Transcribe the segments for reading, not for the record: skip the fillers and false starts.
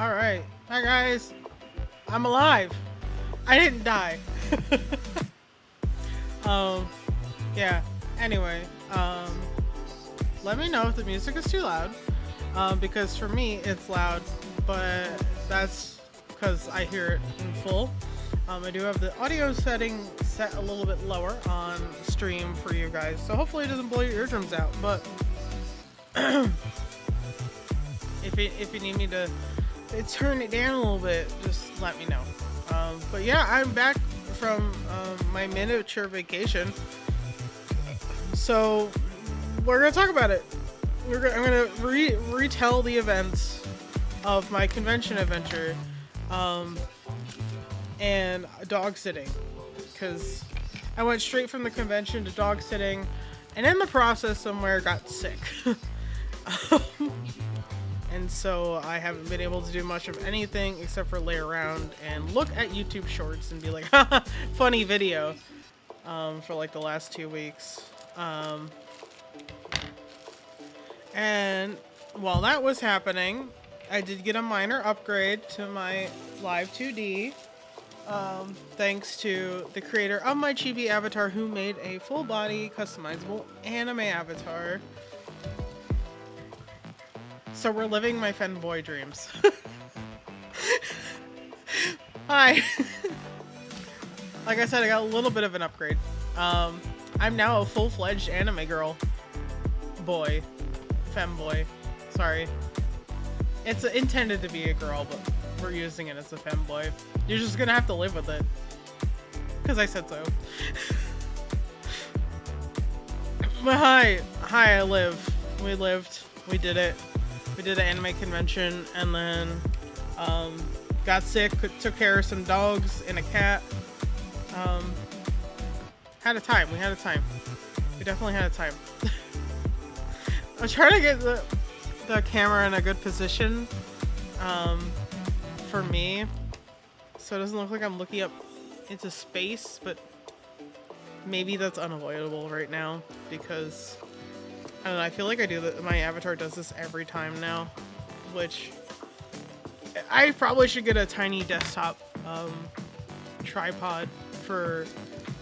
Alright. Hi guys. I'm alive. I didn't die. um yeah. Anyway, let me know if the music is too loud. Because for me it's loud, but that's because I hear it in full. I do have the audio setting set a little bit lower on stream for you guys, so hopefully it doesn't blow your eardrums out. But if you need me to turn it down a little bit, just let me know. But yeah, I'm back from my miniature vacation, so we're gonna talk about it. I'm gonna retell the events of my convention adventure, and dog sitting, because I went straight from the convention to dog sitting, and in the process somewhere got sick. And so I haven't been able to do much of anything except for lay around and look at YouTube shorts and be like, haha, funny video, for like the last 2 weeks. And while that was happening, I did get a minor upgrade to my Live 2D, thanks to the creator of my Chibi avatar, who made a full body customizable anime avatar. So we're living my fanboy dreams. Hi. Like I said, I got a little bit of an upgrade. I'm now a full-fledged anime girl. Boy. Femboy. Sorry. It's intended to be a girl, but we're using it as a femboy. You're just gonna have to live with it. Because I said so. But hi, I live. We lived. We did it. We did an anime convention, and then got sick, took care of some dogs and a cat. Had a time. We had a time. We definitely had a time. I'm trying to get the camera in a good position for me, so it doesn't look like I'm looking up into space, but maybe that's unavoidable right now, because I don't know, I feel like I do that. My avatar does this every time now, which I probably should get a tiny desktop tripod for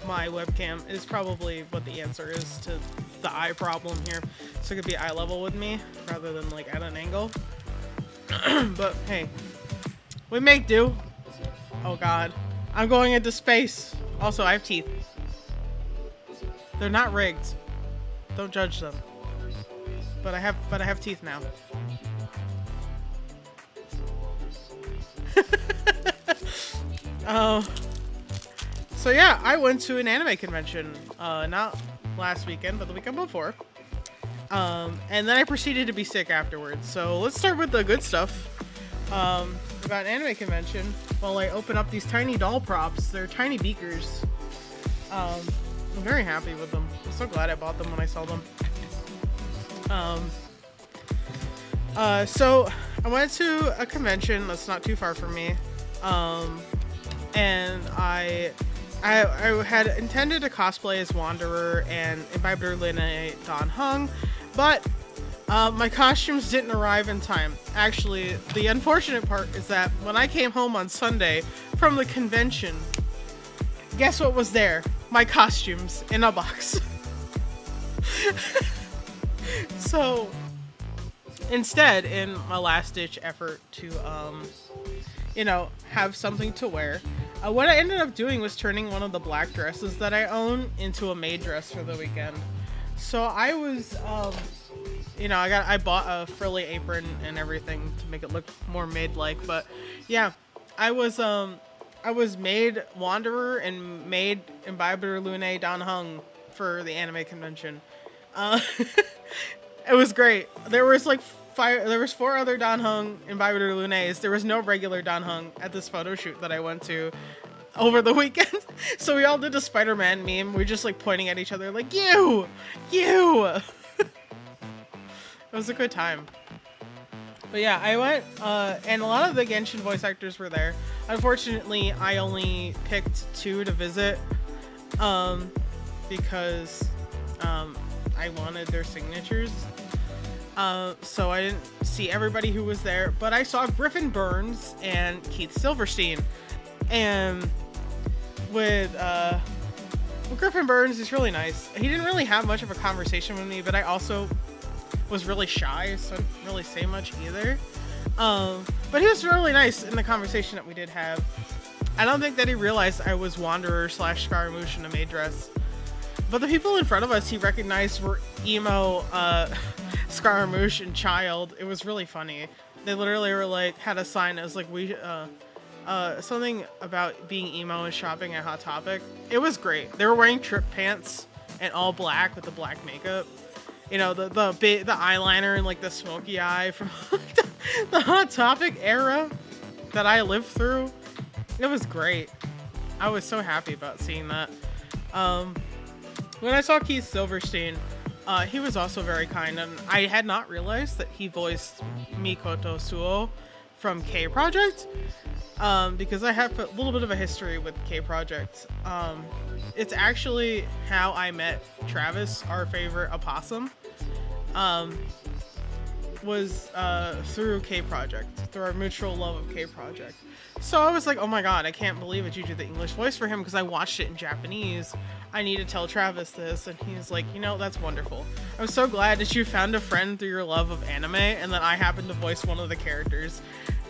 my webcam. Is probably what the answer is to the eye problem here, so it could be eye level with me rather than like at an angle. But hey, we make do. Oh god, I'm going into space. Also, I have teeth. They're not rigged. Don't judge them. But I have teeth now. So yeah, I went to an anime convention, not last weekend, but the weekend before. And then I proceeded to be sick afterwards. So let's start with the good stuff about an anime convention. While I open up these tiny doll props, they're tiny beakers. I'm very happy with them. I'm so glad I bought them when I saw them. So I went to a convention that's not too far from me, and I had intended to cosplay as Wanderer and Imbiber Lene Dan Heng, but my costumes didn't arrive in time. Actually, the unfortunate part is that when I came home on Sunday from the convention, guess what was there? My costumes in a box. So instead, in my last ditch effort to have something to wear, what I ended up doing was turning one of the black dresses that I own into a maid dress for the weekend. So I was I bought a frilly apron and everything to make it look more maid-like. But yeah, I was maid Wanderer and maid Imbiber Lune Dan Heng for the anime convention. It was great. There was like there was 4 other Dan Heng Imbiber Lunes. There was no regular Dan Heng at this photo shoot that I went to over the weekend. So we all did a Spider-Man meme. We were just like pointing at each other like, you. It was a good time. But yeah, I went, and a lot of the Genshin voice actors were there. Unfortunately, I only picked 2 to visit, because I wanted their signatures. So I didn't see everybody who was there, but I saw Griffin Burns and Keith Silverstein. And with Griffin Burns, he's really nice. He didn't really have much of a conversation with me, but I also was really shy, so I didn't really say much either. But he was really nice in the conversation that we did have. I don't think that he realized I was Wanderer / Scaramouche in a maid dress. But the people in front of us he recognized were emo Scaramouche and Child. It was really funny. They literally were like, had a sign that was like, something about being emo and shopping at Hot Topic. It was great. They were wearing trip pants and all black with the black makeup. You know, the eyeliner and like the smoky eye from the Hot Topic era that I lived through. It was great. I was so happy about seeing that. When I saw Keith Silverstein, he was also very kind, and I had not realized that he voiced Mikoto Suo from K Project, because I have a little bit of a history with K Project. It's actually how I met Travis, our favorite opossum, was through K Project, through our mutual love of K Project. So I was like, oh my god, I can't believe that you did the English voice for him, because I watched it in Japanese. I need to tell Travis this. And he's like, you know, that's wonderful. I'm so glad that you found a friend through your love of anime, and that I happened to voice one of the characters.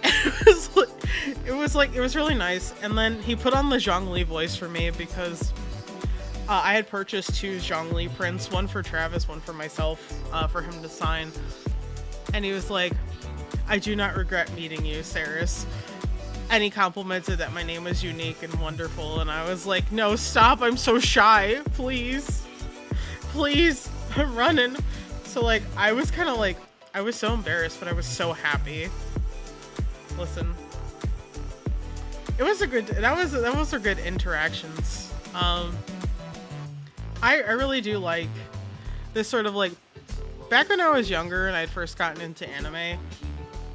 It was really nice. And then he put on the Zhongli voice for me, because I had purchased 2 Zhongli prints, one for Travis, one for myself, for him to sign. And he was like, I do not regret meeting you, Saris. And he complimented that my name was unique and wonderful. And I was like, no, stop. I'm so shy. Please. Please. I'm running. So like, I was kind of like, I was so embarrassed, but I was so happy. Listen. It was a good, that was a good interactions. I really do like this sort of like, back when I was younger and I'd first gotten into anime,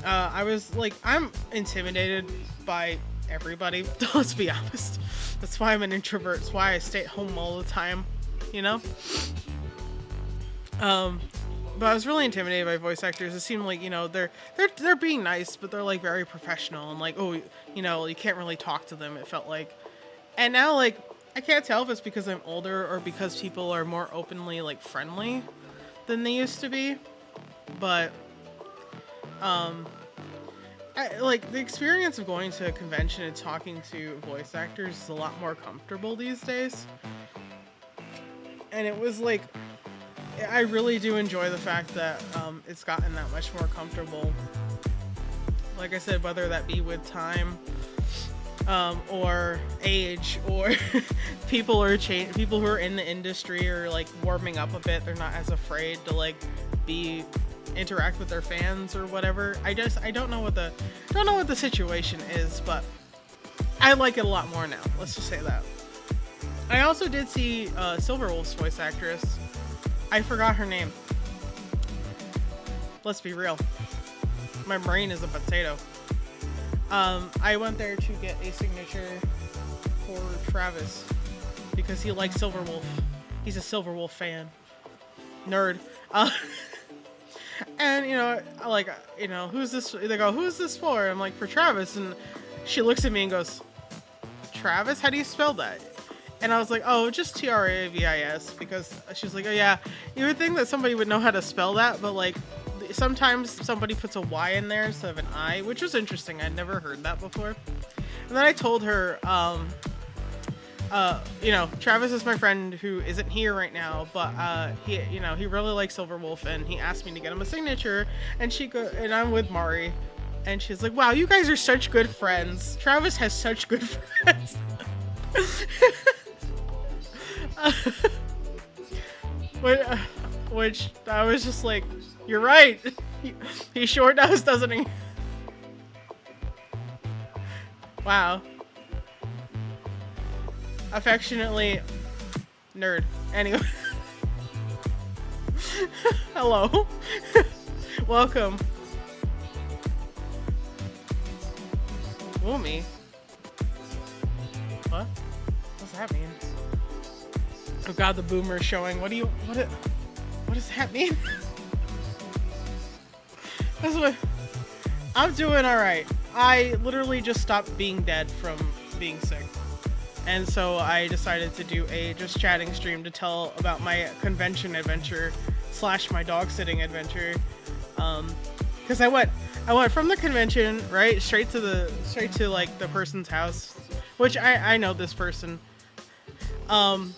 I was like, I'm intimidated by everybody. Let's be honest. That's why I'm an introvert. It's why I stay at home all the time, you know? But I was really intimidated by voice actors. It seemed like, you know, they're being nice, but they're like very professional and like, oh, you know, you can't really talk to them, it felt like. And now, like, I can't tell if it's because I'm older or because people are more openly like friendly than they used to be. But like the experience of going to a convention and talking to voice actors is a lot more comfortable these days. And it was like, I really do enjoy the fact that it's gotten that much more comfortable. Like I said, whether that be with time, or age, or people who are in the industry are like warming up a bit. They're not as afraid to like interact with their fans or whatever. I don't know what the situation is, but I like it a lot more now. Let's just say that. I also did see Silverwolf's voice actress. I forgot her name. Let's be real. My brain is a potato. I went there to get a signature for Travis because he likes Silverwolf. He's a Silverwolf fan. Nerd. And, you know, like, you know, who's this? They go, who's this for? I'm like, for Travis. And she looks at me and goes, Travis? How do you spell that? And I was like, oh, just Travis, because she's like, oh yeah, you would think that somebody would know how to spell that, but like, sometimes somebody puts a Y in there instead of an I, which was interesting. I'd never heard that before. And then I told her, you know, Travis is my friend who isn't here right now, but he, you know, he really likes Silverwolf, and he asked me to get him a signature. And and I'm with Mari, and she's like, wow, you guys are such good friends. Travis has such good friends. Which I was just like, you're right. He sure does, doesn't he? Wow. Affectionately, Nerd. Anyway. Hello. Welcome. Woomy. What? What's that mean? Oh god, the boomer's showing. What does that mean? That's what I'm doing. All right. I literally just stopped being dead from being sick. And so I decided to do a just chatting stream to tell about my convention adventure / my dog sitting adventure. Because I went from the convention right straight to like the person's house, which I know this person. And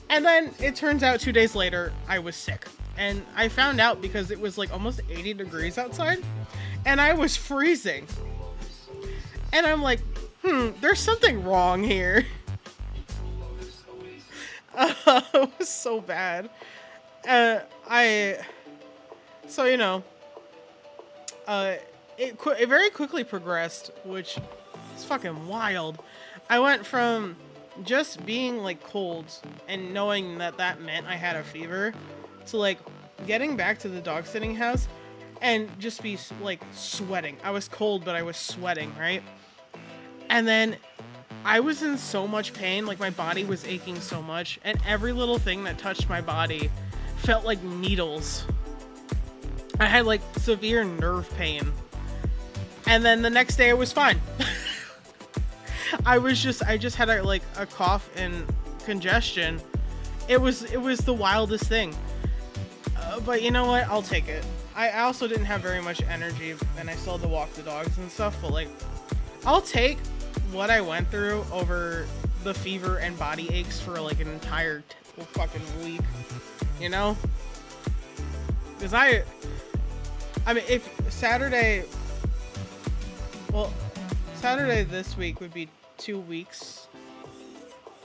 then it turns out 2 days later I was sick, and I found out because it was like almost 80 degrees outside, and I was freezing. And I'm like, there's something wrong here. It was so bad. So you know, it very quickly progressed, which is fucking wild. I went from just being like cold and knowing that meant I had a fever to like getting back to the dog sitting house and just be like sweating. I was cold, but I was sweating, right? And then I was in so much pain, like my body was aching so much, and every little thing that touched my body felt like needles. I had like severe nerve pain. And then the next day I was fine. I just had a cough and congestion. It was the wildest thing. But you know what? I'll take it. I also didn't have very much energy, and I still had to walk the dogs and stuff, but like, I'll take what I went through over the fever and body aches for like an entire fucking week, you know? Because I mean, if Saturday this week would be 2 weeks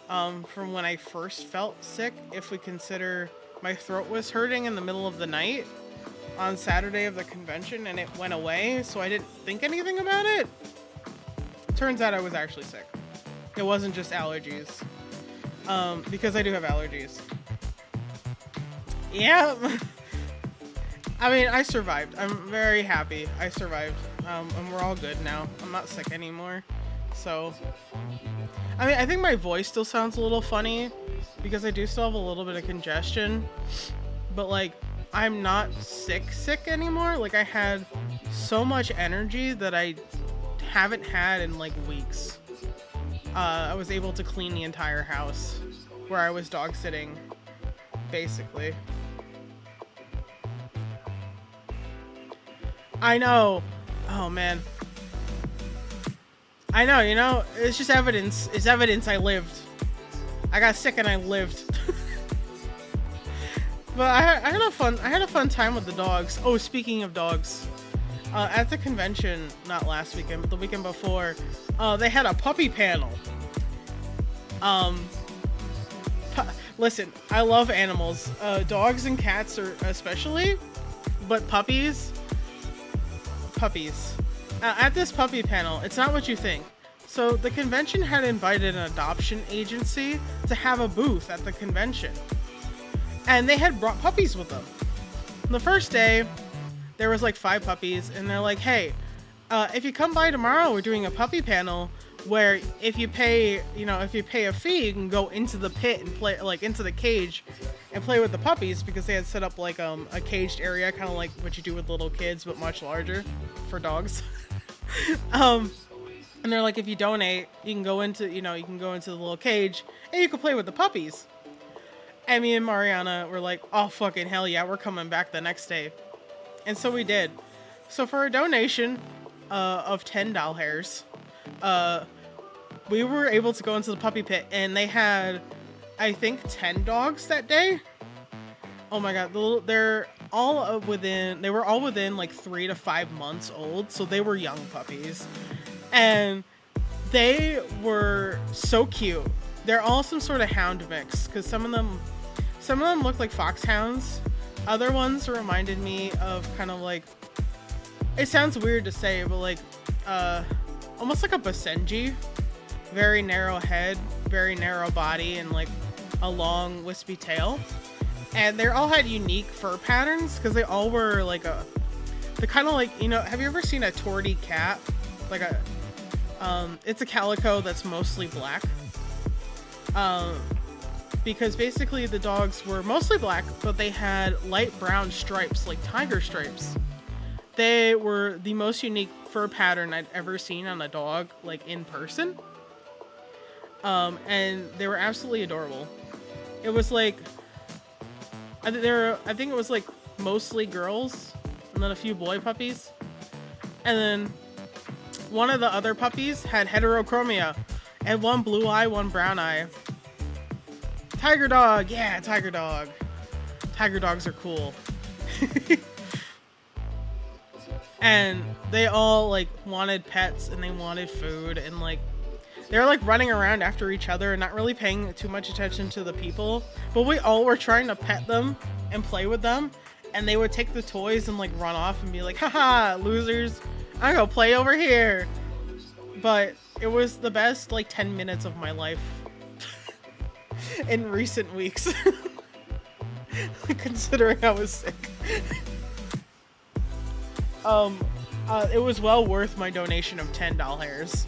from when I first felt sick, if we consider my throat was hurting in the middle of the night on Saturday of the convention and it went away, so I didn't think anything about it. Turns out I was actually sick. It wasn't just allergies. Because I do have allergies. Yeah. I mean, I survived. I'm very happy I survived. And we're all good now. I'm not sick anymore. So, I mean, I think my voice still sounds a little funny because I do still have a little bit of congestion. But like, I'm not sick anymore. Like, I had so much energy that I haven't had in like weeks. I was able to clean the entire house where I was dog sitting, basically. I know. Oh man. I know, you know, it's just evidence. It's evidence I lived. I got sick and I lived. But I had a fun time with the dogs. Oh, speaking of dogs. At the convention, not last weekend, but the weekend before, they had a puppy panel. Listen, I love animals, dogs and cats are especially, but puppies. At this puppy panel, it's not what you think. So the convention had invited an adoption agency to have a booth at the convention, and they had brought puppies with them. The first day, there was like 5 puppies, and they're like, hey, if you come by tomorrow, we're doing a puppy panel where if you pay a fee, you can go into the pit and play, like into the cage and play with the puppies, because they had set up like a caged area, kind of like what you do with little kids, but much larger for dogs. And they're like, if you donate, you can go into the little cage and you can play with the puppies. And me and Mariana were like, oh fucking hell yeah, we're coming back the next day. And so we did. So for a donation of 10 doll hairs, we were able to go into the puppy pit, and they had, I think, 10 dogs that day. Oh my god, they were all within like 3 to 5 months old, so they were young puppies. And they were so cute. They're all some sort of hound mix, because some of them look like foxhounds. Other ones reminded me of kind of like, it sounds weird to say, but like almost like a Basenji. Very narrow head, very narrow body, and like a long wispy tail. And they all had unique fur patterns, because they all were like the kind of like, you know, have you ever seen a tortie cat? Like it's a calico that's mostly black. Because basically the dogs were mostly black, but they had light brown stripes, like tiger stripes. They were the most unique fur pattern I'd ever seen on a dog, like in person. And they were absolutely adorable. It was like, I think it was like mostly girls, and then a few boy puppies, and then one of the other puppies had heterochromia, and one blue eye, one brown eye. Tiger dog, yeah, tiger dog. Tiger dogs are cool. And they all like wanted pets and they wanted food, and like they were like running around after each other and not really paying too much attention to the people, but we all were trying to pet them and play with them, and they would take the toys and like run off and be like, haha, losers, I'm gonna play over here. But it was the best like 10 minutes of my life in recent weeks. Considering I was sick. It was well worth my donation of $10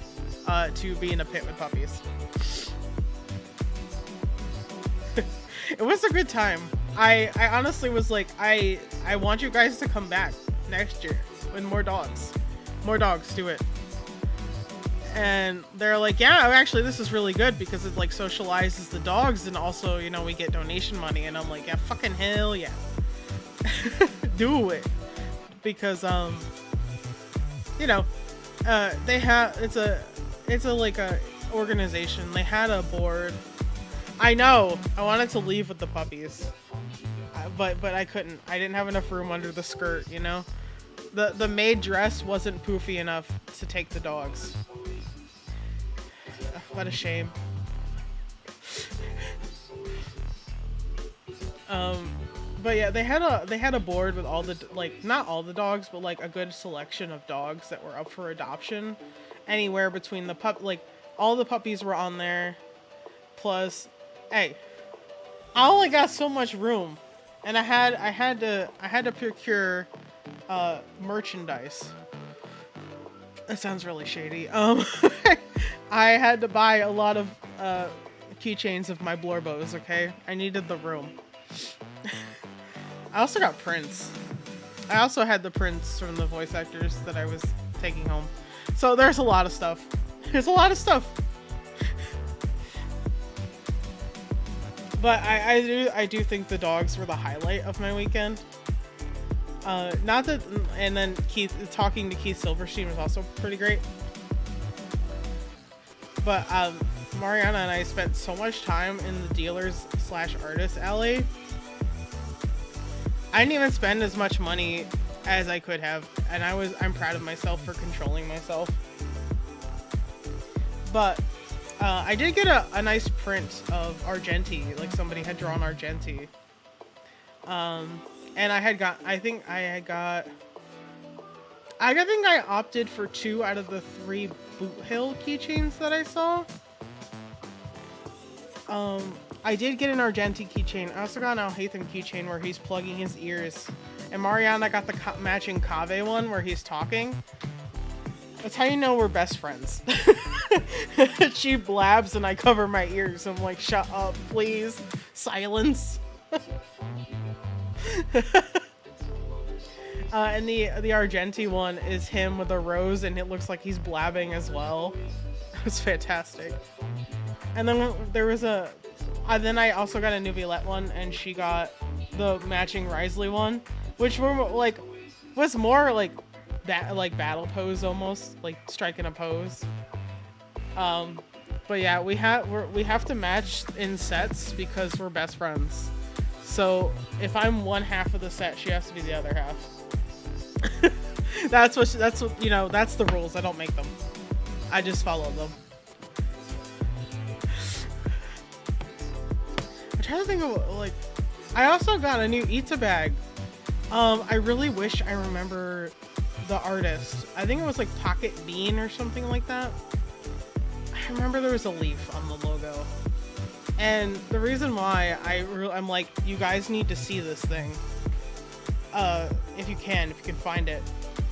to be in a pit with puppies. It was a good time. I honestly was like, I want you guys to come back next year with more dogs. More dogs, do it. And they're like, yeah, actually this is really good because it like socializes the dogs, and also, you know, we get donation money. And I'm like, yeah, fucking hell yeah. Do it. Because you know, they have, it's a like a organization. They had a board. I know I wanted to leave with the puppies, but I couldn't. I didn't have enough room under the skirt, you know. The maid dress wasn't poofy enough to take the dogs. What a shame. But yeah, they had a board with all the, like, not all the dogs, but like a good selection of dogs that were up for adoption. Anywhere between the like all the puppies were on there. Plus, hey, I only got so much room, and I had to procure merchandise. That sounds really shady. I had to buy a lot of keychains of my Blorbos, okay? I needed the room. I also got prints. I also had the prints from the voice actors that I was taking home. So there's a lot of stuff. There's a lot of stuff. But I do think the dogs were the highlight of my weekend. Not that, and then talking to Keith Silverstein was also pretty great. But Mariana and I spent so much time in the dealers/artist alley. I didn't even spend as much money as I could have, and I'm proud of myself for controlling myself. But I did get a nice print of Argenti, like somebody had drawn Argenti. And I think I opted for 2 out of the 3 Boot Hill keychains that I saw. I did get an Argenti keychain. I also got an Alhaitham keychain where he's plugging his ears. And Mariana got the matching Kaveh one where he's talking. That's how you know we're best friends. She blabs and I cover my ears. I'm like, shut up, please. Silence. And the Argenti one is him with a rose, and it looks like he's blabbing as well. It was fantastic. And then there was then I also got a Nuviolette one, and she got the matching Risley one, which was more like that, like battle pose almost, like striking a pose. But yeah, we have to match in sets because we're best friends. So if I'm one half of the set, she has to be the other half. That's what you know. That's the rules. I don't make them. I just follow them. I'm trying to think of, like, I also got a new Ita bag. I really wish I remember the artist. I think it was like Pocket Bean or something like that. I remember there was a leaf on the logo. And the reason why I'm like, you guys need to see this thing, if you can find it,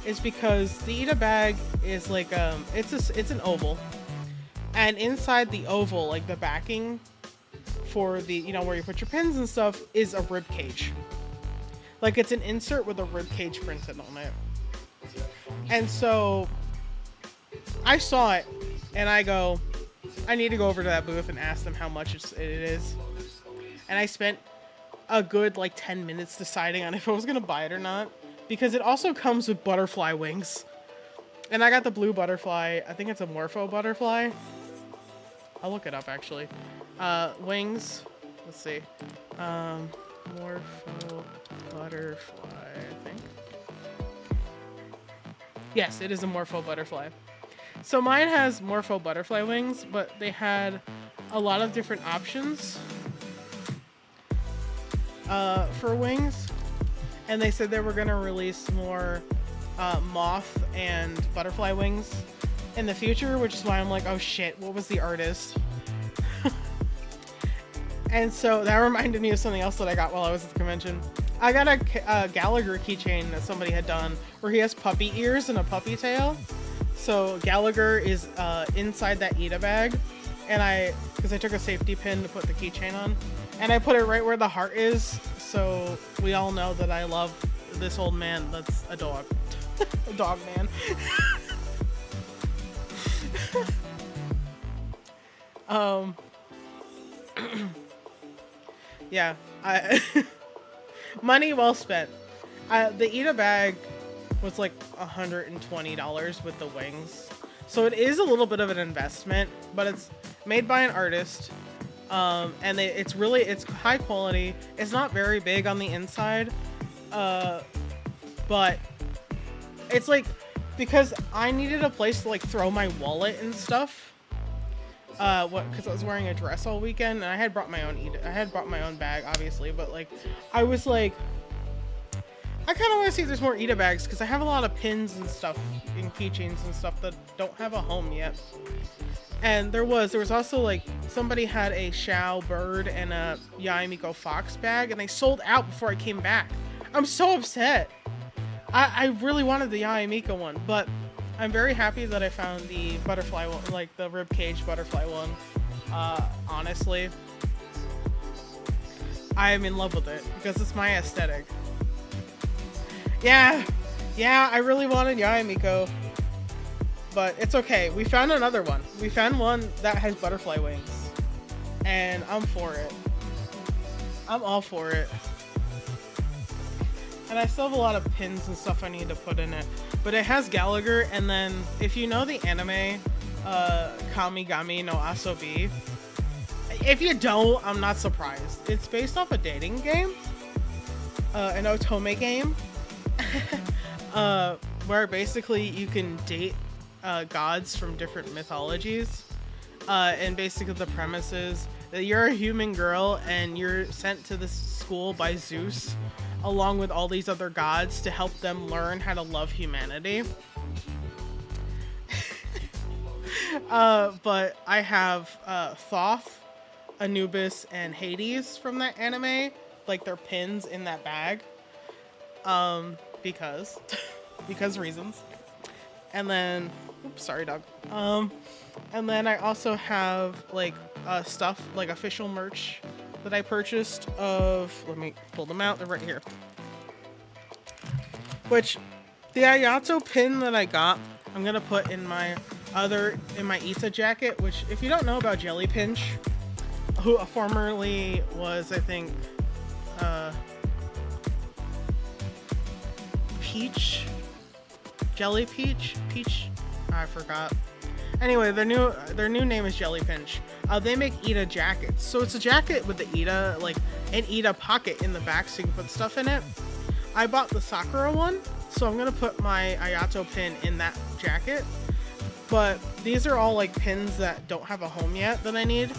is because the Ita bag is like, it's an oval, and inside the oval, like the backing for the, you know, where you put your pins and stuff, is a rib cage. Like, it's an insert with a rib cage printed on it. And so I saw it and I go, I need to go over to that booth and ask them how much it is. And I spent a good like 10 minutes deciding on if I was going to buy it or not, because it also comes with butterfly wings. And I got the blue butterfly. I think it's a Morpho butterfly. I'll look it up actually. Wings. Let's see. Morpho butterfly, I think. Yes, it is a Morpho butterfly. So mine has Morpho butterfly wings, but they had a lot of different options for wings. And they said they were going to release more moth and butterfly wings in the future, which is why I'm like, oh shit, what was the artist? And so that reminded me of something else that I got while I was at the convention. I got a Gallagher keychain that somebody had done where he has puppy ears and a puppy tail. So Gallagher is inside that Ida bag, and because I took a safety pin to put the keychain on, and I put it right where the heart is, so we all know that I love this old man that's a dog. A dog man. Yeah, money well spent. The Ida bag was like $120 with the wings, so it is a little bit of an investment, but it's made by an artist, and it's high quality. It's not very big on the inside, but it's like, because I needed a place to like throw my wallet and stuff. Because I was wearing a dress all weekend, and I had brought my own bag, obviously, but like, I was like, I kind of want to see if there's more Ida bags, because I have a lot of pins and stuff and keychains and stuff that don't have a home yet. And there was also like, somebody had a Xiao bird and a Yae Miko fox bag, and they sold out before I came back. I'm so upset. I really wanted the Yae Miko one, but I'm very happy that I found the butterfly one, like the ribcage butterfly one. Honestly, I am in love with it because it's my aesthetic. Yeah, I really wanted Yae Miko, but it's okay. We found another one. We found one that has butterfly wings, and I'm for it. I'm all for it. And I still have a lot of pins and stuff I need to put in it. But it has Gallagher, and then if you know the anime Kamigami no Asobi, if you don't, I'm not surprised. It's based off a dating game, an otome game, where basically you can date gods from different mythologies. And basically the premise is that you're a human girl and you're sent to this school by Zeus, along with all these other gods, to help them learn how to love humanity. But I have Thoth, Anubis, and Hades from that anime, like their pins in that bag, because reasons. And then, oops, sorry dog. And then I also have like stuff, like official merch that I purchased of, let me pull them out, they're right here. Which, the Ayato pin that I got, I'm gonna put in my Ita jacket, which, if you don't know about Jelly Pinch, who formerly was, I think, Jelly Peach, I forgot. Anyway, their new name is Jelly Pinch. They make Ida jackets. So it's a jacket with the Ida, like an Ida pocket in the back so you can put stuff in it. I bought the Sakura one, so I'm gonna put my Ayato pin in that jacket. But these are all like pins that don't have a home yet that I need.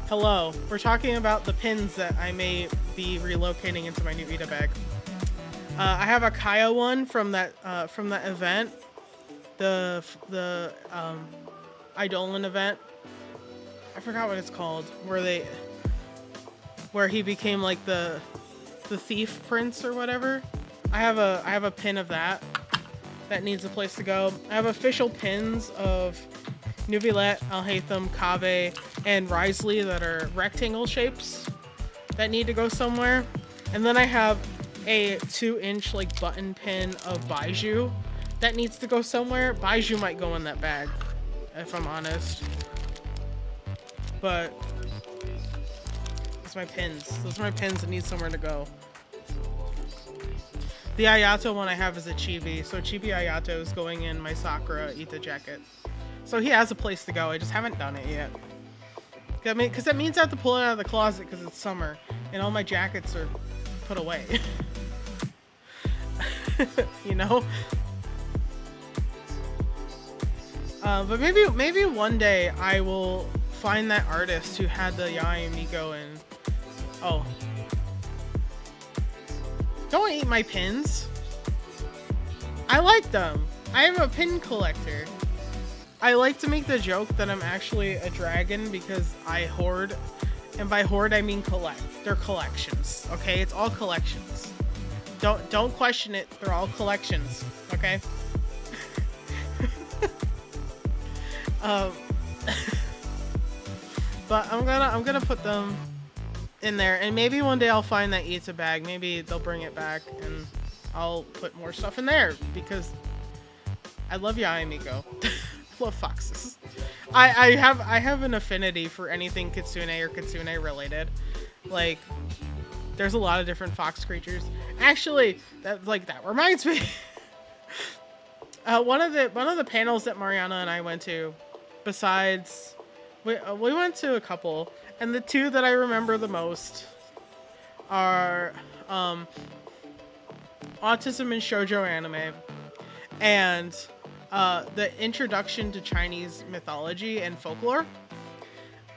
Hello, we're talking about the pins that I may be relocating into my new Ida bag. I have a Kaya one from that event. The Eidolon event. I forgot what it's called. Where he became like the thief prince or whatever. I have a pin of that needs a place to go. I have official pins of Nuvilet, Alhaitham, Kaveh, and Risley that are rectangle shapes that need to go somewhere. And then I have a 2-inch like button pin of Baiju that needs to go somewhere, Baiju might go in that bag, if I'm honest. But it's my pins. Those are my pins that need somewhere to go. The Ayato one I have is a Chibi, so Chibi Ayato is going in my Sakura Ita jacket. So he has a place to go, I just haven't done it yet. Because that means I have to pull it out of the closet because it's summer, and all my jackets are put away. You know? But maybe one day I will find that artist who had the Yae Miko and... Oh. Don't eat my pins. I like them. I am a pin collector. I like to make the joke that I'm actually a dragon because I hoard. And by hoard, I mean collect. They're collections, okay? It's all collections. Don't question it. They're all collections, okay? But I'm gonna put them in there, and maybe one day I'll find that Ita bag. Maybe they'll bring it back, and I'll put more stuff in there because I love Yae Miko. I love foxes. I have an affinity for anything kitsune or kitsune related. Like, there's a lot of different fox creatures. Actually, that reminds me. One of the panels that Mariana and I went to, besides we went to a couple, and the two that I remember the most are Autism and Shoujo Anime and the Introduction to Chinese Mythology and Folklore.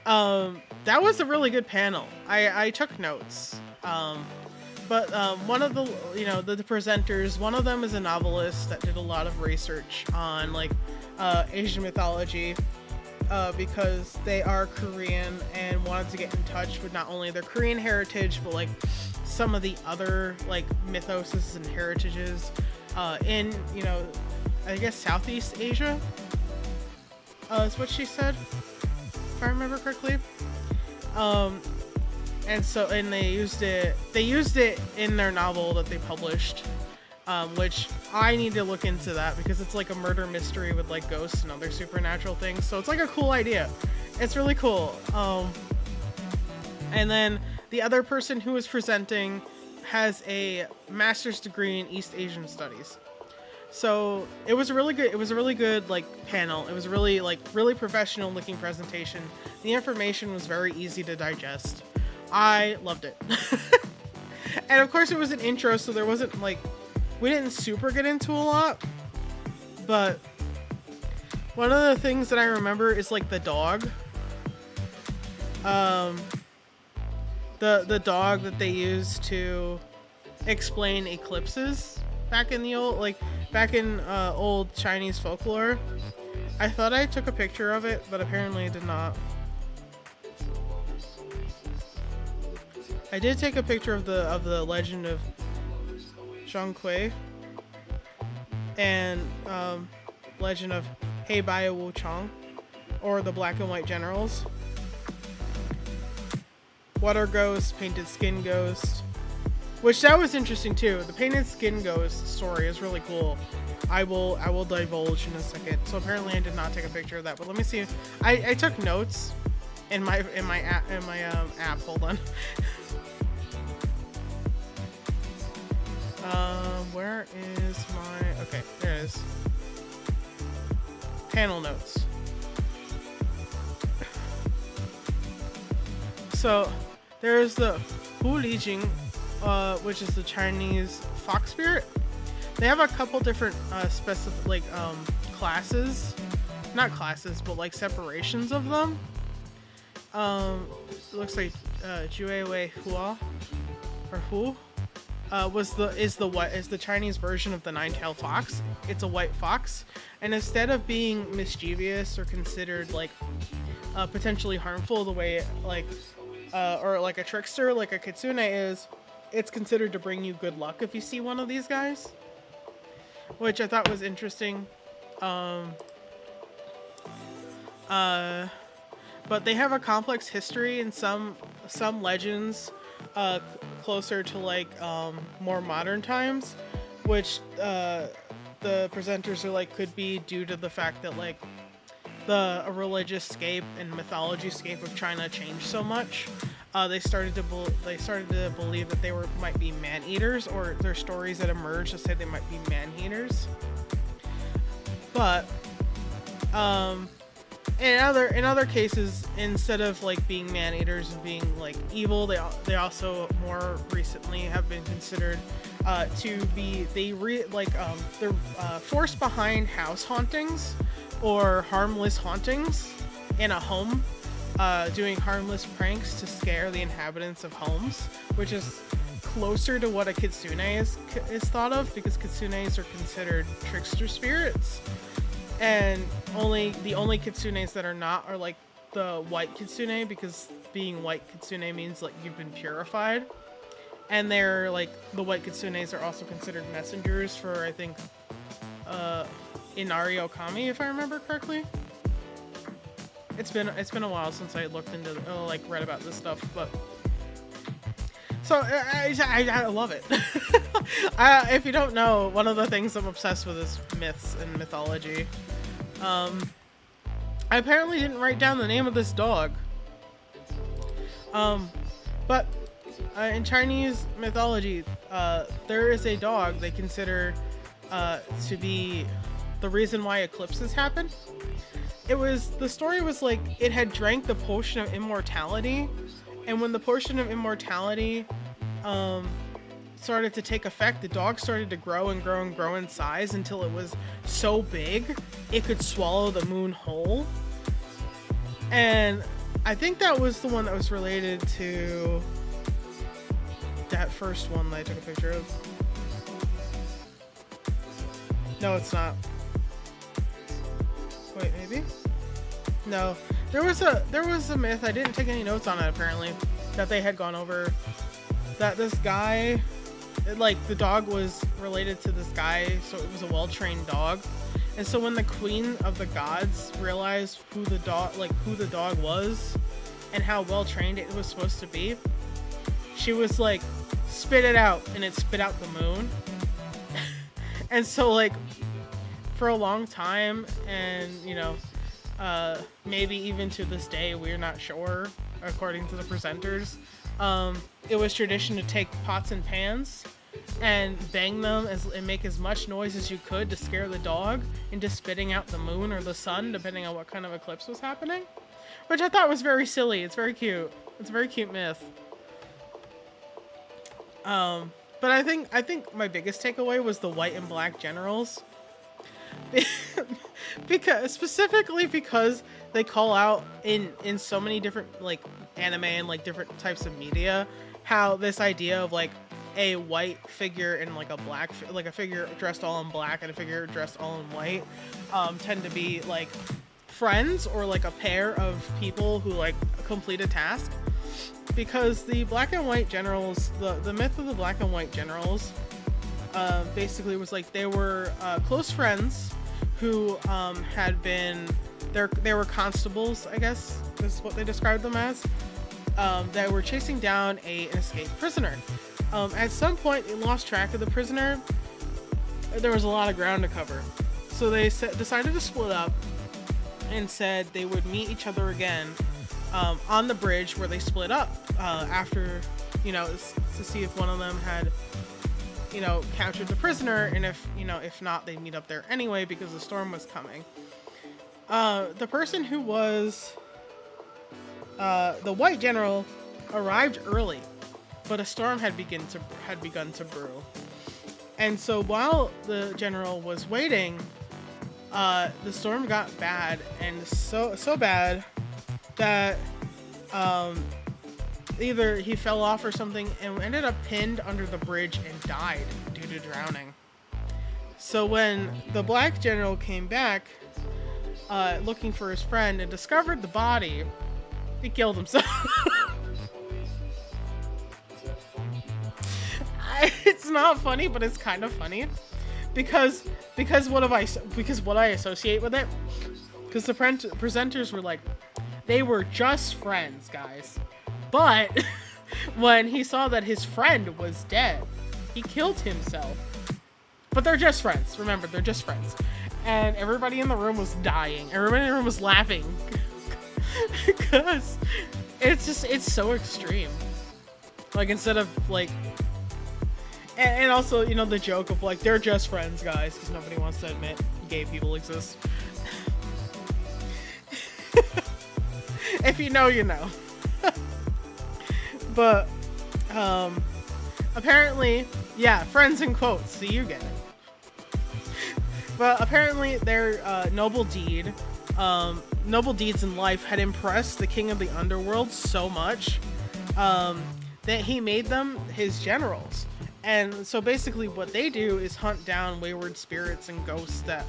That was a really good panel. I took notes. But one of the, the presenters, one of them is a novelist that did a lot of research on like Asian mythology because they are Korean and wanted to get in touch with not only their Korean heritage, but like some of the other like mythoses and heritages in, I guess Southeast Asia is what she said, if I remember correctly. And they used it in their novel that they published, which I need to look into that because it's like a murder mystery with like ghosts and other supernatural things. So it's like a cool idea. It's really cool. And then the other person who was presenting has a master's degree in East Asian Studies. So it was a really good like panel. It was really professional looking presentation. The information was very easy to digest. I loved it. And of course it was an intro, so there wasn't like, we didn't super get into a lot, but one of the things that I remember is like the dog. The dog that they used to explain eclipses back in the old Chinese folklore. I thought I took a picture of it, but apparently I did not. I did take a picture of the legend of Zhang Kui and legend of Heibai Wu Chang, or the Black and White Generals. Water Ghost, Painted Skin Ghost, which that was interesting too. The Painted Skin Ghost story is really cool. I will divulge in a second. So apparently I did not take a picture of that, but let me see. I took notes in my app. Hold on. Where is my... Okay, there it is. Panel notes. So, there's the Hu Li Jing, which is the Chinese fox spirit. They have a couple different specific, classes. Not classes, but like separations of them. It looks like Jue Wei Hua, or Hu. Is the Chinese version of the nine-tailed fox. It's a white fox, and instead of being mischievous or considered like potentially harmful the way or like a trickster like a kitsune is, it's considered to bring you good luck if you see one of these guys, which I thought was interesting. But they have a complex history, and some legends closer to like more modern times, which the presenters are like could be due to the fact that like the religious scape and mythology scape of China changed so much. They started to believe that they might be man eaters, or there's stories that emerged to say they might be man eaters. But in other cases, instead of like being man eaters and being like evil, they also more recently have been considered to be they're force behind house hauntings or harmless hauntings in a home, doing harmless pranks to scare the inhabitants of homes, which is closer to what a kitsune is thought of, because kitsunes are considered trickster spirits, and the only kitsunes that are not are like the white kitsune, because being white kitsune means like you've been purified, and they're like the white kitsunes are also considered messengers for, I think, Inari Okami, if I remember correctly. It's been a while since I looked into read about this stuff, but so I love it. If you don't know, one of the things I'm obsessed with is myths and mythology. I apparently didn't write down the name of this dog. But in Chinese mythology, there is a dog they consider to be the reason why eclipses happen. The story was like it had drank the potion of immortality, and when the potion of immortality started to take effect, the dog started to grow and grow and grow in size until it was so big it could swallow the moon whole. And I think that was the one that was related to that first one that I took a picture of. No, it's not. Wait, maybe? No. There was a myth, I didn't take any notes on it apparently, that they had gone over, that this guy, like the dog was related to this guy, so it was a well-trained dog. And so when the queen of the gods realized who the dog was and how well-trained it was supposed to be, she was like, spit it out, and it spit out the moon. And so like for a long time, and maybe even to this day, we're not sure, according to the presenters, it was tradition to take pots and pans and bang them and make as much noise as you could to scare the dog into spitting out the moon or the sun, depending on what kind of eclipse was happening, which I thought was very silly. It's very cute. It's a very cute myth. But I think my biggest takeaway was the white and black generals. because they call out in so many different like anime and like different types of media how this idea of like a white figure and like a figure dressed all in black and a figure dressed all in white tend to be like friends or like a pair of people who like complete a task. Because the black and white generals, the myth of the black and white generals basically was like they were close friends who had been, they were constables, I guess is what they described them as, that were chasing down an escaped prisoner. At some point they lost track of the prisoner. There was a lot of ground to cover, so they decided to split up and said they would meet each other again on the bridge where they split up after, to see if one of them had, captured the prisoner, and if not, they'd meet up there anyway because the storm was coming. The person who was the white general arrived early, but a storm had begun to brew. And so while the general was waiting, the storm got bad, and so bad that either he fell off or something and ended up pinned under the bridge and died due to drowning. So when the black general came back looking for his friend and discovered the body, he killed himself. It's not funny, but it's kind of funny because what I associate with it, because the presenters were like, they were just friends, guys, but when he saw that his friend was dead. He killed himself. But they're just friends. Remember, they're just friends. And everybody in the room was dying. Everybody in the room was laughing. Because it's so extreme. Like, instead of, like... And also, you know, the joke of, like, they're just friends, guys. Because nobody wants to admit gay people exist. If you know, you know. But, apparently, yeah, friends in quotes, so you get it. But apparently their noble deeds in life had impressed the king of the underworld so much that he made them his generals. And so basically what they do is hunt down wayward spirits and ghosts that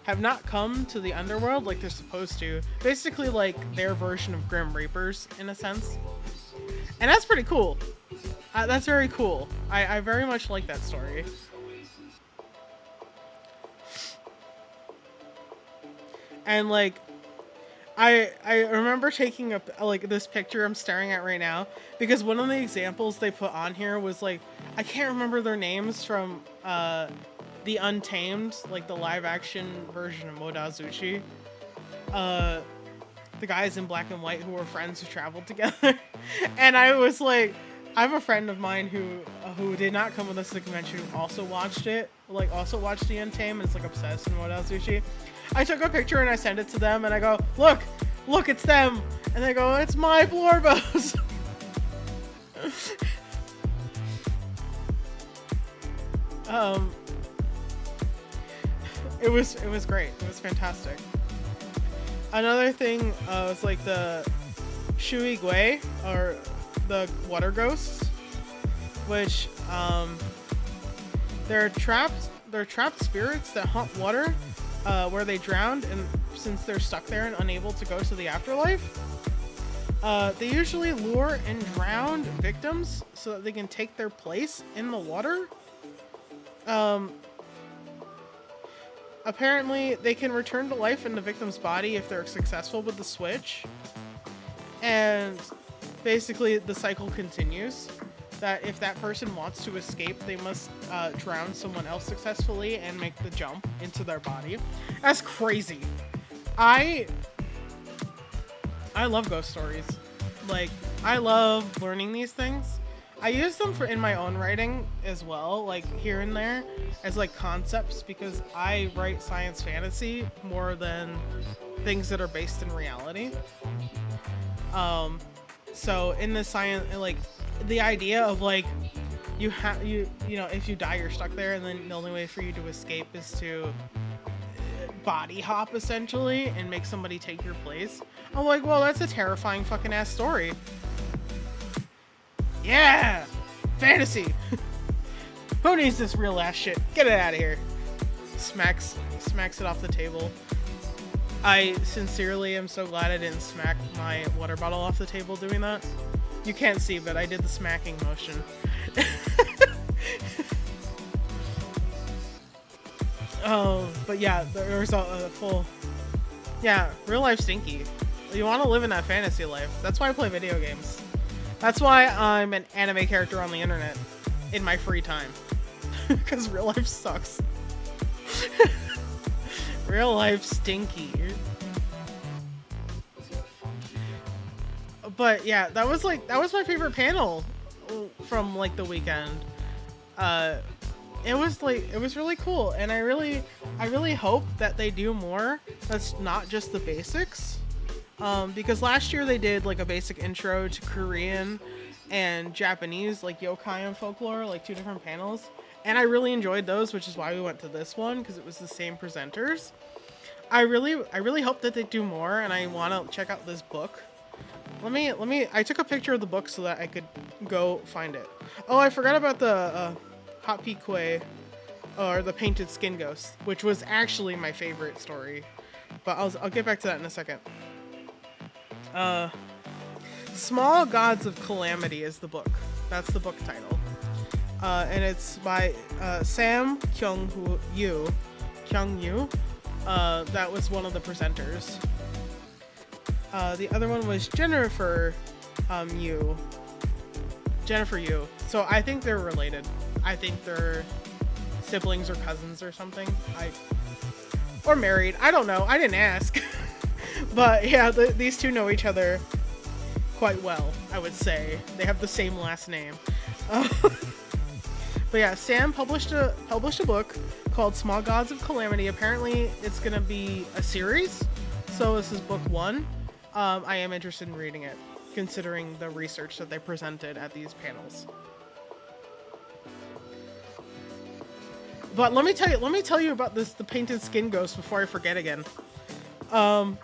have not come to the underworld like they're supposed to. Basically like their version of Grim Reapers, in a sense. And that's pretty cool. That's very cool. I very much like that story. And like, I remember taking this picture I'm staring at right now, because one of the examples they put on here was like, I can't remember their names from the Untamed, like the live action version of Modazuchi. The guys in black and white who were friends who traveled together. And I was like, I have a friend of mine who did not come with us to the convention who also watched it, like also watched the Untamed and is like obsessed in Modazuchi. I took a picture and I sent it to them and I go, look, it's them. And they go, it's my Blorbos. It was great. It was fantastic. Another thing was like the Shui Gui, or the water ghosts, which they're trapped spirits that haunt water where they drowned, and since they're stuck there and unable to go to the afterlife, they usually lure and drown victims so that they can take their place in the water. Apparently, they can return to life in the victim's body if they're successful with the switch. And basically, the cycle continues. That if that person wants to escape, they must drown someone else successfully and make the jump into their body. That's crazy. I love ghost stories. Like, I love learning these things. I use them in my own writing as well, like here and there, as like concepts, because I write science fantasy more than things that are based in reality. So in the science, like the idea of like you know, if you die, you're stuck there, and then the only way for you to escape is to body hop essentially and make somebody take your place. I'm like, well, that's a terrifying fucking ass story. Yeah! Fantasy! Who needs this real ass shit? Get it out of here. Smacks it off the table. I sincerely am so glad I didn't smack my water bottle off the table doing that. You can't see, but I did the smacking motion. Oh, but yeah, there's a full... Yeah, real life stinky. You want to live in that fantasy life. That's why I play video games. That's why I'm an anime character on the internet in my free time. Because real life sucks. Real life stinky. But yeah, that was my favorite panel from like the weekend. It was really cool, and I really hope that they do more that's not just the basics. Because last year they did like a basic intro to Korean and Japanese, like yokai and folklore, like 2 different panels, and I really enjoyed those, which is why we went to this one, because it was the same presenters. I really hope that they do more, and I want to check out this book. I took a picture of the book so that I could go find it. Oh, I forgot about the Hapikwe, or the Painted Skin Ghost, which was actually my favorite story, but I'll get back to that in a second. Small Gods of Calamity is the book. That's the book title. And it's by Sam Kyung-yu. That was one of the presenters. The other one was Jennifer Yu. Jennifer Yu. So I think they're related. I think they're siblings or cousins or something. Or married. I don't know. I didn't ask. But yeah, these two know each other quite well, I would say. They have the same last name. But yeah, Sam published a book called Small Gods of Calamity. Apparently, it's gonna be a series. So this is book 1. I am interested in reading it, considering the research that they presented at these panels. But let me tell you about the painted skin ghost before I forget again. I'm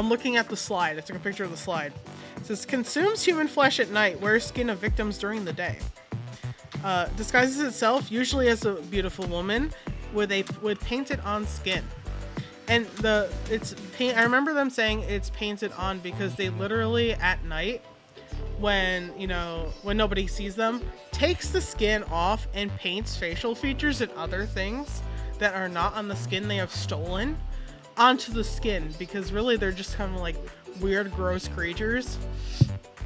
looking at the slide. I took a picture of the slide. It says, consumes human flesh at night, wears skin of victims during the day. Disguises itself usually as a beautiful woman with painted on skin. And I remember them saying it's painted on because they literally at night, when nobody sees them, takes the skin off and paints facial features and other things that are not on the skin they have stolen onto the skin, because really they're just kind of like weird, gross creatures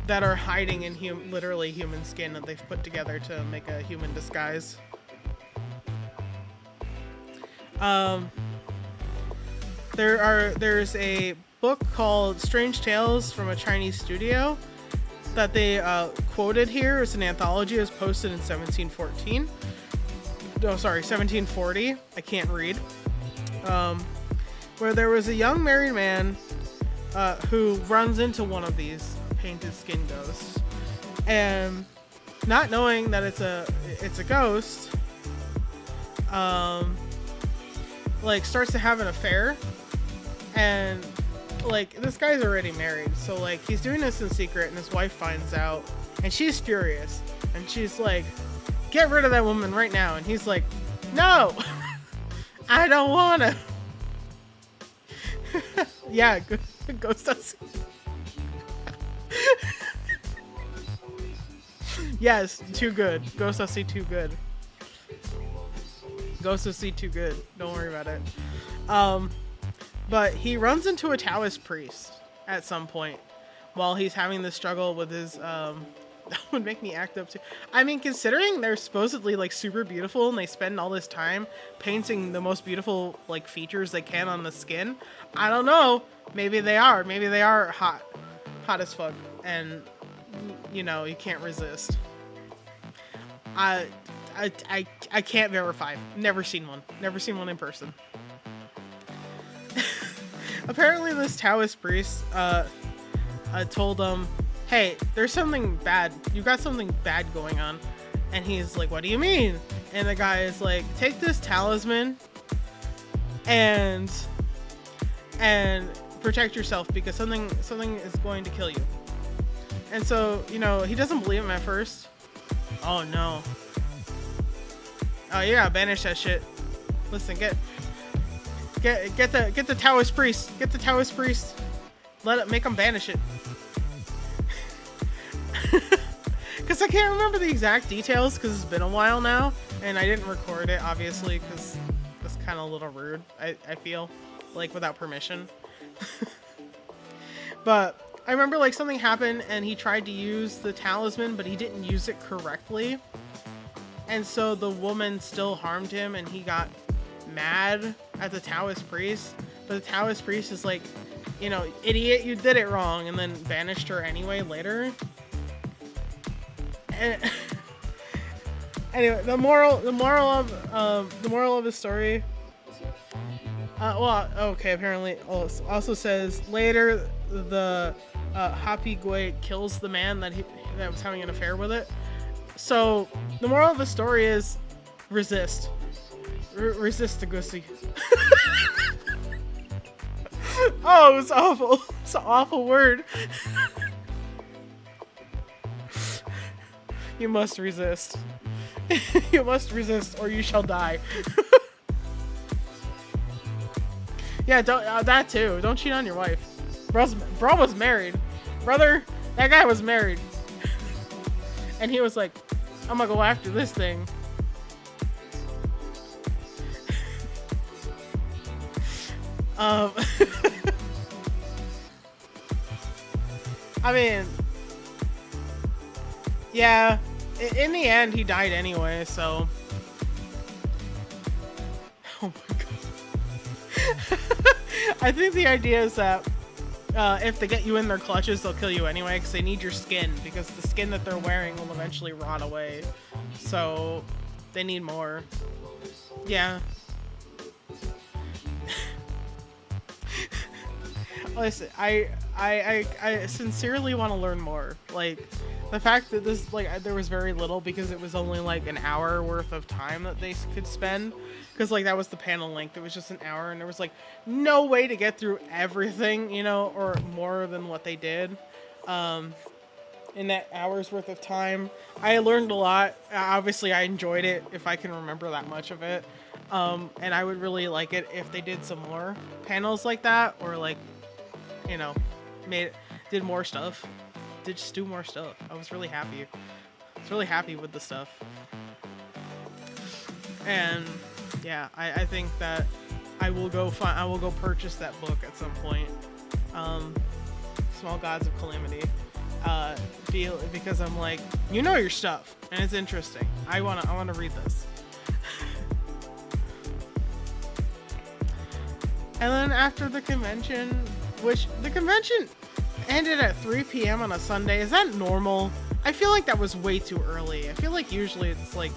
that are hiding in literally human skin that they've put together to make a human disguise. There's a book called Strange Tales from a Chinese Studio that they quoted here. It's an anthology. It was posted in 1714. No, sorry, 1740. I can't read. Where there was a young married man who runs into one of these painted skin ghosts, and not knowing that it's a ghost, like starts to have an affair, and like this guy's already married, so like he's doing this in secret, and his wife finds out, and she's furious, and she's like, get rid of that woman right now, and he's like, no. I don't wanna. Yeah, ghost does. Yes, too good. Ghost Dusty, too good. Ghost Dusty, too good. Don't worry about it. But he runs into a Taoist priest at some point while he's having this struggle with his, that would make me act up too. I mean, considering they're supposedly like super beautiful and they spend all this time painting the most beautiful like features they can on the skin, I don't know. Maybe they are hot as fuck, and you can't resist. I can't verify. Never seen one in person. Apparently this Taoist priest told him, hey, there's something bad. You got something bad going on. And he's like, what do you mean? And the guy is like, take this talisman and protect yourself, because something is going to kill you. And so, he doesn't believe him at first. Oh no. Oh, you gotta banish that shit. Listen, get the Taoist priest. Get the Taoist priest. Make him banish it. Because I can't remember the exact details, because it's been a while now, and I didn't record it, obviously, because it's kind of a little rude, I feel, like, without permission. But I remember, like, something happened, and he tried to use the talisman, but he didn't use it correctly, and so the woman still harmed him, and he got mad at the Taoist priest, but the Taoist priest is like, idiot, you did it wrong, and then banished her anyway later. And anyway, the moral of the story. Apparently, also says later the Happy Gui kills the man that was having an affair with it. So the moral of the story is resist. Resist the gussy. Oh, it's awful. It's an awful word. You must resist. You must resist, or you shall die. Yeah, that too. Don't cheat on your wife. Bro was married. Brother, that guy was married. And he was like, I'm gonna go after this thing. I mean, Yeah, in the end, he died anyway, so. Oh my god. I think the idea is that if they get you in their clutches, they'll kill you anyway because they need your skin, because the skin that they're wearing will eventually rot away. So they need more. Yeah. Listen, I sincerely want to learn more. Like, the fact that this, like, there was very little because it was only like an hour worth of time that they could spend, because like that was the panel length. It was just an hour, and there was like no way to get through everything, you know, or more than what they did in that hour's worth of time. I learned a lot. Obviously, I enjoyed it if I can remember that much of it. And I would really like it if they did some more panels like that, or like, you know, did more stuff. Did just do more stuff. I was really happy. I was really happy with the stuff. And yeah, I think that I will go purchase that book at some point. Small Gods of Calamity. Because I'm like, you know your stuff, and it's interesting. I wanna read this. And then after the convention, which the convention ended at 3 p.m. on a Sunday. Is that normal? I feel like that was way too early. I feel like usually it's like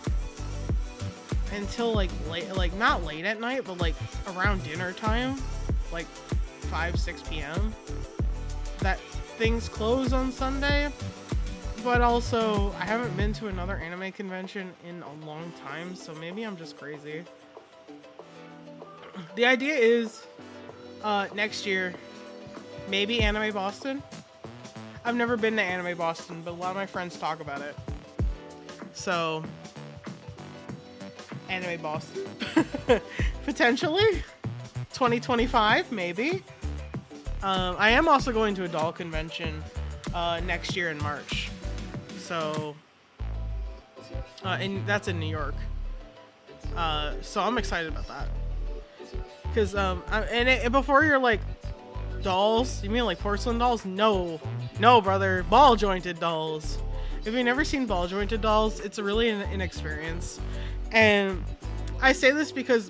until like late, like not late at night, but like around dinner time, like 5-6 p.m. that things close on Sunday. But also, I haven't been to another anime convention in a long time, so maybe I'm just crazy. The idea is next year, maybe Anime Boston. I've never been to Anime Boston, but a lot of my friends talk about it. So, Anime Boston. Potentially. 2025, maybe. I am also going to a doll convention next year in March. So, and that's in New York. So I'm excited about that. Because, before you're like, dolls? You mean like porcelain dolls? No, brother. Ball jointed dolls. If you've never seen ball jointed dolls, it's really an experience. And I say this because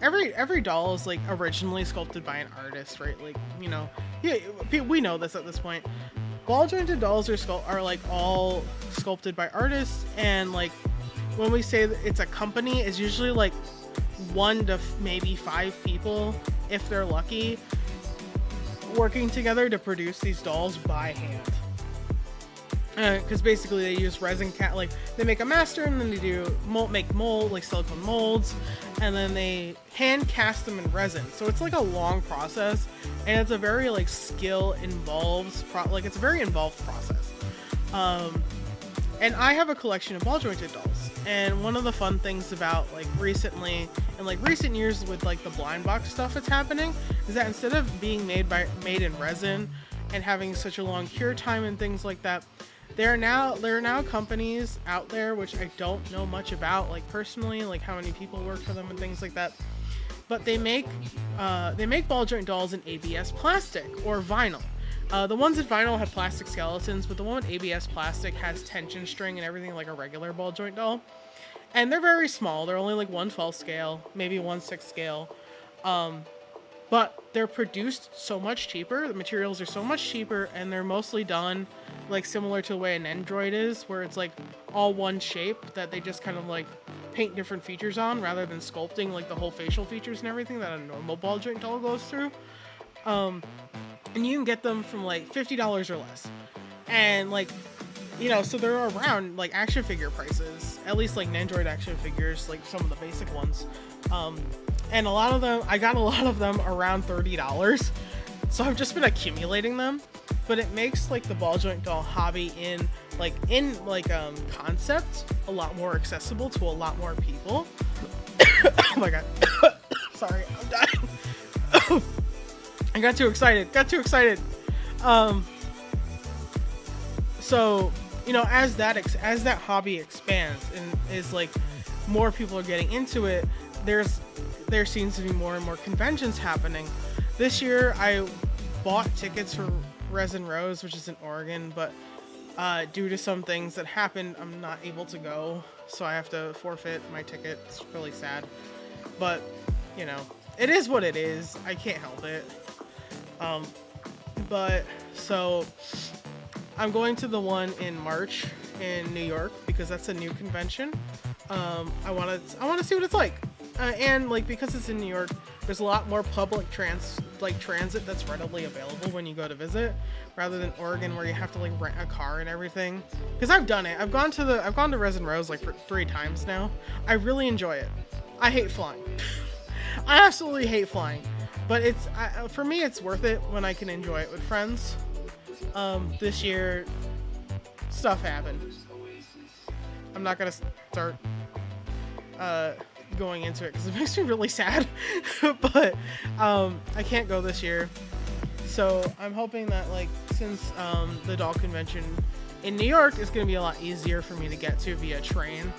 every doll is like originally sculpted by an artist, right? Like, you know, yeah, we know this at this point. Ball jointed dolls are like all sculpted by artists, and like when we say that it's a company, it's usually like 1 to maybe 5 people, if they're lucky, working together to produce these dolls by hand. Because basically they use resin like they make a master, and then they do make mold, like silicone molds, and then they hand cast them in resin. So it's like a long process, and it's a very like skill involved it's a very involved process. And I have a collection of ball jointed dolls, and one of the fun things about like recently, in like recent years with like the blind box stuff that's happening, is that instead of being made in resin and having such a long cure time and things like that, there are now companies out there, which I don't know much about, like personally, like how many people work for them and things like that, but they make ball joint dolls in ABS plastic or vinyl. The ones in vinyl have plastic skeletons, but the one with ABS plastic has tension string and everything like a regular ball joint doll. And they're very small. They're only like 1/12 scale, maybe 1/6 scale. But they're produced so much cheaper. The materials are so much cheaper, and they're mostly done like similar to the way an Android is, where it's like all one shape that they just kind of like paint different features on, rather than sculpting like the whole facial features and everything that a normal ball joint doll goes through. And you can get them from like $50 or less. And like, you know, so they're around like action figure prices, at least like Nendroid action figures, like some of the basic ones. And I got a lot of them around $30. So I've just been accumulating them, but it makes like the ball joint doll hobby in concept a lot more accessible to a lot more people. Oh my god. Sorry, I'm dying. I got too excited. So, you know, as that hobby expands and is like more people are getting into it, there seems to be more and more conventions happening. This year I bought tickets for Resin Rose, which is in Oregon, but Due to some things that happened, I'm not able to go, so I have to forfeit my ticket. It's really sad, but you know, it is what it is. I can't help it. But so I'm going to the one in March in New York because that's a new convention. I want to see what it's like, and like because it's in New York, there's a lot more public transit that's readily available when you go to visit, rather than Oregon where you have to like rent a car and everything. Because I've done it. I've gone to Resin Rose like for 3 times now. I really enjoy it. I hate flying. I absolutely hate flying, but for me it's worth it when I can enjoy it with friends. This year stuff happened. I'm not gonna start going into it because it makes me really sad. But I can't go this year, so I'm hoping that like since the doll convention in New York is going to be a lot easier for me to get to via train,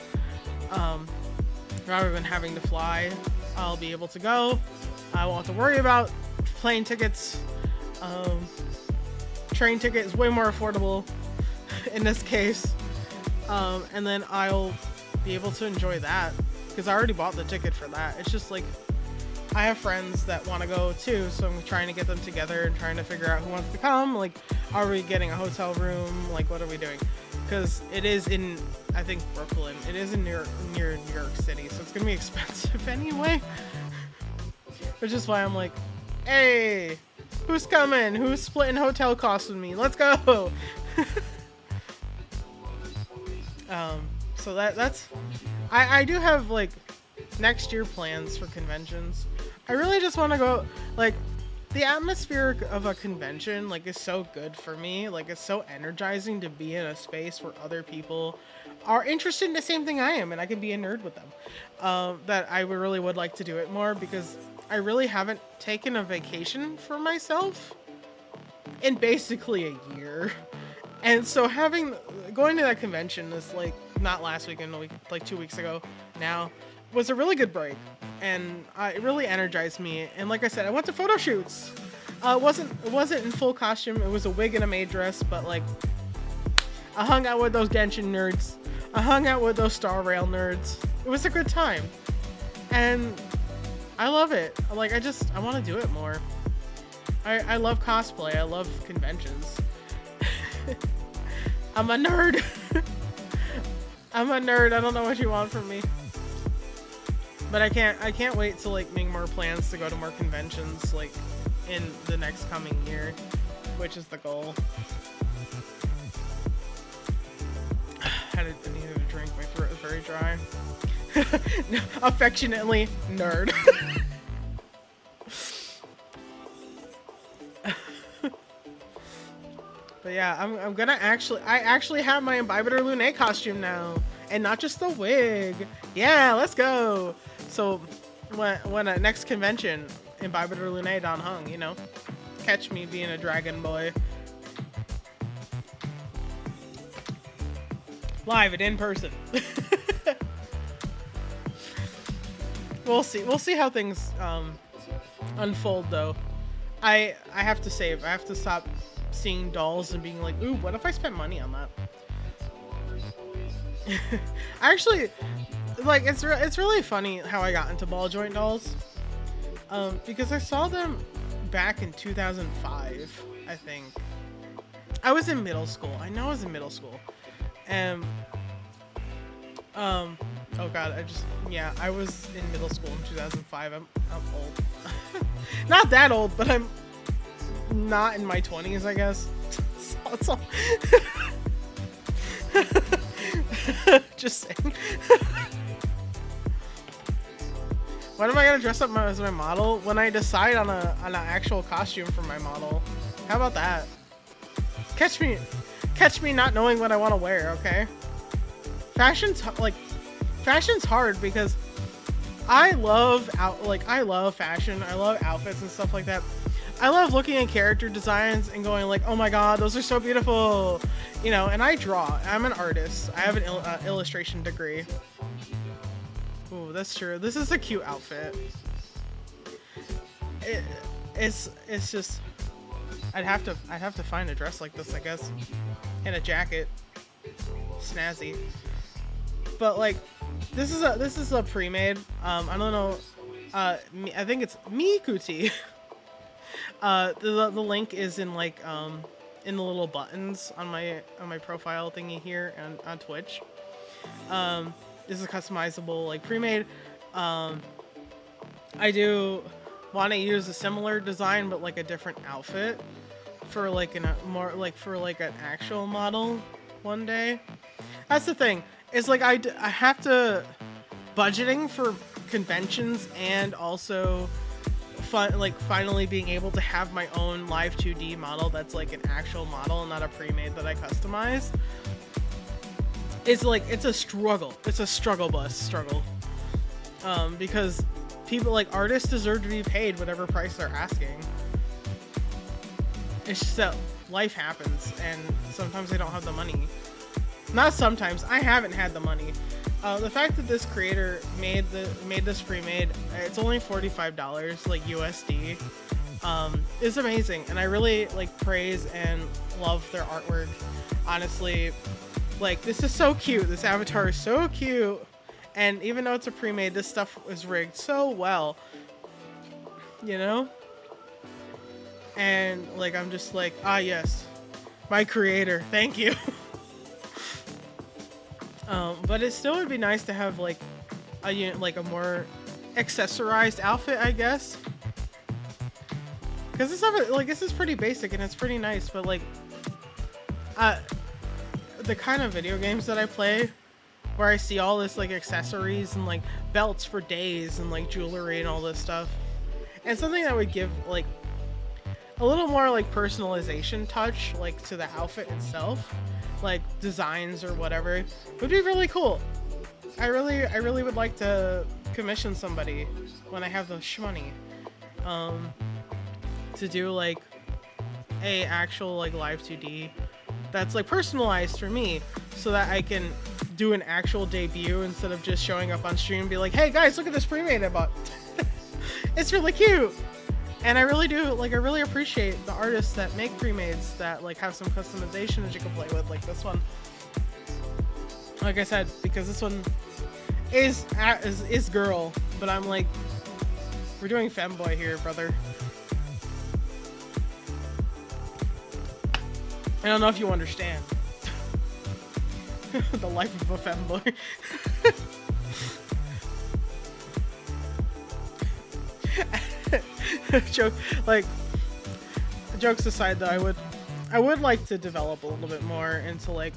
rather than having to fly, I'll be able to go. I won't have to worry about plane tickets. Train ticket is way more affordable in this case, and then I'll be able to enjoy that because I already bought the ticket for that. It's just like I have friends that want to go too, so I'm trying to get them together and trying to figure out who wants to come. Like, are we getting a hotel room? Like, what are we doing? Because it is in, I think, Brooklyn. It is in near New York City, so it's gonna be expensive anyway. Which is why I'm like, hey, who's coming? Who's splitting hotel costs with me? Let's go. So that's I do have like next year plans for conventions. I really just want to go, like, the atmosphere of a convention like is so good for me. Like, it's so energizing to be in a space where other people are interested in the same thing I am and I can be a nerd with them. That I really would like to do it more because I really haven't taken a vacation for myself in basically a year. And so going to that convention is like not last weekend, like 2 weeks ago now, was a really good break, and it really energized me. And like I said, I went to photo shoots. It wasn't in full costume. It was a wig and a maid dress, but like I hung out with those Genshin nerds. I hung out with those Star Rail nerds. It was a good time, and I love it. Like I want to do it more. I love cosplay. I love conventions. I'm a nerd. I'm a nerd. I don't know what you want from me. But I can't wait to like make more plans to go to more conventions like in the next coming year, which is the goal. I needed a drink. My throat is very dry. Affectionately, nerd. But yeah, I actually have my Imbibitor Lune costume now, and not just the wig. Yeah, let's go. So when at next convention, Imbibitor Lune Dan Hung, you know, catch me being a dragon boy. Live and in person. We'll see how things unfold though. I have to save. I have to stop seeing dolls and being like, ooh, what if I spent money on that? Actually, like, it's really funny how I got into ball joint dolls, because I saw them back in 2005, I think. I was in middle school. I know I was in middle school, and oh god, I was in middle school in 2005. I'm old. Not that old, but I'm not in my 20s, I guess. So just saying. When am I gonna dress up as my model? When I decide on an actual costume for my model. How about that? Catch me not knowing what I want to wear, okay? Fashion's hard because I love fashion. I love outfits and stuff like that. I love looking at character designs and going like, oh my god, those are so beautiful, you know. And I draw. I'm an artist. I have an illustration degree. Ooh, that's true. This is a cute outfit. It's just, I'd have to find a dress like this, I guess, and a jacket, snazzy. But like, this is a pre-made. I don't know. I think it's Mikuti. The link is in like in the little buttons on my profile thingy here and on Twitch. This is a customizable like pre-made. I do want to use a similar design but like a different outfit for like for like an actual model one day. That's the thing. It's like I have to budgeting for conventions and also finally being able to have my own live 2D model that's like an actual model and not a pre-made that I customize. It's like it's a struggle. It's a struggle bus struggle. Because people like artists deserve to be paid whatever price they're asking. It's just that life happens and sometimes they don't have the money. Not sometimes, I haven't had the money. The fact that this creator made this pre-made, it's only $45 like USD, is amazing, and I really like praise and love their artwork. Honestly, like this is so cute. This avatar is so cute, and even though it's a pre-made, this stuff is rigged so well, you know. And like I'm just like, ah yes, my creator, thank you. But it still would be nice to have like a more accessorized outfit, I guess. Because this is pretty basic and it's pretty nice, but like the kind of video games that I play where I see all this like accessories and like belts for days and like jewelry and all this stuff, and something that would give like a little more like personalization touch like to the outfit itself, like designs or whatever, would be really cool. I really would like to commission somebody when I have the shmoney to do like a actual like live 2D that's like personalized for me, so that I can do an actual debut instead of just showing up on stream and be like, hey guys, look at this pre-made I bought. It's really cute. And I really appreciate the artists that make pre-mades that like have some customization that you can play with, like this one. Like I said, because this one is girl, but I'm like, we're doing femboy here, brother. I don't know if you understand the life of a femboy. Joke, like, jokes aside though, I would like to develop a little bit more into like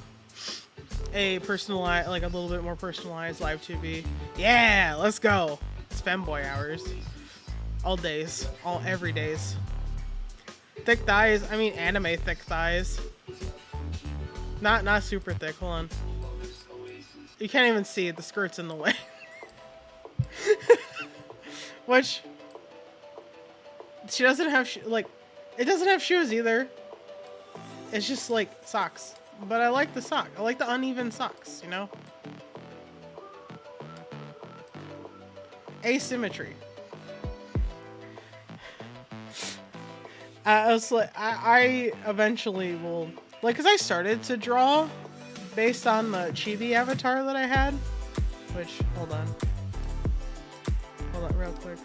a personalized, like a little bit more personalized live 2B. Yeah, let's go. It's femboy hours. All days, every days. Thick thighs, I mean anime thick thighs. Not super thick, hold on. You can't even see it, the skirt's in the way. Which, she doesn't have, it doesn't have shoes either. It's just like socks. But I like the sock. I like the uneven socks, you know? Asymmetry. I eventually will, like, cause I started to draw based on the chibi avatar that I had, which, hold on real quick.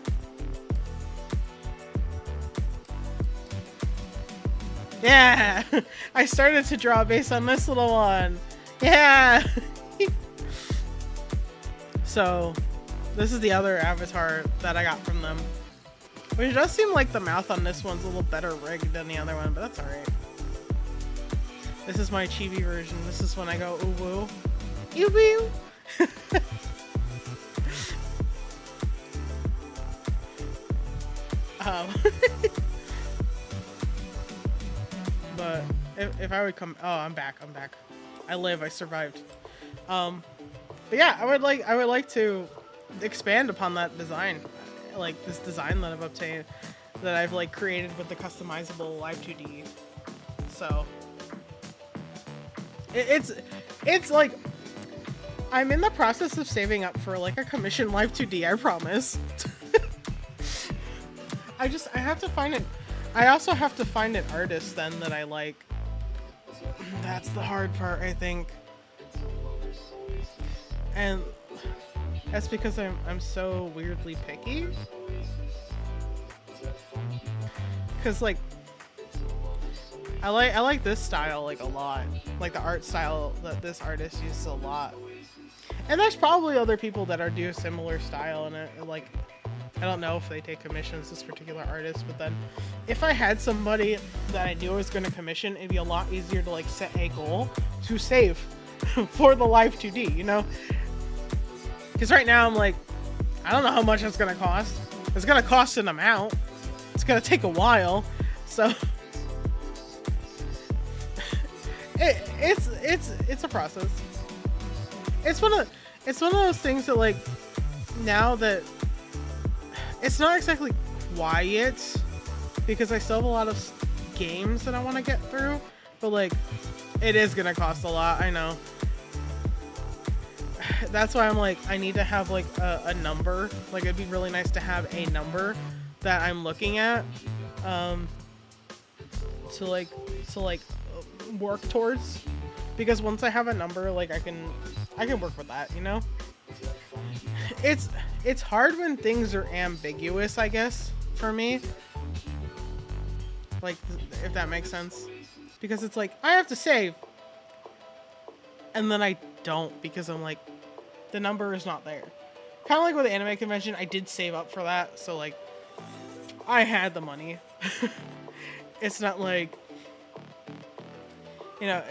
Yeah, I started to draw based on this little one. Yeah. So, this is the other avatar that I got from them. Which does seem like the mouth on this one's a little better rigged than the other one, but that's alright. This is my chibi version. This is when I go ooh woo. Ew woo. But if I would come, oh, I'm back. I live. I survived. But yeah, I would like to expand upon that design, like this design that I've obtained, that I've like created with the customizable live 2D. So it's like I'm in the process of saving up for like a commission live 2D. I promise. I have to find it. I also have to find an artist then that I like. That's the hard part, I think. And that's because I'm so weirdly picky. Cause like I like this style like a lot. Like the art style that this artist uses a lot. And there's probably other people that are do a similar style and it like I don't know if they take commissions this particular artist, but then if I had somebody that I knew I was going to commission, it'd be a lot easier to like set a goal to save for the live 2D, you know? Because right now I'm like, I don't know how much it's going to cost. It's going to cost an amount. It's going to take a while. So it's a process. It's one of those things that like now that it's not exactly quiet because I still have a lot of games that I want to get through, but like it is gonna cost a lot. I know. That's why I'm like I need to have like a number. Like it'd be really nice to have a number that I'm looking at to work towards, because once I have a number, like I can work with that, you know? It's hard when things are ambiguous, I guess, for me. Like, if that makes sense. Because it's like, I have to save. And then I don't, because I'm like, the number is not there. Kind of like with the anime convention, I did save up for that, so like, I had the money. It's not like, you know,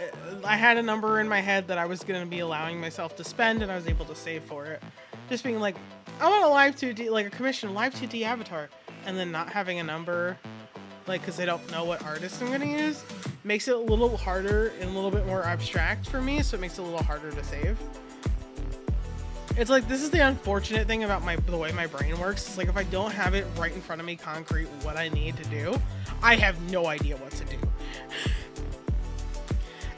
I had a number in my head that I was going to be allowing myself to spend, and I was able to save for it. Just being like, I want a live 2D, like a commission live 2D avatar, and then not having a number, like, because I don't know what artist I'm going to use, makes it a little harder and a little bit more abstract for me, so it makes it a little harder to save. It's like, this is the unfortunate thing about the way my brain works. It's like, if I don't have it right in front of me, concrete, what I need to do, I have no idea what to do.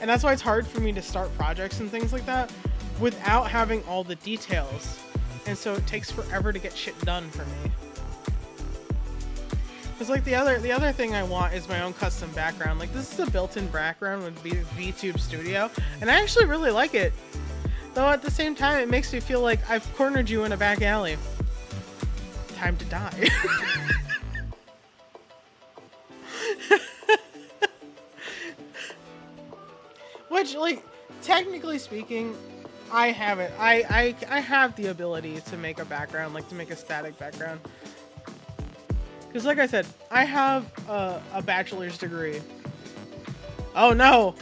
And that's why it's hard for me to start projects and things like that without having all the details. And so it takes forever to get shit done for me. Because like the other thing I want is my own custom background. Like this is a built-in background with VTube Studio, and I actually really like it. Though at the same time, it makes me feel like I've cornered you in a back alley. Time to die. Which, like, technically speaking, I have it. I have the ability to make a background, like to make a static background. Because like I said, I have a bachelor's degree. Oh no!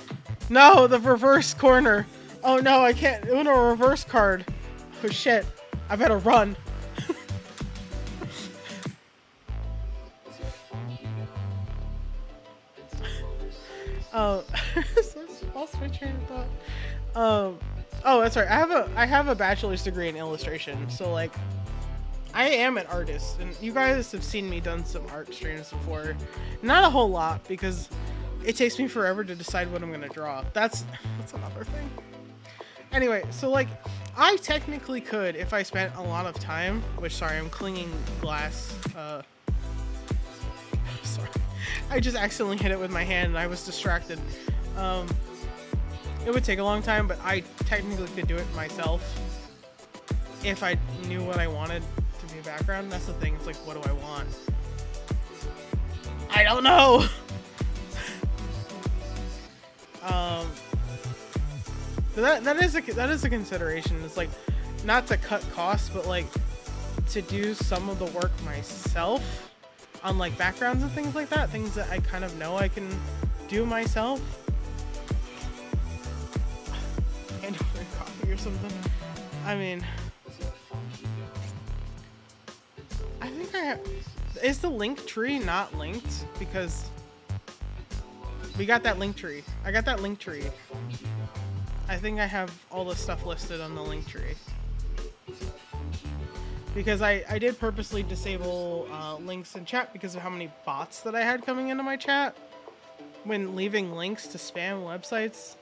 No, the reverse corner. Oh no, I can't. Uno reverse card. Oh shit. I better run. Oh, lost my train of thought. Oh, that's right. I have a bachelor's degree in illustration, so like, I am an artist, and you guys have seen me done some art streams before. Not a whole lot because it takes me forever to decide what I'm gonna draw. That's another thing. Anyway, so like, I technically could if I spent a lot of time. Which, sorry, I'm clinging glass. Sorry. I just accidentally hit it with my hand and I was distracted. It would take a long time, but I technically could do it myself if I knew what I wanted to be a background. That's the thing. It's like, what do I want? I don't know. That is a consideration. It's like, not to cut costs, but like to do some of the work myself on like backgrounds and things like that, things that I kind of know I can do myself. And coffee or something. I mean, I think I have. Is the link tree not linked? Because we got that link tree. I got that link tree. I think I have all the stuff listed on the link tree. Because I did purposely disable links in chat because of how many bots that I had coming into my chat when leaving links to spam websites.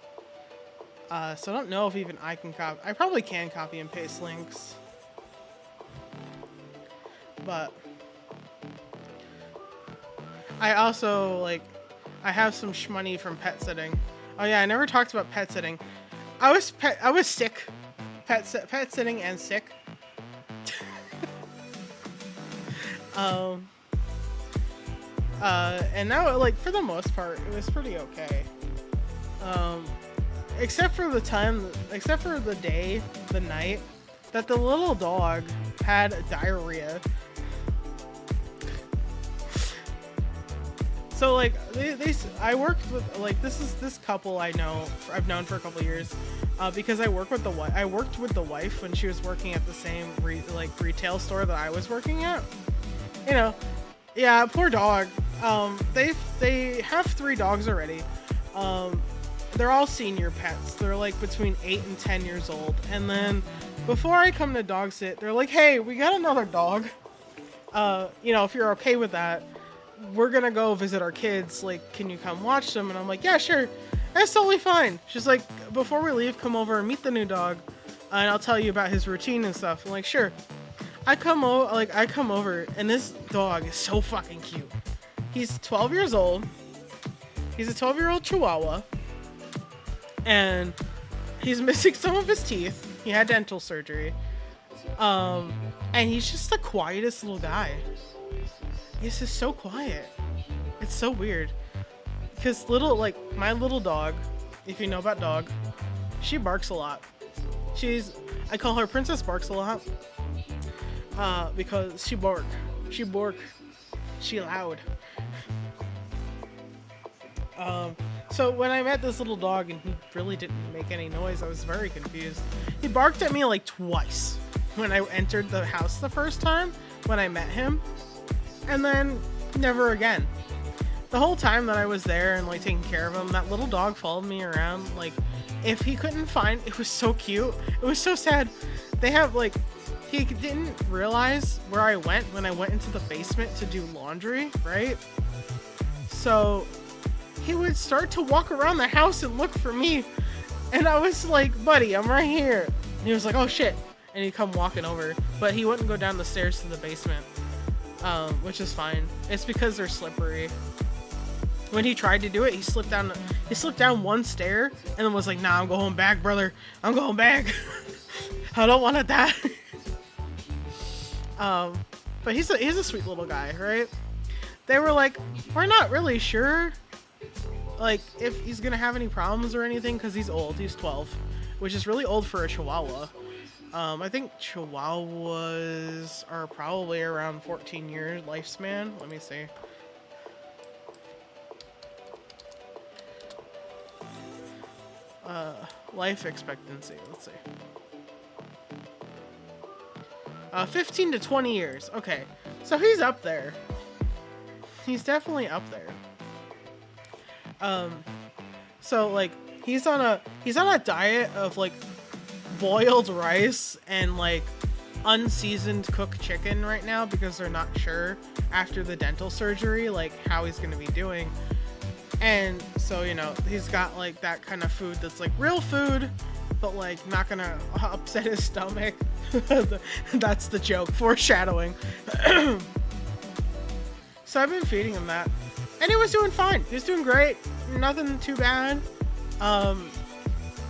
So I don't know if even I can copy. I probably can copy and paste links. But I also like I have some shmoney from pet sitting. Oh yeah, I never talked about pet sitting. I was sick. Pet sitting and sick. um and now, like, for the most part, it was pretty okay. Um, except for the night that the little dog had diarrhea. So, like, I worked with, like, this couple I've known for a couple years, because I worked with the wife when she was working at the same retail store that I was working at. You know, yeah, poor dog. They have 3 dogs already. They're all senior pets. They're like between 8 and 10 years old. And then before I come to dog sit, they're like, "Hey, we got another dog. If you're okay with that, we're gonna go visit our kids. Like, can you come watch them?" And I'm like, "Yeah, sure. That's totally fine." She's like, "Before we leave, come over and meet the new dog, and I'll tell you about his routine and stuff." I'm like, "Sure." I come over, and this dog is so fucking cute. He's 12 years old. He's a 12-year-old Chihuahua, and he's missing some of his teeth. He had dental surgery. And he's just the quietest little guy. He's just so quiet. It's so weird. Because my little dog, if you know about dog, she barks a lot. I call her Princess Barks a lot. Because she bark. She loud. So when I met this little dog and he really didn't make any noise, I was very confused. He barked at me like twice when I entered the house the first time when I met him, and then never again. The whole time that I was there and like taking care of him, that little dog followed me around. Like, if he couldn't find, it was so cute. It was so sad. He didn't realize where I went when I went into the basement to do laundry, right? So he would start to walk around the house and look for me. And I was like, "Buddy, I'm right here." And he was like, "Oh shit." And he'd come walking over. But he wouldn't go down the stairs to the basement, which is fine. It's because they're slippery. When he tried to do it, he slipped down one stair and then was like, "Nah, I'm going back, brother. I'm going back." I don't want to die. But he's a sweet little guy, right? They were like, "We're not really sure, like, if he's gonna have any problems or anything, because he's old. He's 12, which is really old for a Chihuahua. I think Chihuahuas are probably around 14 years lifespan. Let me see. Life expectancy. Let's see. 15 to 20 years. Okay, so he's up there. He's definitely up there. So like he's on a diet of like boiled rice and like unseasoned cooked chicken right now because they're not sure after the dental surgery like how he's gonna be doing. And so, he's got like that kind of food that's like real food, but like not gonna upset his stomach. That's the joke, foreshadowing. So I've been feeding him that, and he was doing fine. He was doing great, nothing too bad.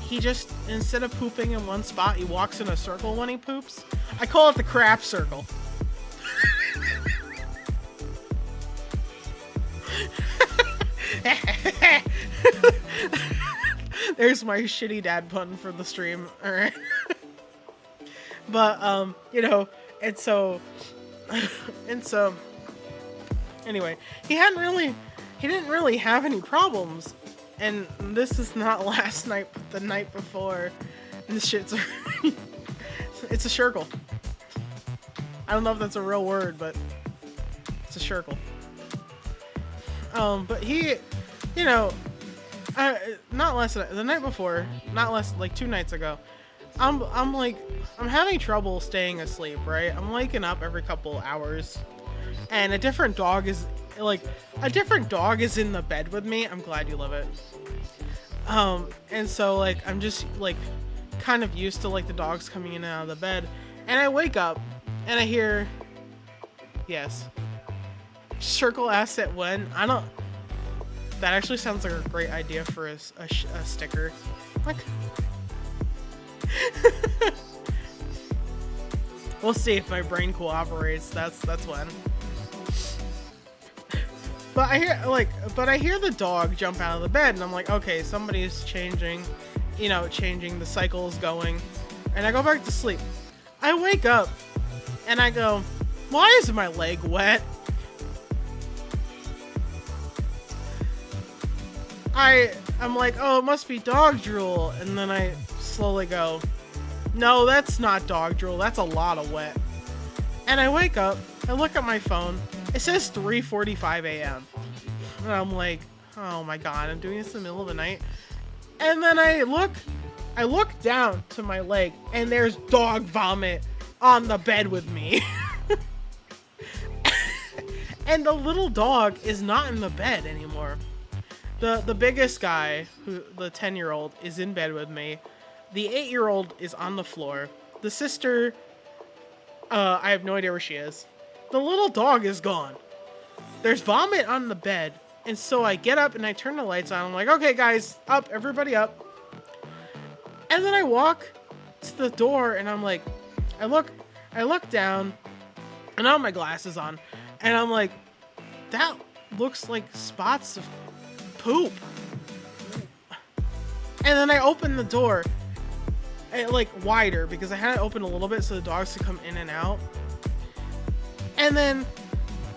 He just, instead of pooping in one spot, he walks in a circle when he poops. I call it the crap circle. There's my shitty dad pun for the stream. All right. But and so anyway, he didn't really have any problems. And this is not last night, but the night before. And this shit's it's a shirkle. I don't know if that's a real word, but it's a shirkle. But he, the night before, like 2 nights ago, I'm having trouble staying asleep, right? I'm waking up every couple hours, and a different dog is in the bed with me. I'm glad you love it. And so like I'm just like kind of used to like the dogs coming in and out of the bed, and I wake up and I hear, yes. Circle asset when. I don't. That actually sounds like a great idea for a sticker. Like. We'll see if my brain cooperates. That's when. But I hear the dog jump out of the bed, and I'm like, okay, somebody's changing, changing, the cycle is going, and I go back to sleep. I wake up, and I go, why is my leg wet? I'm like, oh, it must be dog drool, and then I slowly go, no, that's not dog drool, that's a lot of wet. And I wake up, I look at my phone, it says 3:45 a.m. And I'm like, oh my god, I'm doing this in the middle of the night. And then I look down to my leg, and there's dog vomit on the bed with me. And the little dog is not in the bed anymore. The biggest guy, the 10-year-old, is in bed with me. The 8-year-old is on the floor. The sister, I have no idea where she is. The little dog is gone. There's vomit on the bed. And so I get up and I turn the lights on. I'm like, okay, guys, up, everybody up. And then I walk to the door and I'm like, I look down and I have my glasses on. And I'm like, that looks like spots of poop. And then I open the door, like wider, because I had it open a little bit so the dogs could come in and out. And then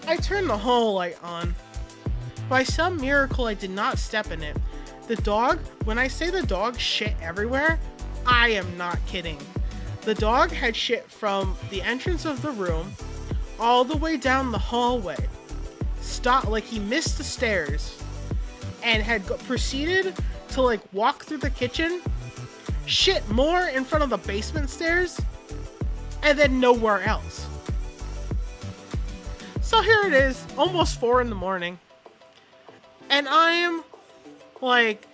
I turned the hall light on. By some miracle, I did not step in it. The dog, when I say the dog shit everywhere, I am not kidding. The dog had shit from the entrance of the room all the way down the hallway. Like he missed the stairs and had proceeded to like walk through the kitchen, shit more in front of the basement stairs, and then nowhere else. So here it is, almost 4 a.m. And I am like,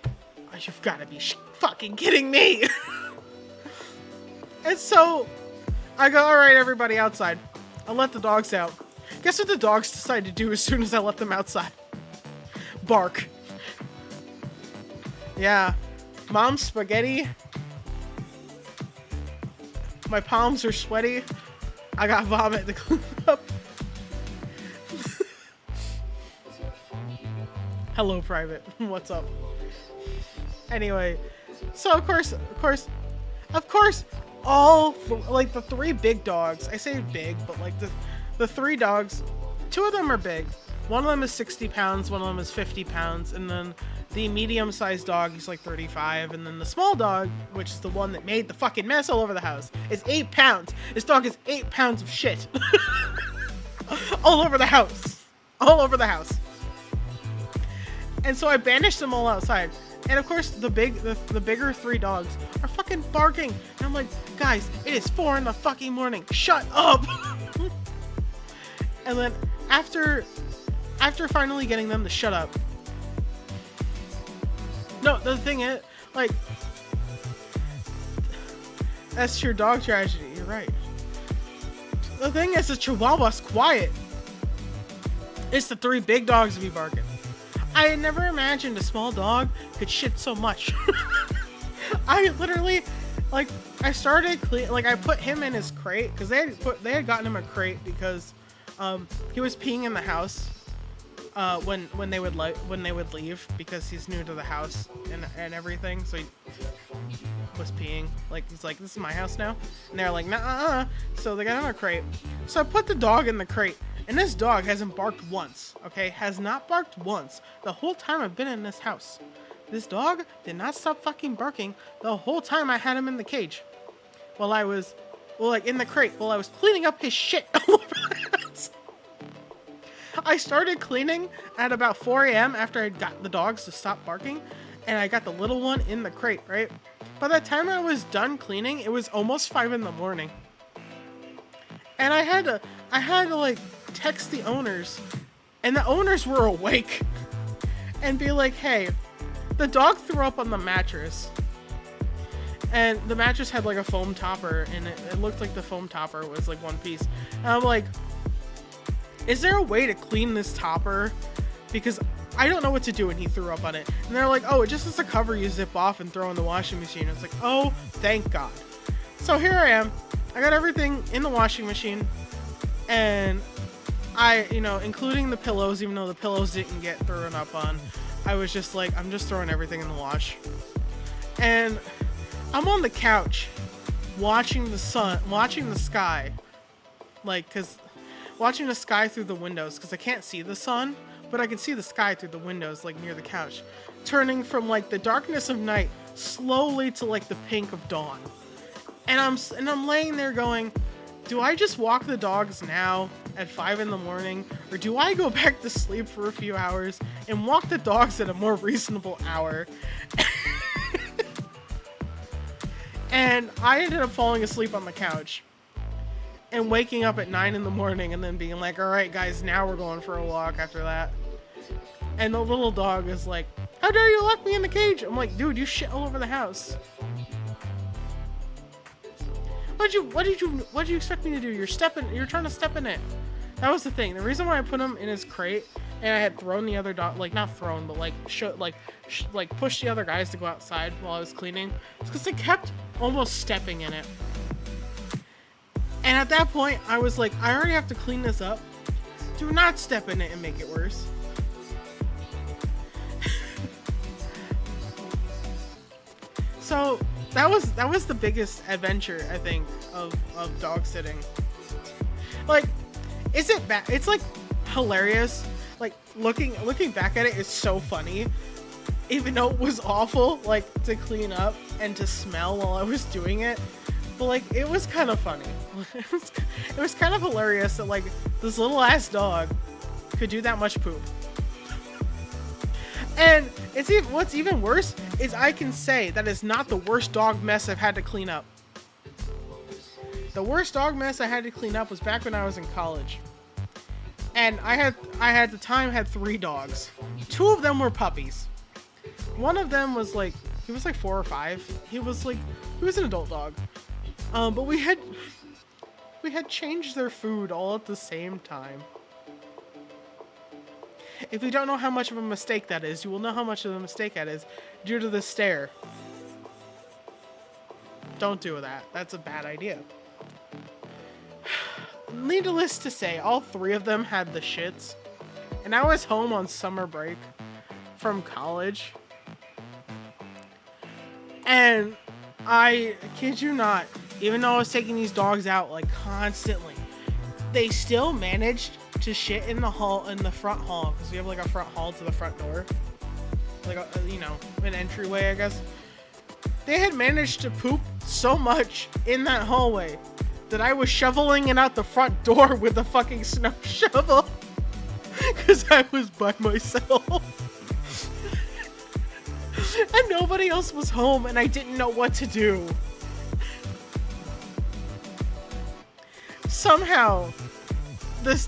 oh, you've got to be fucking kidding me. And so I go, all right, everybody outside. I'll let the dogs out. Guess what the dogs decide to do as soon as I let them outside? Bark. Yeah. Mom's spaghetti. My palms are sweaty. I got vomit to clean up. Hello, Private. What's up? Anyway, so of course, all like the 3 big dogs. I say big, but like the 3 dogs, 2 of them are big. One of them is 60 pounds, one of them is 50 pounds, and then the medium-sized dog is like 35, and then the small dog, which is the one that made the fucking mess all over the house, is 8 pounds. This dog is 8 pounds of shit. All over the house. All over the house. And so I banished them all outside. And of course, the bigger 3 dogs are fucking barking. And I'm like, guys, it is 4 in the fucking morning. Shut up. And then after finally getting them to shut up. No, the thing is, like, that's your dog tragedy. You're right. The thing is, the Chihuahua's quiet. It's the 3 big dogs to be barking. I had never imagined a small dog could shit so much. I literally, like, I started I put him in his crate because they had gotten him a crate because he was peeing in the house when they would leave because he's new to the house and everything, so he was peeing. Like, he's like, this is my house now, and they're like, nah. So they got him a crate. So I put the dog in the crate. And this dog hasn't barked once, okay? Has not barked once the whole time I've been in this house. This dog did not stop fucking barking the whole time I had him in the cage. While I was, in the crate, while I was cleaning up his shit all over the house. I started cleaning at about 4 a.m. after I got the dogs to stop barking. And I got the little one in the crate, right? By the time I was done cleaning, it was almost 5 a.m. And I had to like text the owners, and the owners were awake, and be like, hey, the dog threw up on the mattress, and the mattress had like a foam topper, and it looked like the foam topper was like one piece. And I'm like, is there a way to clean this topper? Because I don't know what to do, and he threw up on it. And they're like, oh, it just has a cover you zip off and throw in the washing machine. It's like, oh, thank God. So here I am. I got everything in the washing machine, and I, including the pillows, even though the pillows didn't get thrown up on, I was just like, I'm just throwing everything in the wash. And I'm on the couch watching the sky, watching the sky through the windows, because I can't see the sun, but I can see the sky through the windows, like near the couch, turning from like the darkness of night slowly to like the pink of dawn. And I'm laying there going, do I just walk the dogs now at 5 a.m, or do I go back to sleep for a few hours and walk the dogs at a more reasonable hour? And I ended up falling asleep on the couch and waking up at 9 a.m. and then being like, all right, guys, now we're going for a walk after that. And the little dog is like, how dare you lock me in the cage? I'm like, dude, you shit all over the house. What did you expect me to do? You're trying to step in it. That was the thing. The reason why I put him in his crate and I had thrown the other dog, like not thrown, but like pushed the other guys to go outside while I was cleaning, is because they kept almost stepping in it. And at that point, I was like, I already have to clean this up. Do not step in it and make it worse. So that was the biggest adventure, I think, of dog sitting. Like, is it bad? It's like hilarious. Like looking back at it is so funny, even though it was awful, like to clean up and to smell while I was doing it. But like, it was kind of funny. It was kind of hilarious that like this little ass dog could do that much poop. And what's even worse is I can say that is not the worst dog mess I've had to clean up. The worst dog mess I had to clean up was back when I was in college. And I had 3 dogs. 2 of them were puppies. One of them was like, he was like 4 or 5. He was an adult dog. But we had changed their food all at the same time. If you don't know how much of a mistake that is, you will know how much of a mistake that is due to the stare. Don't do that. That's a bad idea. Needless to say, all 3 of them had the shits. And I was home on summer break from college. And I kid you not, even though I was taking these dogs out like constantly, they still managed to shit in the front hall, because we have like a front hall to the front door, like an entryway, I guess. They had managed to poop so much in that hallway that I was shoveling it out the front door with a fucking snow shovel because I was by myself. And nobody else was home, and I didn't know what to do. Somehow, this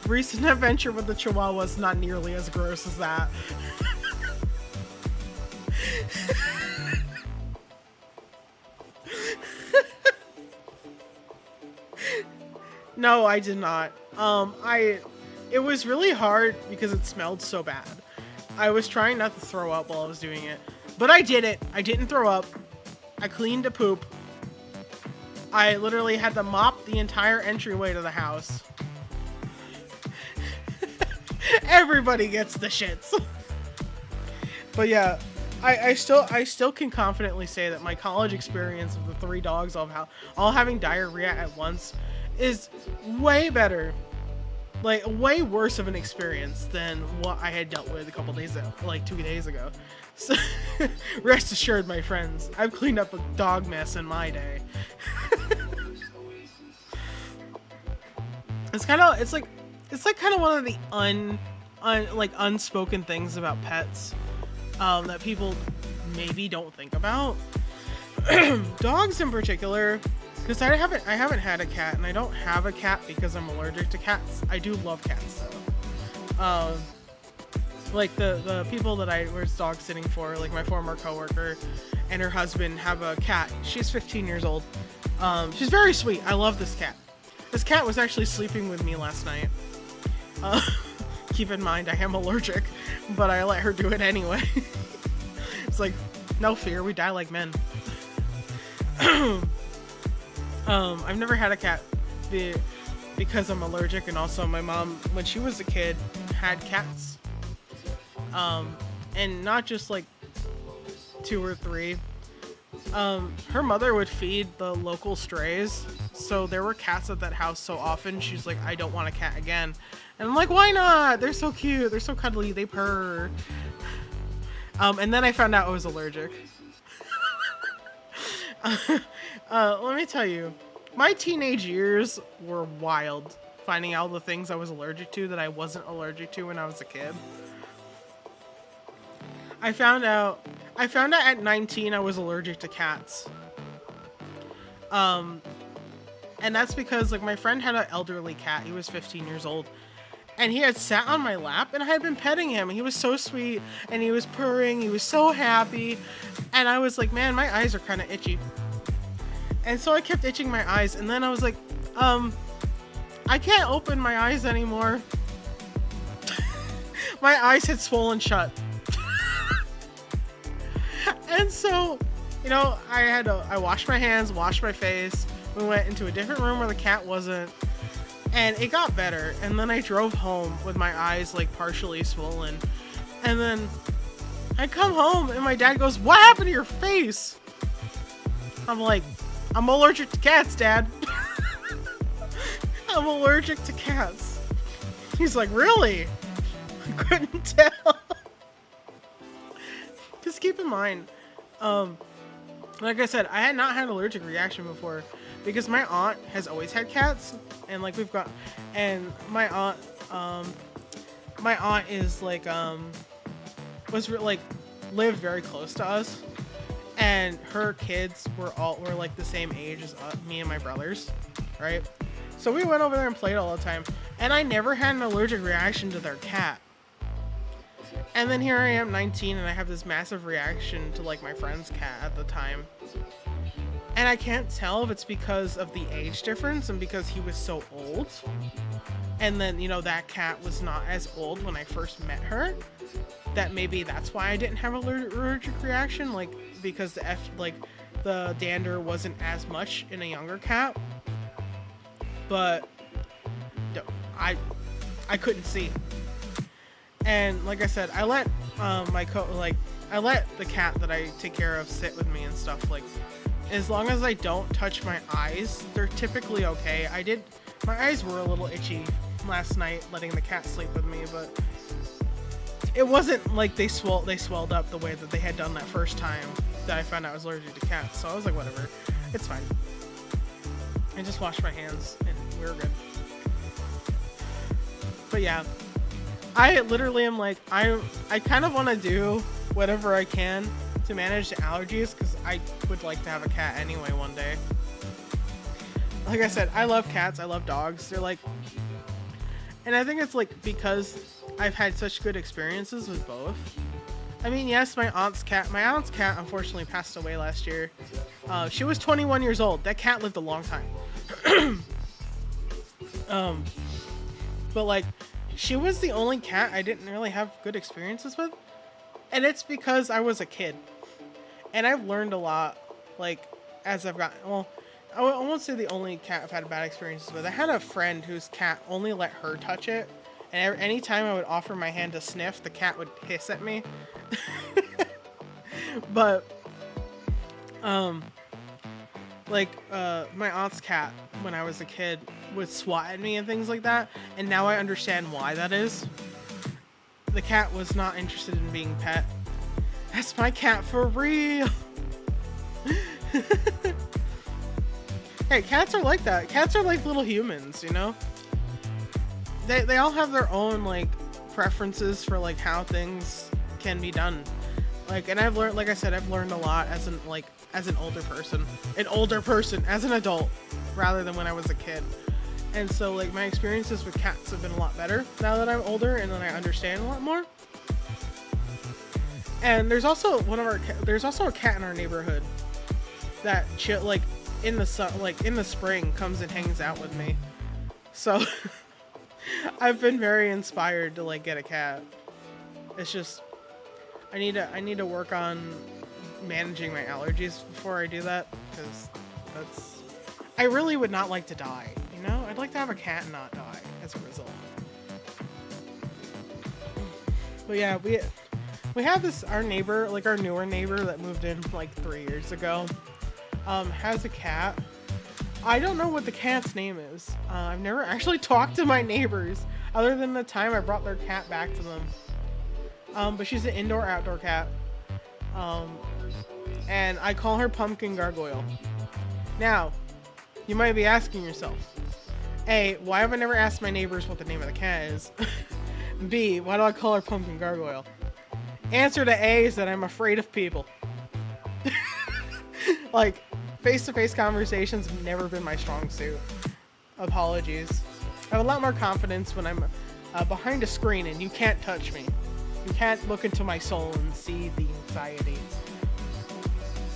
recent adventure with the Chihuahua is not nearly as gross as that. No, I did not. It was really hard because it smelled so bad. I was trying not to throw up while I was doing it, but I did it. I didn't throw up. I cleaned the poop. I literally had to mop the entire entryway to the house. Everybody gets the shits. But yeah, I still can confidently say that my college experience of the 3 dogs all having diarrhea at once is way better, like way worse of an experience than what I had dealt with a couple days ago, like 2 days ago. So rest assured, my friends, I've cleaned up a dog mess in my day. It's like kind of one of the unspoken things about pets that people maybe don't think about. Dogs in particular, because I haven't had a cat, and I don't have a cat because I'm allergic to cats. I do love cats though. Like the people that I was dog sitting for, like my former coworker and her husband have a cat. She's 15 years old. She's very sweet. I love this cat. This cat was actually sleeping with me last night. Uh, keep in mind, I am allergic, but I let her do it anyway. It's like, no fear, we die like men. I've never had a cat because I'm allergic, and also my mom, when she was a kid, had cats. And not just like 2 or 3. Her mother would feed the local strays, so there were cats at that house so often. She's like, I don't want a cat again. And I'm like, why not? They're so cute. They're so cuddly. They purr. And then I found out I was allergic. Let me tell you, my teenage years were wild, finding out the things I was allergic to that I wasn't allergic to when I was a kid. I found out at 19 I was allergic to cats. And that's because like my friend had an elderly cat. He was 15 years old. And he had sat on my lap and I had been petting him. He was so sweet and he was purring. He was so happy. And I was like, man, my eyes are kind of itchy. And so I kept itching my eyes. And then I was like, I can't open my eyes anymore. My eyes had swollen shut. And so, you know, I washed my hands, washed my face. We went into a different room where the cat wasn't. And it got better. And then I drove home with my eyes like partially swollen. And then I come home and my dad goes, what happened to your face? I'm like, I'm allergic to cats, Dad. I'm allergic to cats. He's like, really? I couldn't tell. Just keep in mind, like I said, I had not had an allergic reaction before because my aunt has always had cats, and like my aunt is like lived very close to us, and her kids were like the same age as me and my brothers, right? So we went over there and played all the time, and I never had an allergic reaction to their cat. And then here I am, 19, and I have this massive reaction to like my friend's cat at the time. And I can't tell if it's because of the age difference and because he was so old. And then, you know, that cat was not as old when I first met her. That maybe that's why I didn't have an allergic reaction, like because the dander wasn't as much in a younger cat. But I couldn't see. And like I said, I let I let the cat that I take care of sit with me and stuff. Like, as long as I don't touch my eyes, they're typically okay. My eyes were a little itchy last night letting the cat sleep with me, but it wasn't like they swelled up the way that they had done that first time that I found out I was allergic to cats. So I was like, whatever, it's fine. I just washed my hands and we were good. But yeah, I literally am like, I kind of want to do whatever I can to manage the allergies because I would like to have a cat anyway one day. Like I said, I love cats. I love dogs. They're like, and I think it's like because I've had such good experiences with both. I mean, yes, my aunt's cat unfortunately passed away last year. She was 21 years old. That cat lived a long time. But like, she was the only cat I didn't really have good experiences with. And it's because I was a kid. And I've learned a lot, like, as I've gotten, well, I won't say the only cat I've had bad experiences with. I had a friend whose cat only let her touch it. And anytime I would offer my hand to sniff, the cat would hiss at me. But, my aunt's cat, when I was a kid, would swat at me and things like that. And now I understand why that is. The cat was not interested in being pet. That's my cat for real. Hey, cats are like that. Cats are like little humans, you know? They all have their own, like, preferences for, like, how things can be done. Like, and I've learned, like I said, I've learned a lot as an older person. As an adult, rather than when I was a kid. And so, like, my experiences with cats have been a lot better now that I'm older and then I understand a lot more. And there's also a cat in our neighborhood that in the spring comes and hangs out with me. So I've been very inspired to like get a cat. It's just I need to work on managing my allergies before I do that, because that's I really would not like to die. You know, I'd like to have a cat and not die as a result. But yeah, we have this our neighbor, like our newer neighbor that moved in like 3 years ago, has a cat. I don't know what the cat's name is. I've never actually talked to my neighbors other than the time I brought their cat back to them. But she's an indoor-outdoor cat. And I call her Pumpkin Gargoyle. Now, you might be asking yourself, A, why have I never asked my neighbors what the name of the cat is? B, why do I call her Pumpkin Gargoyle? Answer to A is that I'm afraid of people. Like, face-to-face conversations have never been my strong suit. Apologies. I have a lot more confidence when I'm behind a screen and you can't touch me. You can't look into my soul and see the anxiety.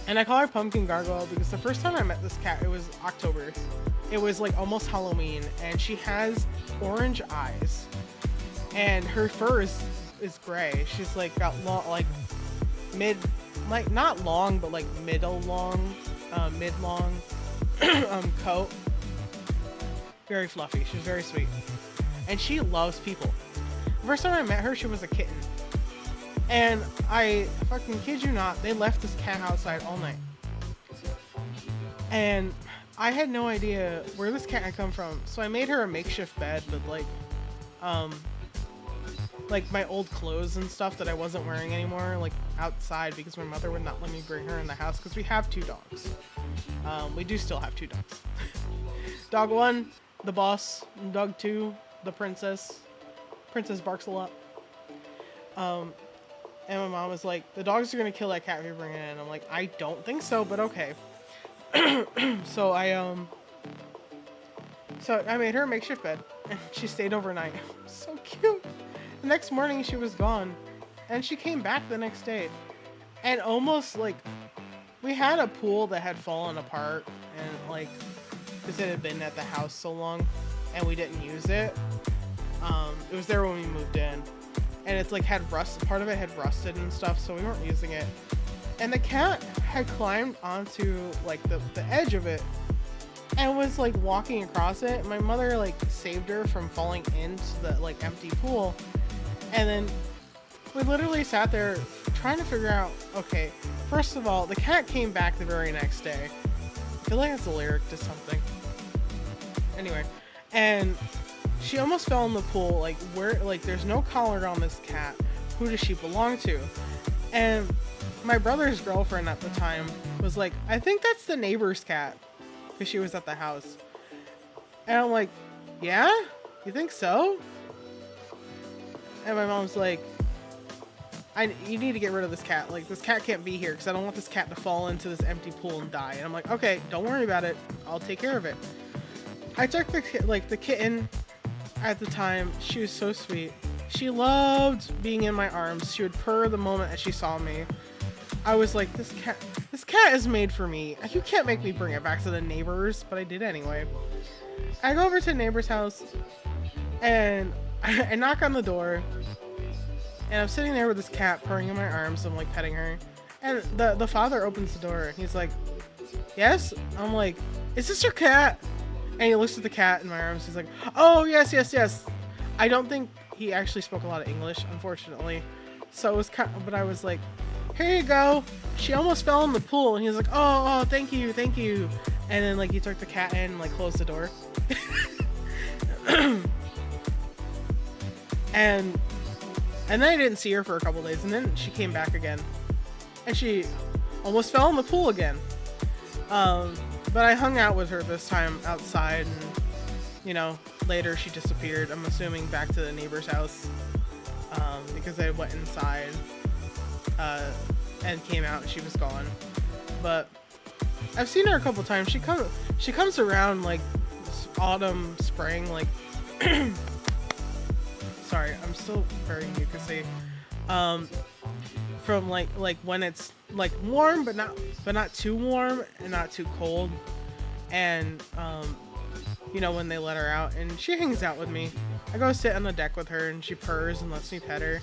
And I call her Pumpkin Gargoyle because the first time I met this cat, it was October. It was like almost Halloween, and she has orange eyes. And her fur is gray. She's like got long, like mid, like not long, but like mid-long coat. Very fluffy. She's very sweet. And she loves people. The first time I met her, she was a kitten. And I fucking kid you not, they left this cat outside all night. And I had no idea where this cat had come from. So I made her a makeshift bed with like my old clothes and stuff that I wasn't wearing anymore, like outside, because my mother would not let me bring her in the house because we have 2 dogs. We do still have 2 dogs. Dog 1, the boss. Dog 2, the princess. Princess barks a lot. And my mom was like, the dogs are gonna kill that cat if you bring it in. I'm like, I don't think so, but okay. So I made her a makeshift bed, and she stayed overnight. So cute. The next morning she was gone, and she came back the next day. And almost like, we had a pool that had fallen apart, and like, because it had been at the house so long, and we didn't use it. It was there when we moved in. And it's like had rust, part of it had rusted and stuff, so we weren't using it. And the cat had climbed onto like the edge of it and was like walking across it. My mother like saved her from falling into the like empty pool. And then we literally sat there trying to figure out, okay, first of all, the cat came back the very next day. I feel like it's a lyric to something. Anyway, and she almost fell in the pool. Like, where, like, there's no collar on this cat. Who does she belong to? And my brother's girlfriend at the time was like, I think that's the neighbor's cat, because she was at the house. And I'm like, yeah? You think so? And my mom's like, you need to get rid of this cat. Like, this cat can't be here, because I don't want this cat to fall into this empty pool and die. And I'm like, okay, don't worry about it. I'll take care of it. I took the kitten. At the time, she was so sweet. She loved being in my arms. She would purr the moment that she saw me. I was like, this cat is made for me. You can't make me bring it back to the neighbors, but I did anyway. I go over to the neighbor's house, and I knock on the door, and I'm sitting there with this cat purring in my arms. I'm like petting her, and the father opens the door, and he's like, yes? I'm like, is this your cat? And he looks at the cat in my arms. He's like, oh, yes, yes, yes. I don't think he actually spoke a lot of English, unfortunately. So it was kind of, but I was like, here you go. She almost fell in the pool. And he was like, oh, thank you, thank you. And then like he took the cat in and like closed the door. and then I didn't see her for a couple days. And then she came back again. And she almost fell in the pool again. But I hung out with her this time outside, and, you know, later she disappeared. I'm assuming back to the neighbor's house, because I went inside, and came out and she was gone. But I've seen her a couple times. She comes around like autumn, spring, like, sorry, I'm still very mucusy. From like when it's like warm but not too warm and not too cold, and you know, when they let her out, and she hangs out with me. I go sit on the deck with her and she purrs and lets me pet her.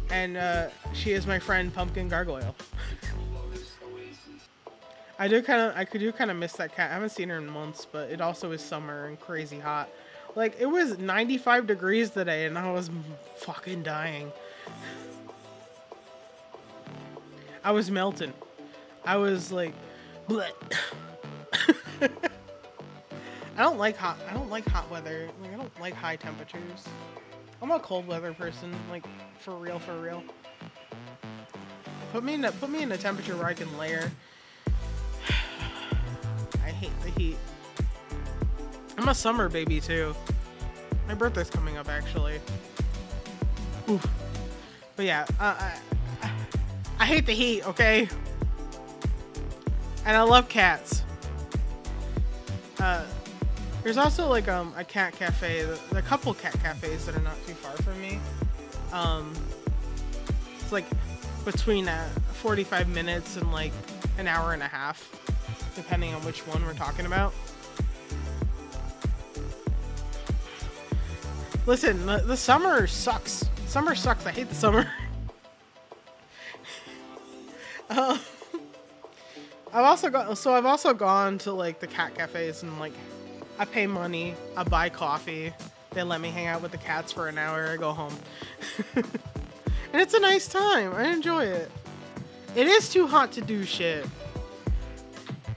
And she is my friend Pumpkin Gargoyle. I do kind of miss that cat. I haven't seen her in months, but it also is summer and crazy hot. Like, it was 95 degrees today and I was fucking dying. I was melting. I was like, bleh. I don't like hot weather. Like, I don't like high temperatures. I'm a cold weather person, like, for real. Put me in a temperature where I can layer. I hate the heat. I'm a summer baby too. My birthday's coming up actually. Oof. But yeah, I hate the heat, okay? And I love cats. There's also like a cat cafe, a couple cat cafes that are not too far from me. It's like between 45 minutes and like an hour and a half, depending on which one we're talking about. Listen, the summer sucks. Summer sucks. I hate the summer. I've also gone to like the cat cafes and like I pay money, I buy coffee, they let me hang out with the cats for an hour, I go home. And it's a nice time. I enjoy it. It is too hot to do shit.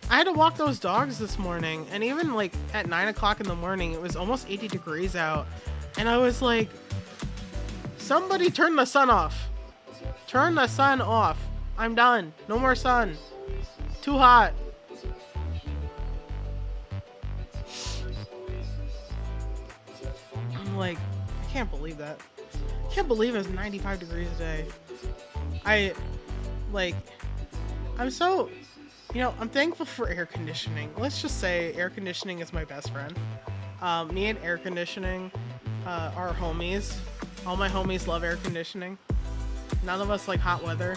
I had to walk those dogs this morning, and even like at 9 o'clock in the morning, it was almost 80 degrees out. And I was like, somebody turn the sun off. Turn the sun off. I'm done. No more sun. Too hot. I'm like, I can't believe that. I can't believe it's 95 degrees today. I'm so, I'm thankful for air conditioning. Let's just say air conditioning is my best friend. Me and air conditioning are homies. All my homies love air conditioning. None of us like hot weather.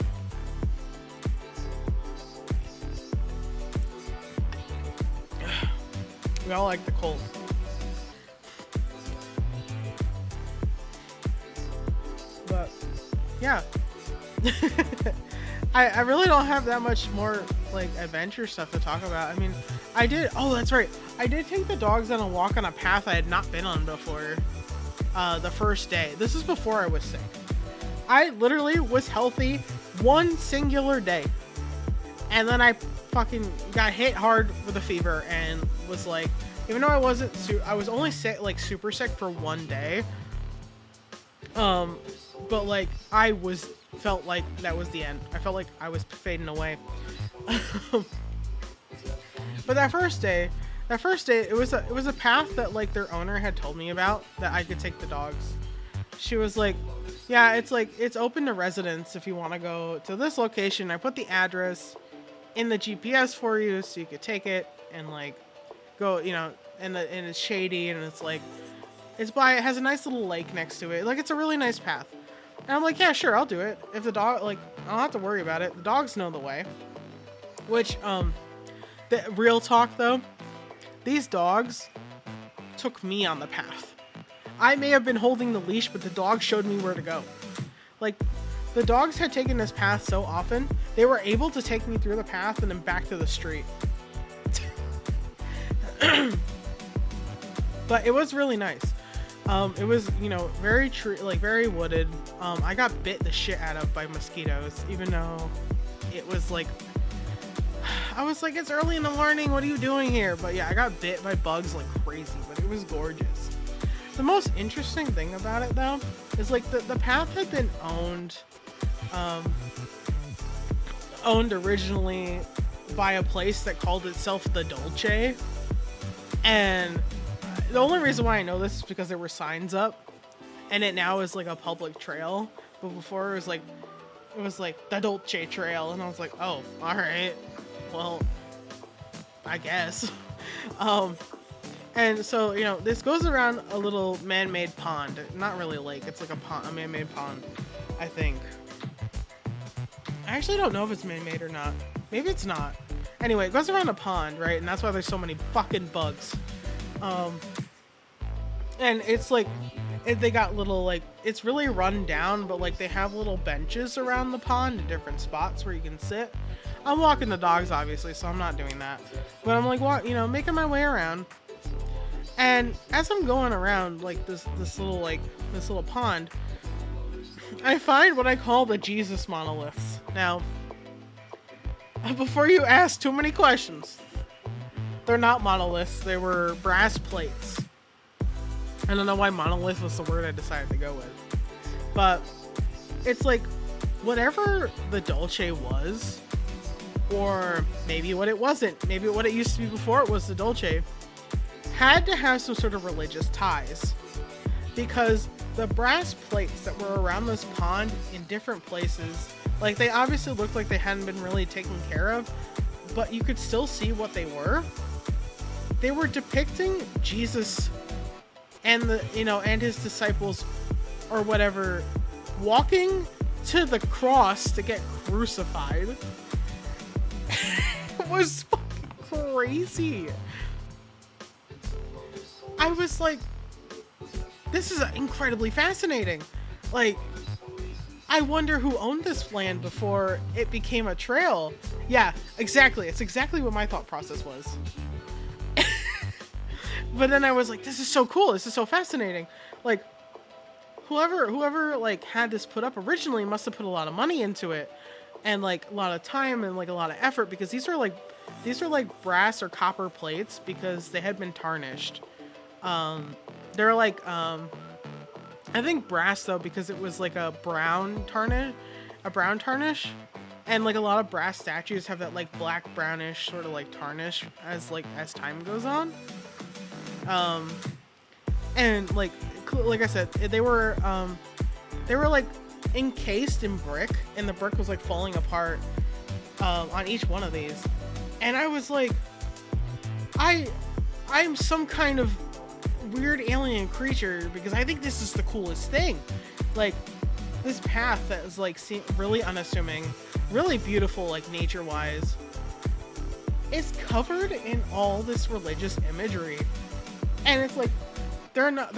We all like the cold. But yeah. I really don't have that much more like adventure stuff to talk about. I mean, that's right. I did take the dogs on a walk on a path I had not been on before. The first day. This is before I was sick. I literally was healthy one singular day. And then I fucking got hit hard with a fever and was like, even though I was only sick, like super sick for one day. But like felt like that was the end. I felt like I was fading away. But that first day, it was a path that like their owner had told me about that I could take the dogs. She was like, yeah, it's open to residents if you want to go to this location. I put the address in the GPS for you so you could take it and like go, and it's shady and it's like, it has a nice little lake next to it. Like, it's a really nice path. And I'm like, yeah, sure, I'll do it. If the dog, like, I don't have to worry about it. The dogs know the way. Which, the real talk though, these dogs took me on the path. I may have been holding the leash, but the dog showed me where to go. Like, the dogs had taken this path so often, they were able to take me through the path and then back to the street. But it was really nice. It was, very very wooded. I got bit the shit out of by mosquitoes, even though it was like, I was like, it's early in the morning, what are you doing here? But yeah, I got bit by bugs like crazy, but it was gorgeous. The most interesting thing about it though, is like the path had been owned originally by a place that called itself the Dolce. And the only reason why I know this is because there were signs up, and it now is like a public trail. But before it was like the Dolce Trail, and I was like, oh, all right, well, I guess. And so this goes around a little man-made pond. Not really a lake. It's like a man-made pond, I think. I actually don't know if it's man-made or not. Maybe it's not. Anyway, it goes around a pond, right? And that's why there's so many fucking bugs. And it's like they got little like it's really run down, but like they have little benches around the pond in different spots where you can sit. I'm walking the dogs obviously, so I'm not doing that. But I'm like making my way around. And as I'm going around like this little pond, I find what I call the Jesus monoliths. Now, before you ask too many questions, they're not monoliths, they were brass plates. I don't know why monolith was the word I decided to go with. But it's like whatever the Dolce was, or maybe what it wasn't, maybe what it used to be before it was the Dolce, had to have some sort of religious ties. Because the brass plates that were around this pond in different places, like they obviously looked like they hadn't been really taken care of, but you could still see what they were. They were depicting Jesus and and his disciples or whatever walking to the cross to get crucified. It was fucking crazy. I was like, this is incredibly fascinating. Like, I wonder who owned this land before it became a trail. Yeah, exactly. It's exactly what my thought process was. But then I was like, this is so cool. This is so fascinating. Like, whoever like had this put up originally must have put a lot of money into it and like a lot of time and like a lot of effort, because these are like brass or copper plates because they had been tarnished. They're like, I think brass though, because it was like a brown tarnish. And like a lot of brass statues have that like black brownish sort of like tarnish as time goes on. And like I said, they were like encased in brick, and the brick was like falling apart, on each one of these. And I was like, I'm some kind of weird alien creature, because I think this is the coolest thing. Like, this path that is like really unassuming, really beautiful, like nature wise, is covered in all this religious imagery. And it's like they're not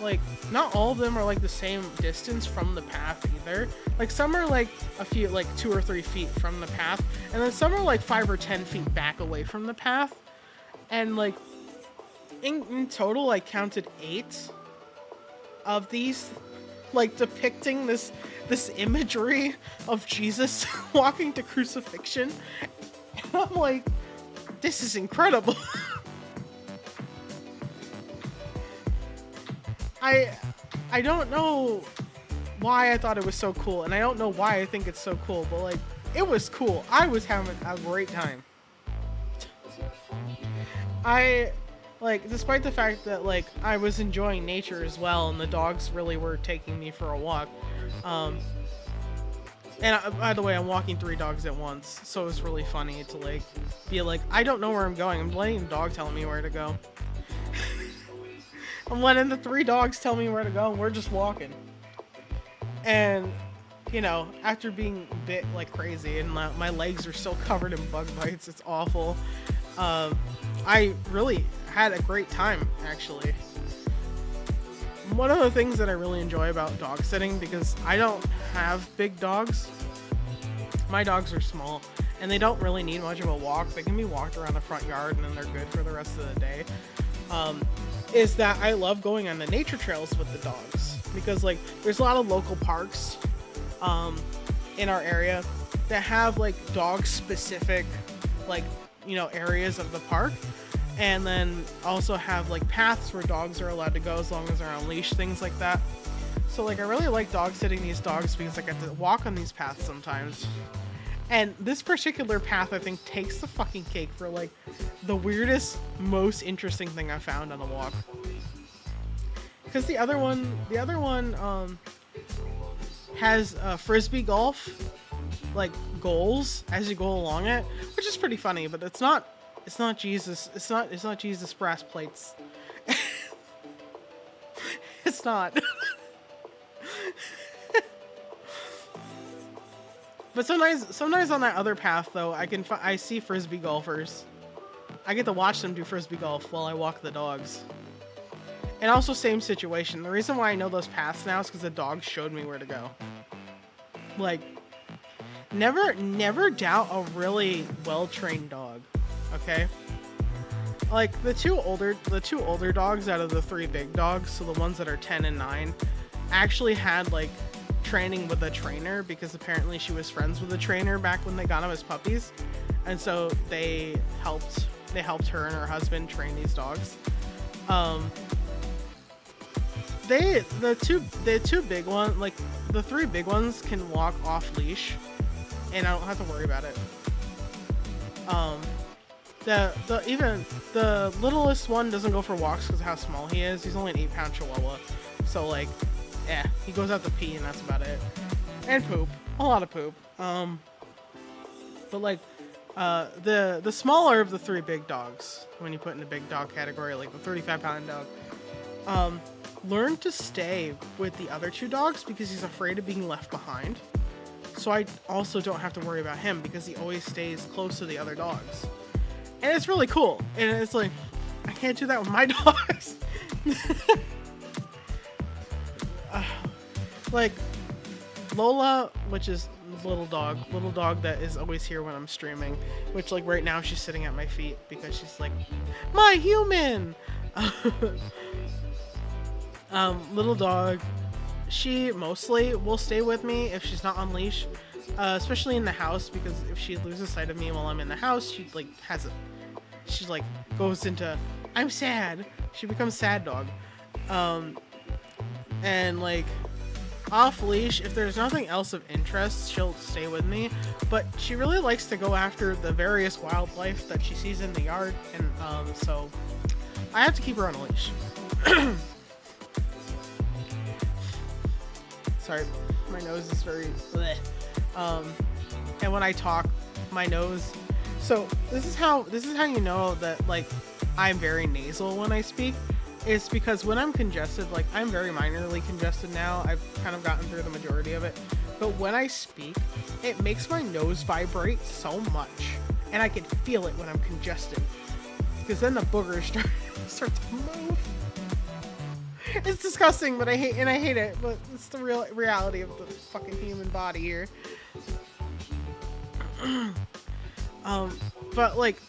like, not all of them are like the same distance from the path either. Like some are like a few, like 2 or 3 feet from the path, and then some are like 5 or 10 feet back away from the path. And like in total I counted 8 of these, like depicting this imagery of Jesus walking to crucifixion. And I'm like, this is incredible. I don't know why I thought it was so cool, and I don't know why I think it's so cool, but like, it was cool. I was having a great time. Like, despite the fact that like I was enjoying nature as well, and the dogs really were taking me for a walk. By the way, I'm walking 3 dogs at once, so it was really funny to like be like, I don't know where I'm going. I'm letting the dog tell me where to go. I'm letting the 3 dogs tell me where to go, and we're just walking. And, after being bit like crazy, and my legs are still covered in bug bites, it's awful. I really had a great time, actually. One of the things that I really enjoy about dog sitting, because I don't have big dogs, my dogs are small, and they don't really need much of a walk. They can be walked around the front yard, and then they're good for the rest of the day. Is that I love going on the nature trails with the dogs, because like there's a lot of local parks in our area that have like dog specific like areas of the park, and then also have like paths where dogs are allowed to go as long as they're on leash, things like that. So like I really like dog sitting these dogs because I get to walk on these paths sometimes. And this particular path, I think, takes the fucking cake for like the weirdest, most interesting thing I found on a walk. Because the other one has frisbee golf like goals as you go along it, which is pretty funny. But it's not Jesus. It's not Jesus brass plates. It's not. But sometimes on that other path though, I see frisbee golfers. I get to watch them do frisbee golf while I walk the dogs. And also same situation. The reason why I know those paths now is because the dog showed me where to go. Like, never doubt a really well-trained dog. Okay? Like the two older dogs out of the 3 big dogs, so the ones that are 10 and 9, actually had like training with a trainer because apparently she was friends with a trainer back when they got them as puppies. And so they helped her and her husband train these dogs. The two big ones, like the 3 big ones, can walk off leash, and I don't have to worry about it. Even the littlest one doesn't go for walks because of how small he is. He's only an 8-pound Chihuahua, so like, yeah, he goes out to pee and that's about it, and poop, a lot of poop. But like, the smaller of the 3 big dogs, when you put in the big dog category, like the 35-pound dog, learned to stay with the other 2 dogs because he's afraid of being left behind. So I also don't have to worry about him because he always stays close to the other dogs. And it's really cool. And it's like, I can't do that with my dogs. Like, Lola, which is little dog that is always here when I'm streaming, which like right now she's sitting at my feet because she's like, my human! Little dog, she mostly will stay with me if she's not on leash, especially in the house, because if she loses sight of me while I'm in the house, she goes into, I'm sad. She becomes sad dog. And like off leash, if there's nothing else of interest, she'll stay with me, but she really likes to go after the various wildlife that she sees in the yard, and so I have to keep her on a leash. Sorry, my nose is very bleh. And when I talk, my nose, so this is how you know that like I'm very nasal when I speak. It's because when I'm congested, like I'm very minorly congested now, I've kind of gotten through the majority of it, but when I speak, it makes my nose vibrate so much, and I can feel it when I'm congested, because then the boogers start to move. It's disgusting, but I hate it, but it's the real reality of the fucking human body here. But like,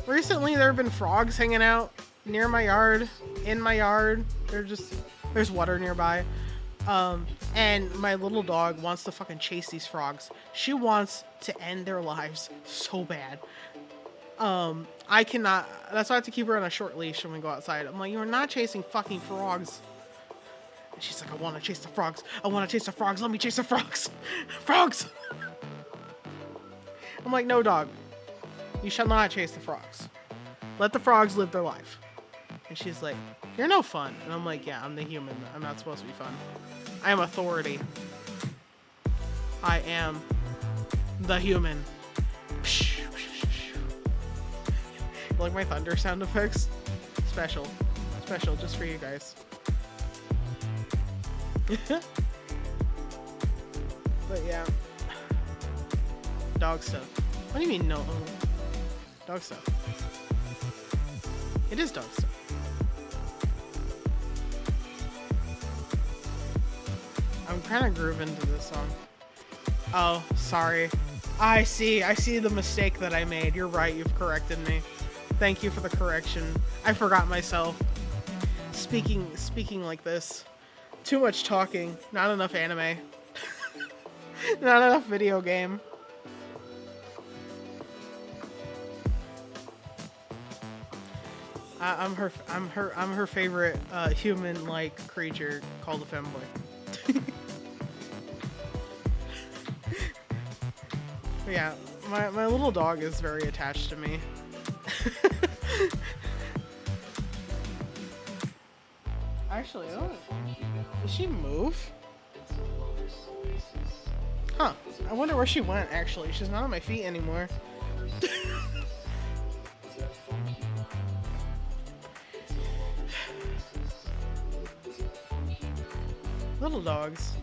recently there have been frogs hanging out near my yard, in my yard. There's water nearby. And my little dog wants to fucking chase these frogs. She wants to end their lives so bad. I cannot, that's why I have to keep her on a short leash when we go outside. I'm like, you're not chasing fucking frogs. And she's like, I want to chase the frogs. I want to chase the frogs. Let me chase the frogs. Frogs! I'm like, no, dog. You shall not chase the frogs. Let the frogs live their life. And she's like, you're no fun. And I'm like, yeah, I'm the human. I'm not supposed to be fun. I am authority. I am the human. Like my thunder sound effects? Special just for you guys. But yeah. Dog stuff. What do you mean no? Dog stuff. It is dog stuff. I'm kind of grooving to this song. Oh, sorry. I see the mistake that I made. You're right, you've corrected me. Thank you for the correction. I forgot myself. Speaking like this. Too much talking. Not enough anime. Not enough video game. I'm her favorite human-like creature called a femboy. But yeah, my little dog is very attached to me. Actually, did she move? Huh. I wonder where she went, actually. She's not on my feet anymore. Little dogs.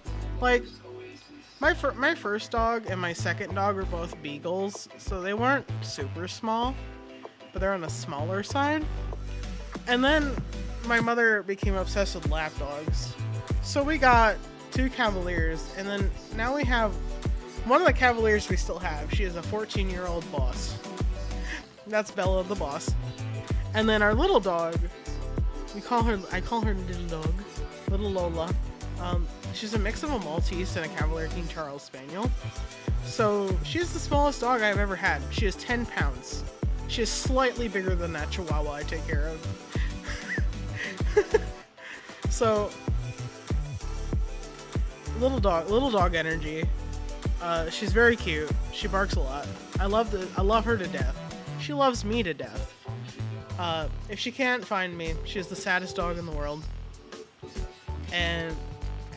Like, my first dog and my second dog were both beagles, so they weren't super small, but they're on the smaller side. And then my mother became obsessed with lap dogs. So we got 2 Cavaliers, and then now we have one of the Cavaliers we still have. She is a 14-year-old boss. That's Bella the boss. And then our little dog, I call her little dog, little Lola. She's a mix of a Maltese and a Cavalier King Charles Spaniel. So she's the smallest dog I've ever had. She is 10 pounds. She is slightly bigger than that Chihuahua I take care of. So little dog energy. She's very cute. She barks a lot. I love her to death. She loves me to death. If she can't find me, she's the saddest dog in the world. And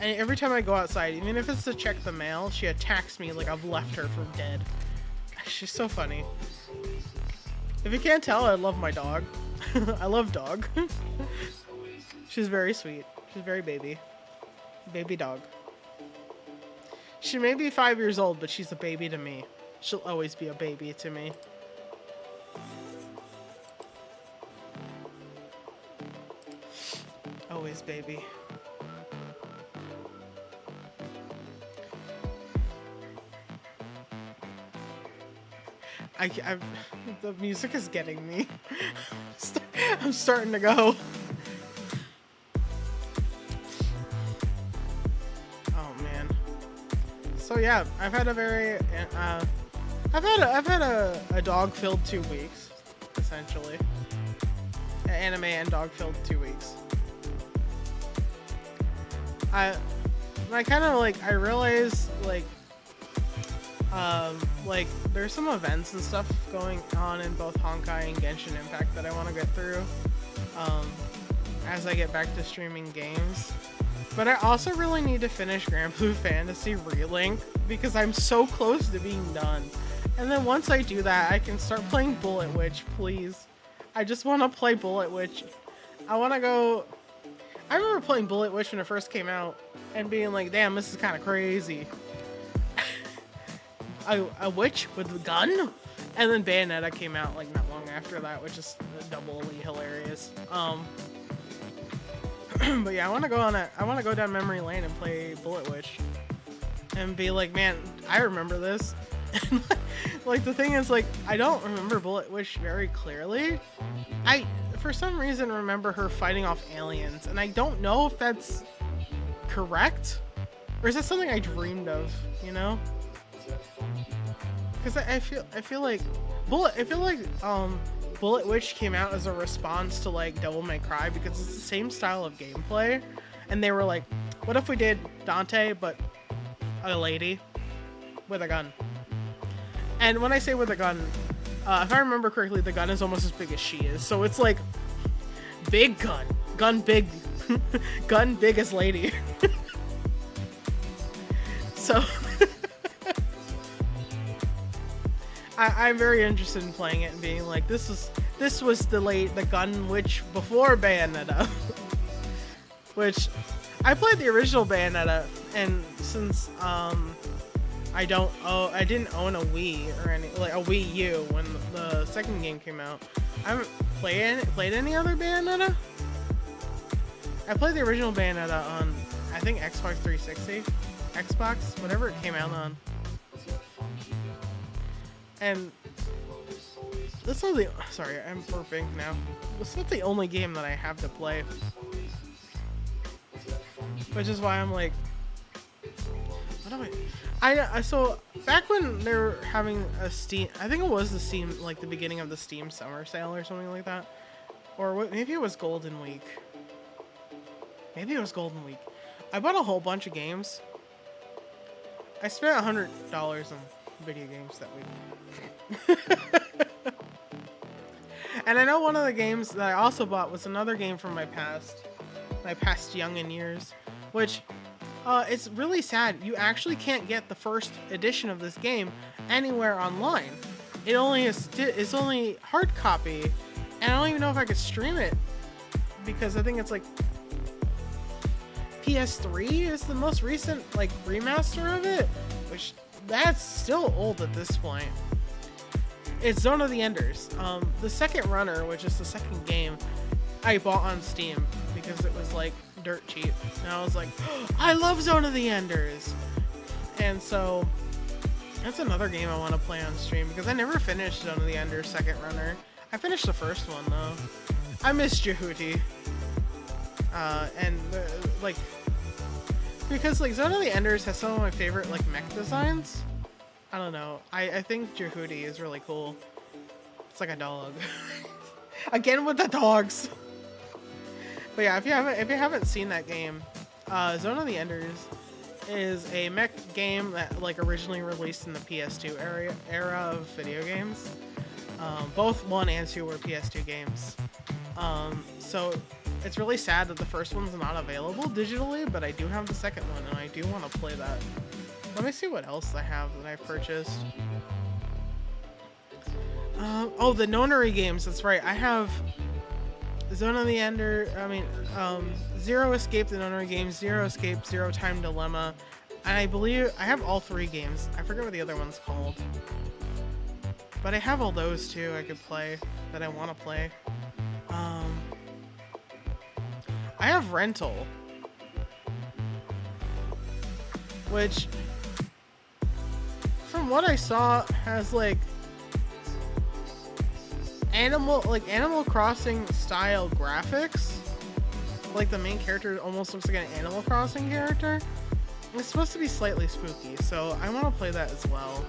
every time I go outside, even if it's to check the mail, she attacks me like I've left her for dead. She's so funny. If you can't tell, I love my dog. I love dog. She's very sweet. She's very baby. Baby dog. She may be 5 years old, but she's a baby to me. She'll always be a baby to me. Always baby. The music is getting me. I'm starting to go. Oh man. So yeah, I've had a dog-filled 2 weeks, essentially. An anime and dog-filled 2 weeks. I kind of I realized there's some events and stuff going on in both Honkai and Genshin Impact that I want to get through as I get back to streaming games. But I also really need to finish Grand Blue Fantasy Relink because I'm so close to being done. And then once I do that, I can start playing Bullet Witch, please. I just want to play Bullet Witch. I want to go... I remember playing Bullet Witch when it first came out and being like, damn, this is kind of crazy. A witch with a gun? And then Bayonetta came out not long after that, which is doubly hilarious. But yeah, I want to go down memory lane and play Bullet Witch and be like, man, I remember this. And the thing is, I don't remember Bullet Witch very clearly. I, for some reason, remember her fighting off aliens, and I don't know if that's correct, or is that something I dreamed of, you know? Because I feel like Bullet Witch came out as a response to Devil May Cry because it's the same style of gameplay, and they were like, what if we did Dante but a lady with a gun? And when I say with a gun, if I remember correctly, the gun is almost as big as she is, so it's big gun big gun big as lady. So I'm very interested in playing it and being like, this was the gun witch before Bayonetta. Which I played the original Bayonetta, and since I didn't own a Wii or a Wii U when the second game came out, I haven't played any other Bayonetta. I played the original Bayonetta on, I think, Xbox 360, Xbox, whatever it came out on. And this is sorry, I'm burping now. This is not the only game that I have to play, which is why I'm like, what am I so back when they were having a Steam, I think it was the Steam, the beginning of the Steam summer sale or something like that, or maybe it was Golden Week. Maybe it was Golden Week. I bought a whole bunch of games. I spent $100 on video games that week. And I know one of the games that I also bought was another game from my past youngin' years, which it's really sad. You actually can't get the first edition of this game anywhere online. It's only hard copy, and I don't even know if I could stream it because I think it's PS3 is the most recent remaster of it, which that's still old at this point. It's Zone of the Enders. The second runner, which is the second game, I bought on Steam because it was like dirt cheap, and I was like, oh, I love Zone of the Enders, and so that's another game I want to play on stream because I never finished Zone of the Enders Second Runner. I finished the first one though. I miss Jehuti, and like because like Zone of the Enders has some of my favorite like mech designs. I don't know. I think Jehuti is really cool. It's like a dog. Again with the dogs. But yeah, if you haven't seen that game, Zone of the Enders is a mech game that like originally released in the PS2 era of video games. Both 1 and 2 were PS2 games. So it's really sad that the first one's not available digitally, but I do have the second one and I do want to play that. Let me see what else I have that I've purchased. Oh, the Nonary games. That's right. I have Zone of the Ender. Zero Escape, the Nonary games, Zero Escape, Zero Time Dilemma, and I believe I have all 3 games. I forget what the other one's called, but I have all those too. I could play that I want to play. I have Rental, which, from what I saw, has like Animal Crossing style graphics. Like the main character almost looks like an Animal Crossing character. It's supposed to be slightly spooky, so I want to play that as well.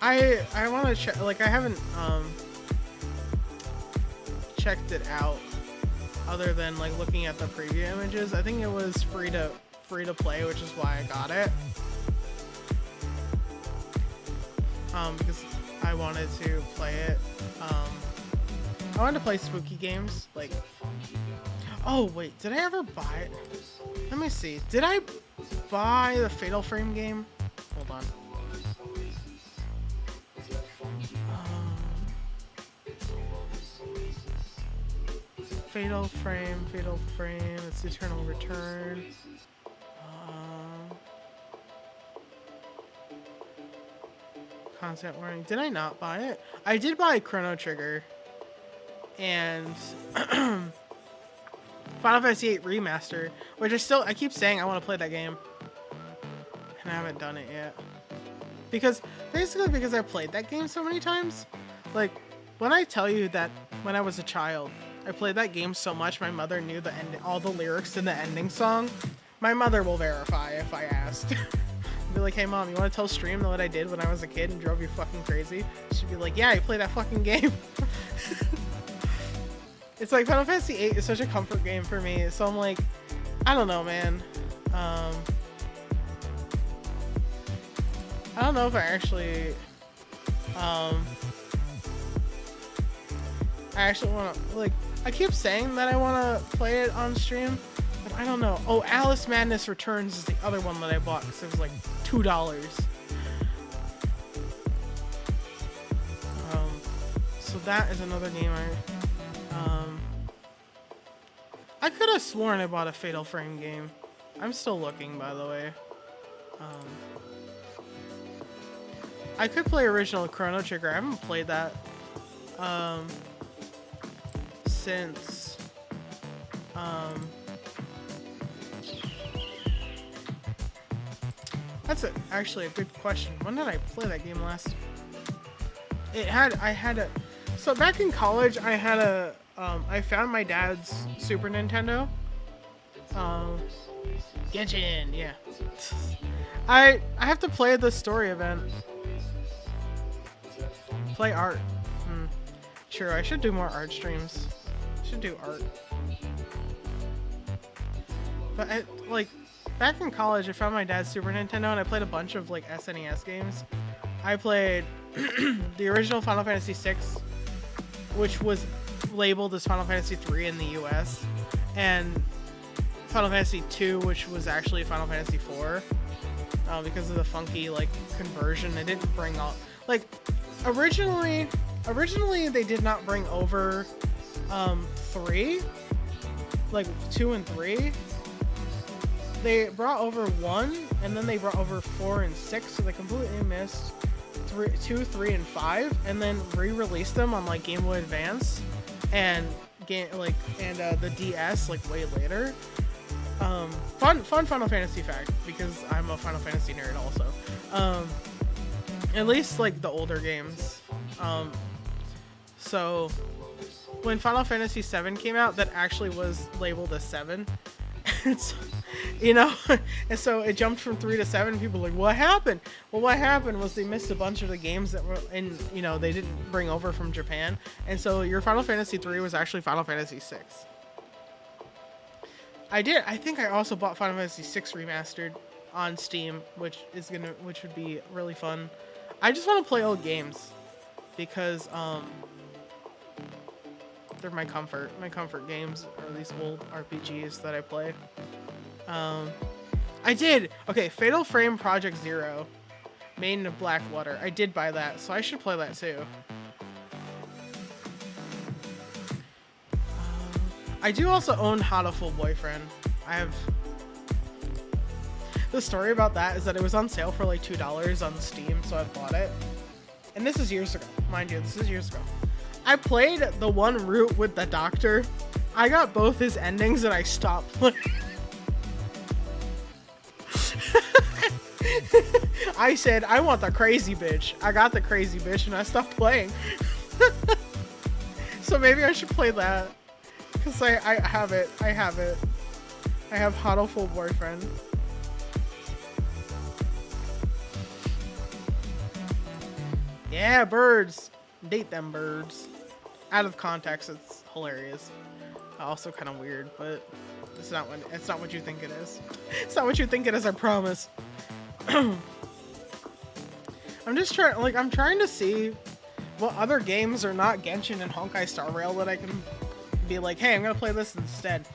I want to check. Like I haven't checked it out, other than like looking at the preview images. I think it was free to play, which is why I got it. Because I wanted to play it. I wanted to play spooky games. Like, oh wait, did I ever buy it? Let me see. Did I buy the Fatal Frame game? Hold on. Fatal Frame. It's Eternal Return. Content warning. Did I not buy it? I did buy Chrono Trigger and Final Fantasy VIII Remaster, which I keep saying I want to play that game, and I haven't done it yet. Because I played that game so many times. Like, when I tell you that when I was a child, I played that game so much, my mother knew all the lyrics in the ending song. My mother will verify if I asked. Be like, hey mom, you want to tell Stream what I did when I was a kid and drove you fucking crazy? She'd be like, yeah, I play that fucking game. It's like Final Fantasy VIII is such a comfort game for me, so I'm like, I don't know, man. I don't know if I actually want to, like, I keep saying that I want to play it on stream, but I don't know. Oh, Alice Madness Returns is the other one that I bought because it was like $2. So that is another game I could have sworn I bought a Fatal Frame game. I'm still looking, by the way. I could play original Chrono Trigger. I haven't played that since that's actually a good question. When did I play that game last? So back in college, I found my dad's Super Nintendo. Genshin, yeah. I have to play the story event. Play art. Sure, I should do more art streams. I should do art. But back in college, I found my dad's Super Nintendo and I played a bunch of like SNES games. I played the original Final Fantasy VI, which was labeled as Final Fantasy III in the US, and Final Fantasy II, which was actually Final Fantasy IV, because of the funky like conversion. They didn't bring all like originally they did not bring over 3, like 2 and 3. They brought over 1, and then they brought over 4 and 6, so they completely missed 2, 3, and 5, and then re-released them on like Game Boy Advance and the DS like way later. Fun Final Fantasy fact, because I'm a Final Fantasy nerd also. At least like the older games. So when Final Fantasy 7 came out, that actually was labeled as 7. It's, you know, and so it jumped from 3 to 7. People were like, what happened? Well, what happened was they missed a bunch of the games that were in, you know, they didn't bring over from Japan. And so your Final Fantasy 3 was actually Final Fantasy 6. I think I also bought Final Fantasy 6 Remastered on Steam, which would be really fun. I just want to play old games because they're my comfort. My comfort games are these old RPGs that I play. Fatal Frame Project Zero, Maiden of Blackwater. I did buy that, so I should play that too. I do also own Hatoful Boyfriend. The story about that is that it was on sale for like $2 on Steam, so I bought it. And this is years ago, mind you. This is years ago. I played the one route with the doctor. I got both his endings and I stopped playing. I said, I want the crazy bitch. I got the crazy bitch and I stopped playing. So maybe I should play that. Because I have it. I have Hatoful Boyfriend. Yeah, birds. Date them birds. Out of context, it's hilarious. Also kind of weird, but it's not what you think it is. It's not what you think it is, I promise. I'm trying to see what other games are not Genshin and Honkai Star Rail that I can be like, hey, I'm gonna play this instead.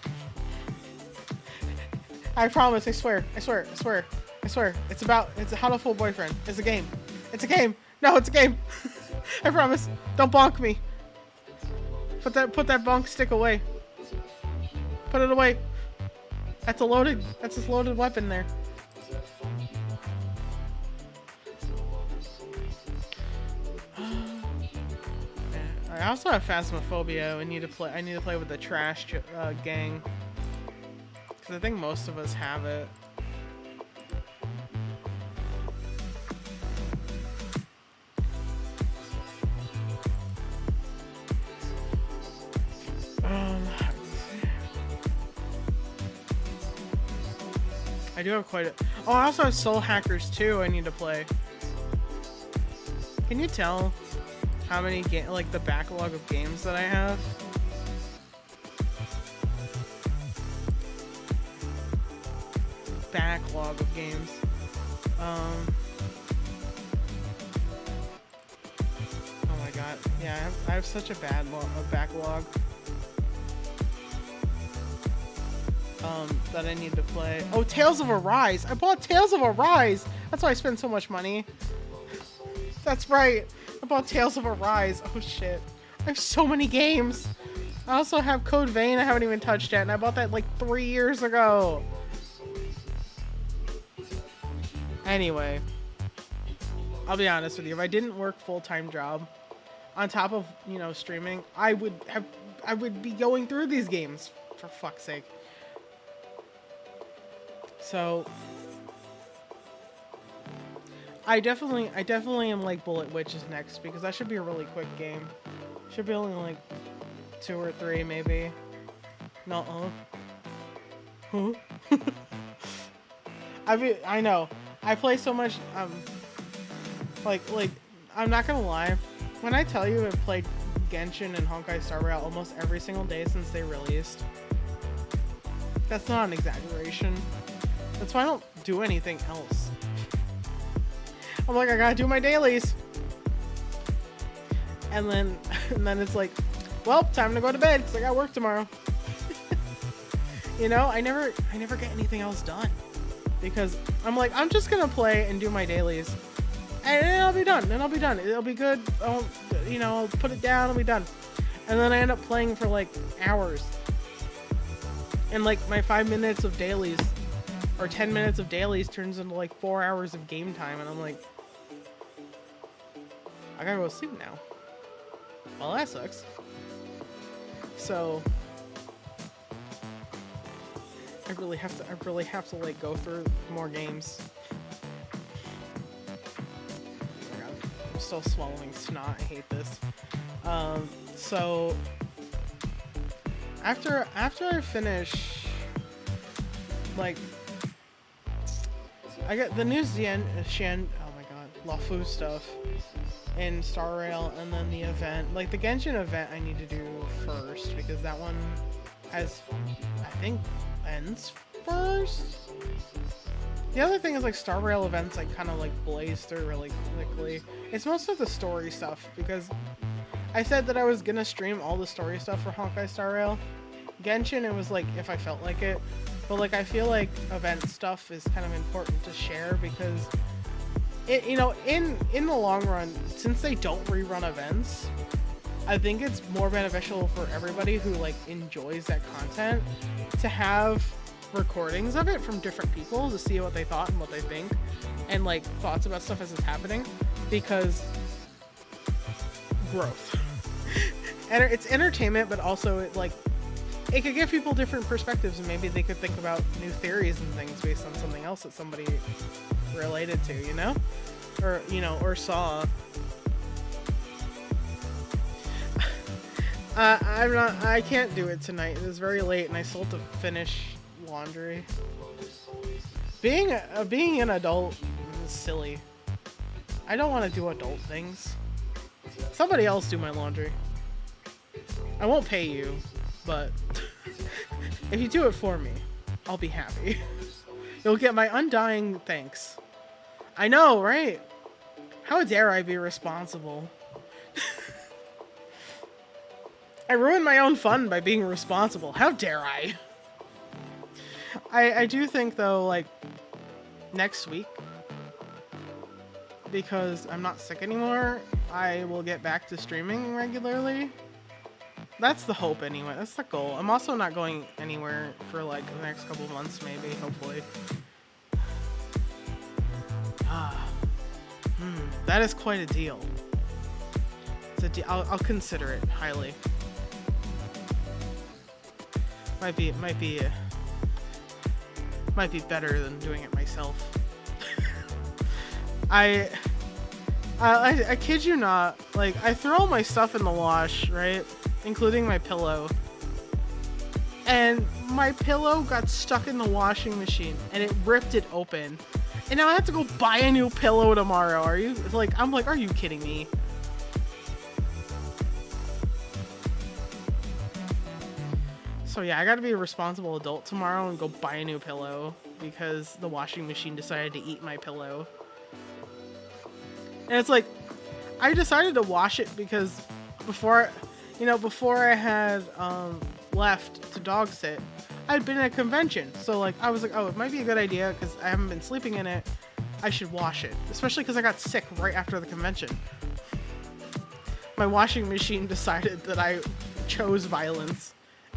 I promise, I swear. It's a Hatoful Boyfriend. It's a game. No, it's a game. I promise. Don't bonk me. Put that bonk stick away. Put it away. That's his loaded weapon there. I also have Phasmophobia. I need to play with the trash gang. Because I think most of us have it. I do have quite a... Oh, I also have Soul Hackers 2 I need to play. Can you tell how many the backlog of games that I have? Backlog of games. Oh my god. Yeah, I have such a backlog. That I need to play. Oh, Tales of Arise! I bought Tales of Arise! That's why I spent so much money. That's right. I bought Tales of Arise. Oh shit. I have so many games. I also have Code Vein I haven't even touched yet, and I bought that like 3 years ago. Anyway. I'll be honest with you. If I didn't work full-time job, on top of, you know, streaming, I would be going through these games, for fuck's sake. So I definitely am like Bullet Witches next, because that should be a really quick game. Should be only like 2 or 3 maybe. No. Huh? I know. I play so much like I'm not gonna lie. When I tell you I've played Genshin and Honkai Star Rail almost every single day since they released, that's not an exaggeration. That's why I don't do anything else. I'm like, I gotta do my dailies. And then it's like, well, time to go to bed because I got work tomorrow. You know, I never get anything else done. Because I'm like, I'm just gonna play and do my dailies. And then I'll be done. It'll be good. I'll put it down, I'll be done. And then I end up playing for like hours. And like my 5 minutes of dailies or 10 minutes of dailies turns into like 4 hours of game time, and I'm like, I gotta go to sleep now. Well, that sucks. So I really have to like go through more games. Oh my god, I'm still swallowing snot. I hate this. So after I finish, like, I get the new oh my god, Lawfu stuff in Star Rail, and then the event, like the Genshin event I need to do first, because that one has, I think, ends first. The other thing is, like, Star Rail events like kind of like blaze through really quickly. It's most of the story stuff, because I said that I was gonna stream all the story stuff for Honkai Star Rail. Genshin, it was like if I felt like it, but like I feel like event stuff is kind of important to share, because it, you know, in the long run, since they don't rerun events, I think it's more beneficial for everybody who like enjoys that content to have recordings of it from different people to see what they thought and what they think, and like thoughts about stuff as it's happening, because growth. And it's entertainment, but also it could give people different perspectives, and maybe they could think about new theories and things based on something else that somebody related to, you know? Or, you know, or saw. I can't do it tonight. It is very late, and I still have to finish laundry. Being an adult is silly. I don't want to do adult things. Somebody else do my laundry. I won't pay you, but if you do it for me, I'll be happy. You'll get my undying thanks. I know, right? How dare I be responsible? I ruined my own fun by being responsible. How dare I? I do think, though, like, next week, because I'm not sick anymore, I will get back to streaming regularly. That's the hope, anyway. That's the goal. I'm also not going anywhere for, like, the next couple months, maybe, hopefully. That is quite a deal. It's I'll consider it highly. Might be better than doing it myself. I kid you not, like, I throw all my stuff in the wash, right? Including my pillow. And my pillow got stuck in the washing machine, and it ripped it open. And now I have to go buy a new pillow tomorrow. Are you, like, I'm like, are you kidding me? So yeah, I gotta be a responsible adult tomorrow and go buy a new pillow, because the washing machine decided to eat my pillow. And it's like, I decided to wash it because before I had left to dog sit, I'd been at a convention. So like, I was like, oh, it might be a good idea because I haven't been sleeping in it. I should wash it, especially because I got sick right after the convention. My washing machine decided that I chose violence,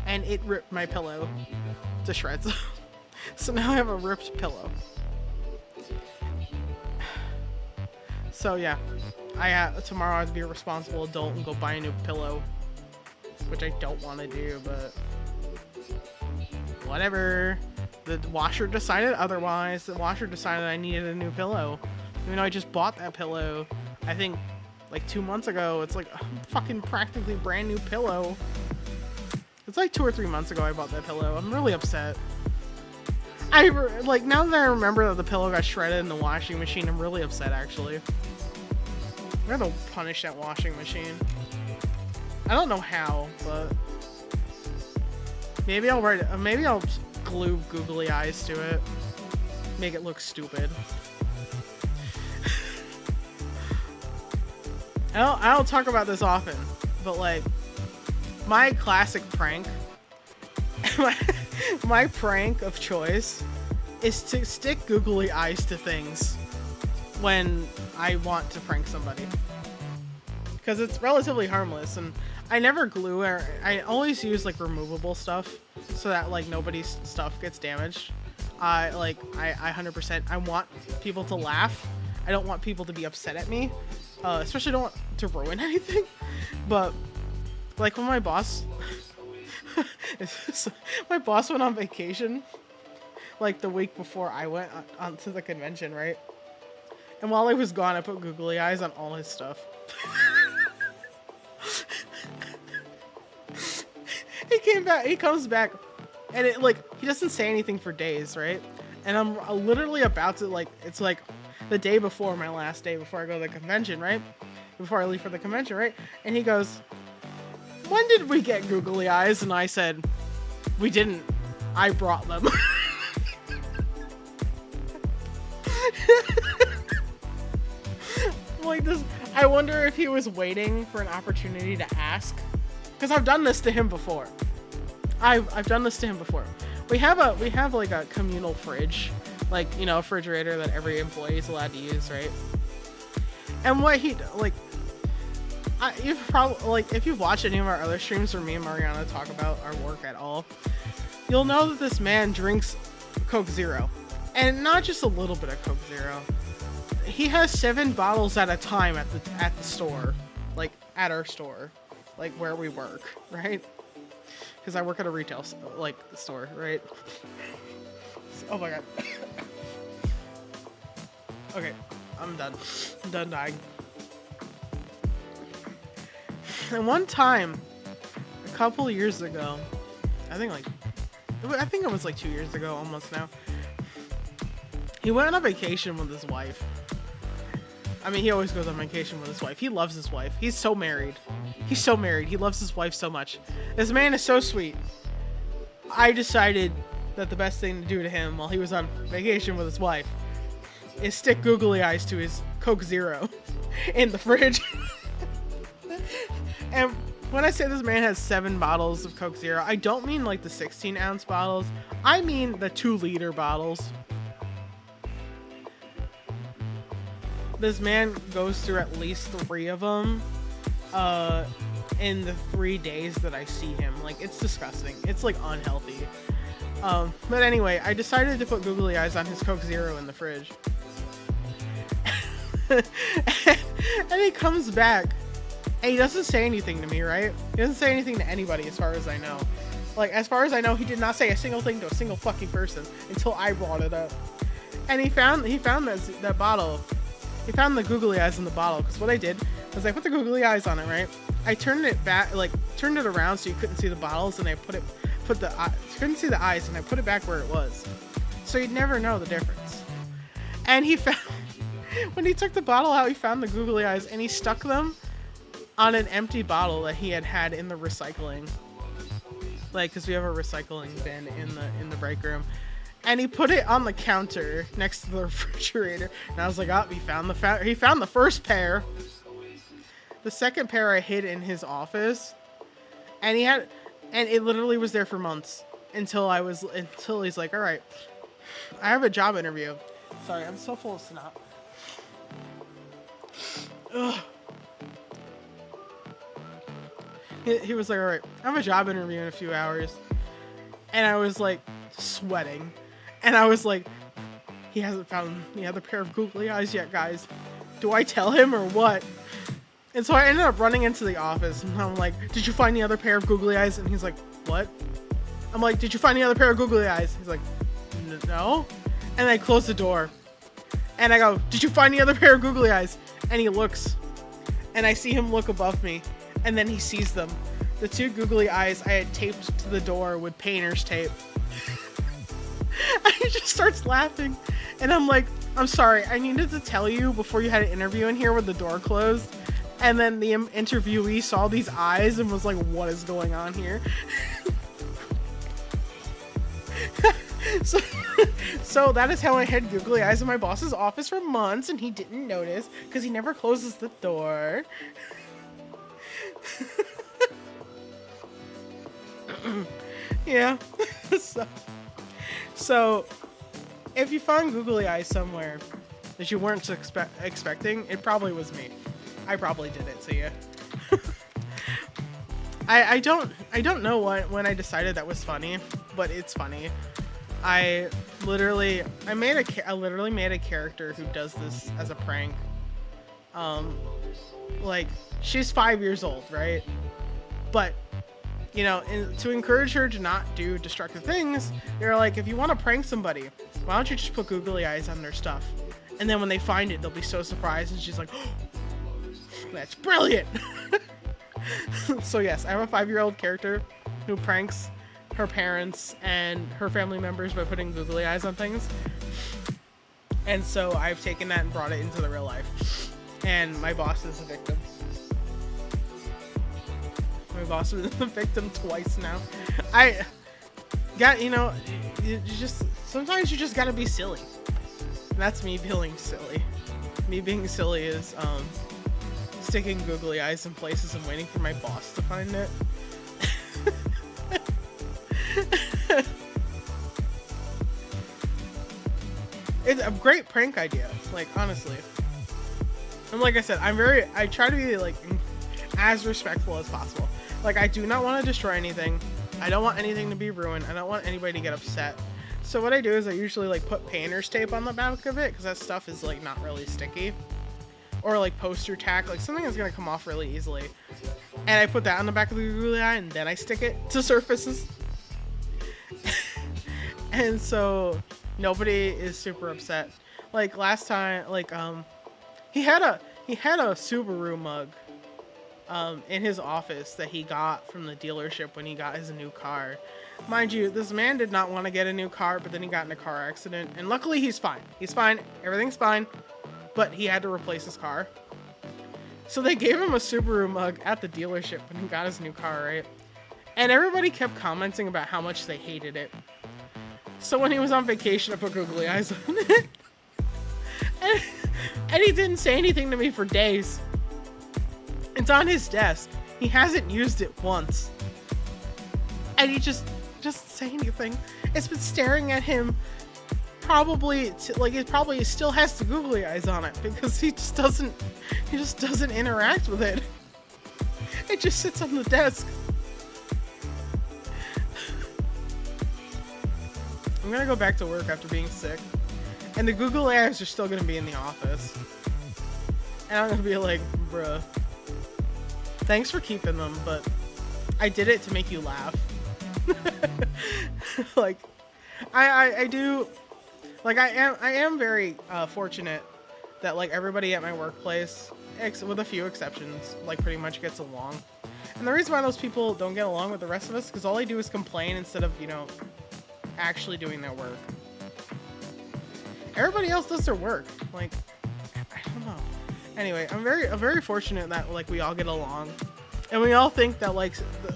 and it ripped my pillow to shreds. So now I have a ripped pillow. So yeah, tomorrow I have to be a responsible adult and go buy a new pillow, which I don't want to do, but whatever. The washer decided otherwise. The washer decided I needed a new pillow, even though I just bought that pillow, I think, like 2 months ago. It's like a fucking practically brand new pillow. It's like 2 or 3 months ago I bought that pillow. I'm really upset. Like, now that I remember that the pillow got shredded in the washing machine, I'm really upset, actually. I'm gonna punish that washing machine. I don't know how, but maybe I'll glue googly eyes to it. Make it look stupid. I don't talk about this often, but like, my classic prank, my prank of choice is to stick googly eyes to things when I want to prank somebody, because it's relatively harmless, and I never glue, or I always use like removable stuff so that like nobody's stuff gets damaged. I 100%, I want people to laugh. I don't want people to be upset at me. Especially don't want to ruin anything. But like when my boss, my boss went on vacation, like the week before I went on to the convention, right? And while I was gone, I put googly eyes on all his stuff. He came back. He comes back, and it like he doesn't say anything for days, right? And I'm literally about to like it's like the day before my last day before I go to the convention, right? Before I leave for the convention, right? And he goes, "When did we get googly eyes?" And I said, "We didn't. I brought them." Like this, I wonder if he was waiting for an opportunity to ask, because I've done this to him before. I've done this to him before. We have like a communal fridge, like, you know, a refrigerator that every employee is allowed to use, right? And what he like, you've probably like if you've watched any of our other streams where me and Mariana talk about our work at all, you'll know that this man drinks Coke Zero, and not just a little bit of Coke Zero. He has 7 bottles at a time at the store, like at our store, like where we work, right? Because I work at a retail like store, right? Oh my god. Okay, I'm done. I'm done dying. And one time, a couple years ago, I think it was like 2 years ago, almost now. He went on a vacation with his wife. I mean, he always goes on vacation with his wife. He loves his wife. He's so married. He's so married. He loves his wife so much. This man is so sweet. I decided that the best thing to do to him while he was on vacation with his wife is stick googly eyes to his Coke Zero in the fridge. And when I say this man has 7 bottles of Coke Zero, I don't mean like the 16-ounce bottles. I mean the 2-liter bottles. This man goes through at least 3 of them in the 3 days that I see him. Like, it's disgusting. It's like unhealthy. But anyway, I decided to put googly eyes on his Coke Zero in the fridge. And he comes back and he doesn't say anything to me, right? He doesn't say anything to anybody as far as I know. Like, as far as I know, he did not say a single thing to a single fucking person until I brought it up. And he found that bottle. He found the googly eyes in the bottle, because what I did was I put the googly eyes on it, right? I turned it back, like turned it around so you couldn't see the bottles, and I couldn't see the eyes, and I put it back where it was, so you'd never know the difference. And he found, when he took the bottle out, he found the googly eyes, and he stuck them on an empty bottle that he had in the recycling, like, because we have a recycling bin in the break room. And he put it on the counter next to the refrigerator. And I was like, oh, he found the first pair. The second pair I hid in his office. And it literally was there for months until he's like, all right, I have a job interview. Sorry, I'm so full of snot. Ugh. He was like, all right, I have a job interview in a few hours. And I was like sweating. And I was like, he hasn't found the other pair of googly eyes yet, guys. Do I tell him or what? And so I ended up running into the office, and I'm like, did you find the other pair of googly eyes? And he's like, what? I'm like, did you find the other pair of googly eyes? He's like, no. And I close the door. And I go, did you find the other pair of googly eyes? And he looks. And I see him look above me. And then he sees them. The 2 googly eyes I had taped to the door with painter's tape. And he just starts laughing. And I'm like, I'm sorry, I needed to tell you before you had an interview in here with the door closed. And then the interviewee saw these eyes and was like, what is going on here? So that is how I had googly eyes in my boss's office for months, and he didn't notice because he never closes the door. Yeah. So, if you find googly eyes somewhere that you weren't expecting, it probably was me. I probably did it to you. I don't know when I decided that was funny, but it's funny. I literally made a character who does this as a prank Um, like, she's 5 years old, right? But, you know, to encourage her to not do destructive things, they're like, if you want to prank somebody, why don't you just put googly eyes on their stuff? And then when they find it, they'll be so surprised. And she's like, oh, that's brilliant. So yes, I have a 5-year-old character who pranks her parents and her family members by putting googly eyes on things. And so I've taken that and brought it into the real life. And my boss is a victim. My boss was the victim twice now. I got, you know, you just, sometimes you just gotta be silly. And that's me feeling silly. Me being silly is, sticking googly eyes in places and waiting for my boss to find it. It's a great prank idea, like, honestly. And like I said, I try to be, like, as respectful as possible. Like, I do not want to destroy anything. I don't want anything to be ruined. I don't want anybody to get upset. So what I do is I usually, like, put painter's tape on the back of it, because that stuff is, like, not really sticky. Or, like, poster tack, like, something that's going to come off really easily. And I put that on the back of the googly eye, and then I stick it to surfaces. And so nobody is super upset. Like, last time, like, he had a Subaru mug in his office that he got from the dealership when he got his new car. Mind you, this man did not want to get a new car, but then he got in a car accident, and luckily he's fine. He's fine, everything's fine, but he had to replace his car. So they gave him a Subaru mug at the dealership when he got his new car, right? And everybody kept commenting about how much they hated it. So when he was on vacation, I put googly eyes on it. And he didn't say anything to me for days. It's on his desk. He hasn't used it once. And he just doesn't say anything. It's been staring at him probably, it probably still has the googly eyes on it because he just doesn't interact with it. It just sits on the desk. I'm gonna go back to work after being sick. And the googly eyes are still gonna be in the office. And I'm gonna be like, bruh, thanks for keeping them, but I did it to make you laugh. Like, I do, like, I am very fortunate that, like, everybody at my workplace, with a few exceptions, like, pretty much gets along. And the reason why those people don't get along with the rest of us, because all they do is complain instead of, you know, actually doing their work. Everybody else does their work. Like, I don't know. Anyway, I'm very fortunate that, like, we all get along, and we all think that, like,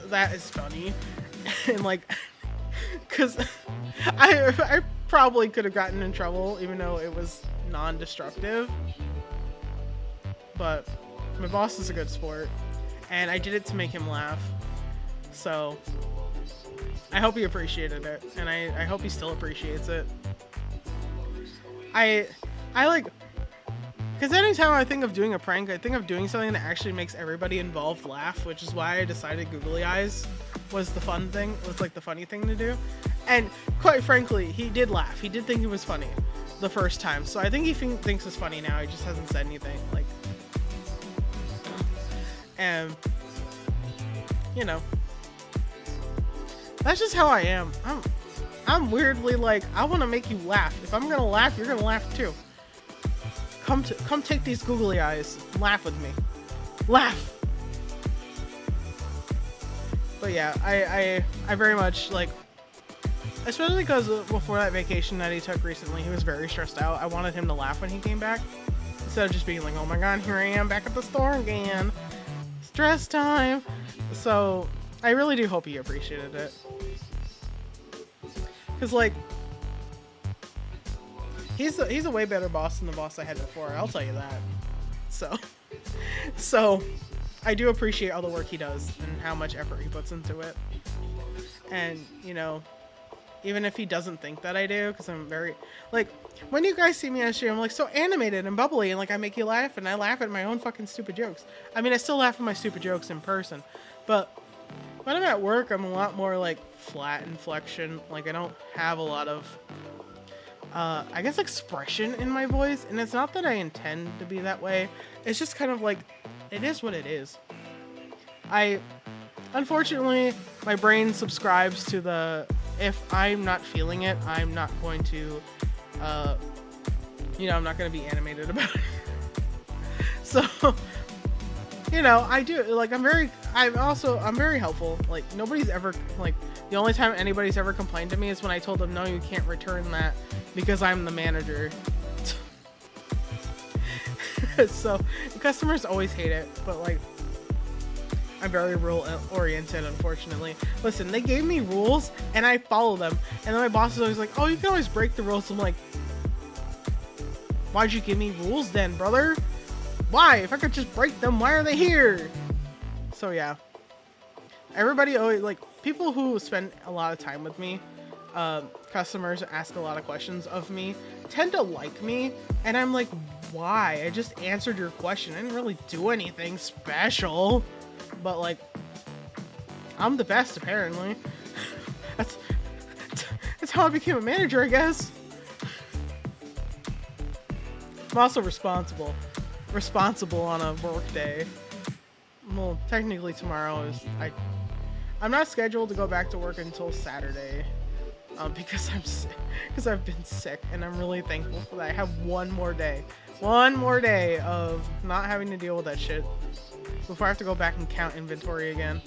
that is funny, and, like, because I probably could have gotten in trouble even though it was non-destructive, but my boss is a good sport, and I did it to make him laugh, so I hope he appreciated it, and I hope he still appreciates it. I like, because anytime I think of doing a prank, I think of doing something that actually makes everybody involved laugh, which is why I decided googly eyes was the fun thing, was like the funny thing to do. And quite frankly, he did laugh. He did think it was funny the first time. So I think he thinks it's funny now. He just hasn't said anything. Like, and, you know, that's just how I am. I'm weirdly like, I want to make you laugh. If I'm gonna laugh, you're gonna laugh too. Come take these googly eyes. Laugh with me. Laugh. But yeah, I very much, like, especially because before that vacation that he took recently, he was very stressed out. I wanted him to laugh when he came back, instead of just being like, oh my god, here I am back at the store again. Stress time. So I really do hope he appreciated it. Because, like, he's a way better boss than the boss I had before, I'll tell you that. So I do appreciate all the work he does and how much effort he puts into it. And, you know, even if he doesn't think that I do, because I'm very, like, when you guys see me on stream, I'm, like, so animated and bubbly, and, like, I make you laugh, and I laugh at my own fucking stupid jokes. I mean, I still laugh at my stupid jokes in person, but when I'm at work, I'm a lot more, like, flat inflection. Like, I don't have a lot of I guess expression in my voice, and it's not that I intend to be that way. It's just kind of like, it is what it is. Unfortunately, my brain subscribes to the, if I'm not feeling it, I'm not going to, I'm not going to be animated about it. So, I do, like, I'm very helpful. Like, nobody's ever, like, the only time anybody's ever complained to me is when I told them, no, you can't return that because I'm the manager. So, customers always hate it, but, like, I'm very rule oriented, unfortunately. Listen, they gave me rules and I follow them. And then my boss is always like, oh, you can always break the rules. I'm like, why'd you give me rules then, brother? Why? If I could just break them, why are they here? So yeah. Everybody always, like, people who spend a lot of time with me, customers ask a lot of questions of me, tend to like me. And I'm like, why? I just answered your question. I didn't really do anything special. But, like, I'm the best, apparently. That's how I became a manager, I guess. I'm also responsible. Responsible on a work day. Well, technically tomorrow is... I'm not scheduled to go back to work until Saturday. Because I'm sick. Because I've been sick, and I'm really thankful for that. I have one more day. One more day of not having to deal with that shit before I have to go back and count inventory again.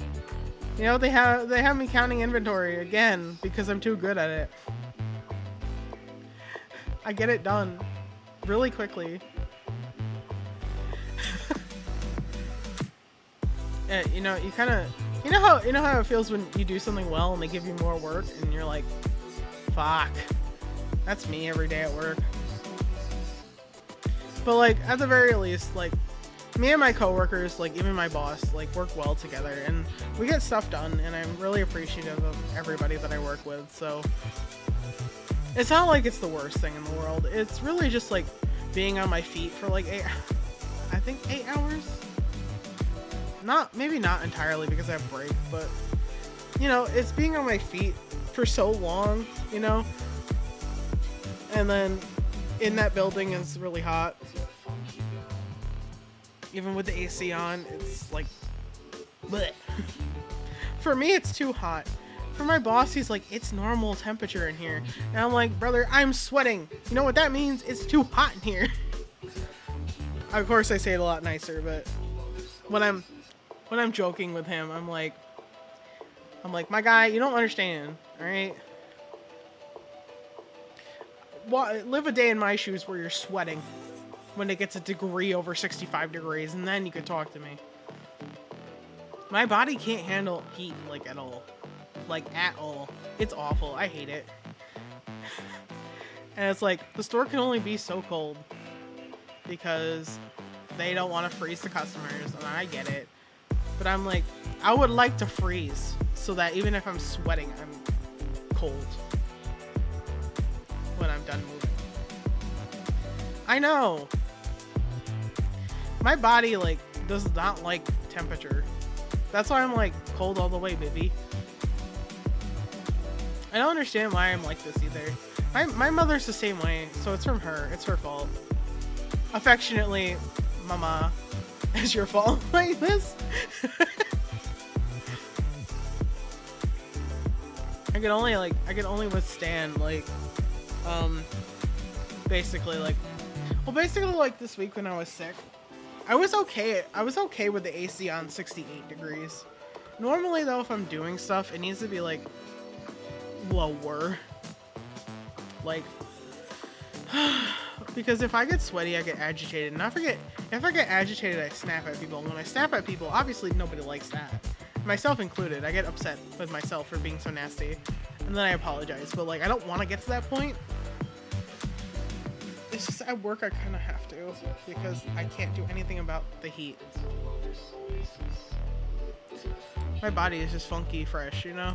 They have me counting inventory again because I'm too good at it. I get it done really quickly. Yeah, you know how it feels when you do something well and they give you more work and you're like, fuck. That's me every day at work. But, like, at the very least, like, me and my coworkers, like, even my boss, like, work well together, and we get stuff done, and I'm really appreciative of everybody that I work with, so it's not like it's the worst thing in the world. It's really just, like, being on my feet for, like, 8 hours? Maybe not entirely because I have break, but, it's being on my feet for so long, and then in that building is really hot. Even with the AC on, it's like, bleh. For me, it's too hot. For my boss, he's like, it's normal temperature in here. And I'm like, brother, I'm sweating. You know what that means? It's too hot in here. Of course, I say it a lot nicer, but when I'm joking with him, I'm like, my guy, you don't understand, all right? Live a day in my shoes where you're sweating when it gets a degree over 65 degrees, and then you can talk to me. My body can't handle heat, like, at all. Like, at all. It's awful. I hate it. And it's like, the store can only be so cold because they don't want to freeze the customers, and I get it. But I'm like, I would like to freeze so that even if I'm sweating, I'm cold when I'm done moving. I know. My body, like, does not like temperature. That's why I'm, like, cold all the way, baby. I don't understand why I'm like this either. My mother's the same way, so it's from her. It's her fault. Affectionately, Mama, it's your fault like this. I can only withstand, like, basically, like, this week when I was sick, I was okay with the AC on 68 degrees. Normally, though, if I'm doing stuff, it needs to be, like, lower. Like, because if I get sweaty, I get agitated. And if I get agitated, I snap at people. And when I snap at people, obviously nobody likes that. Myself included. I get upset with myself for being so nasty. And then I apologize. But, like, I don't want to get to that point. It's just at work I kind of have to, because I can't do anything about the heat. My body is just funky fresh, you know?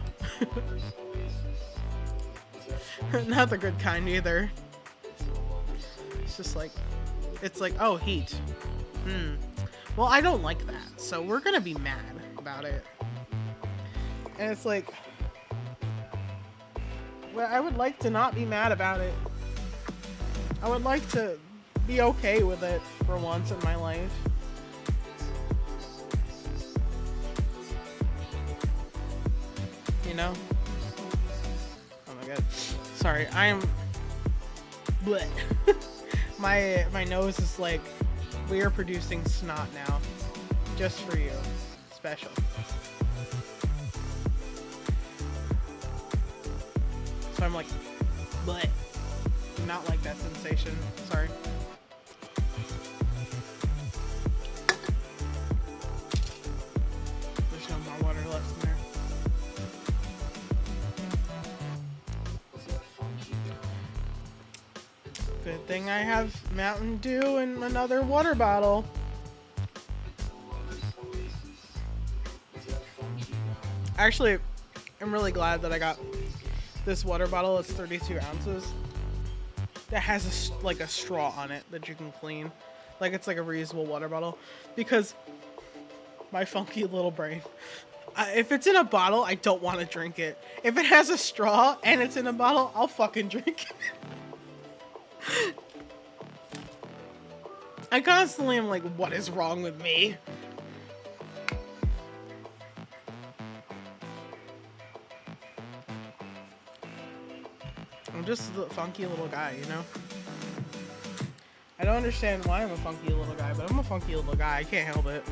Not the good kind either. It's just like, it's like, oh, heat. Well, I don't like that, so we're gonna be mad about it. And it's like, well, I would like to not be mad about it. I would like to be okay with it for once in my life. You know? Oh my god. Sorry, I'm... Blech. My nose is like, we are producing snot now. Just for you. Special. So I'm like, bleh. Do not like that sensation. Sorry. There's no more water left in there. Good thing I have Mountain Dew and another water bottle. Actually, I'm really glad that I got this water bottle. It's 32 ounces. That has like a straw on it that you can clean. Like it's like a reusable water bottle. Because my funky little brain. If it's in a bottle, I don't want to drink it. If it has a straw and it's in a bottle, I'll fucking drink it. I constantly am like, what is wrong with me? I'm just a funky little guy, you know? I don't understand why I'm a funky little guy, but I'm a funky little guy. I can't help it.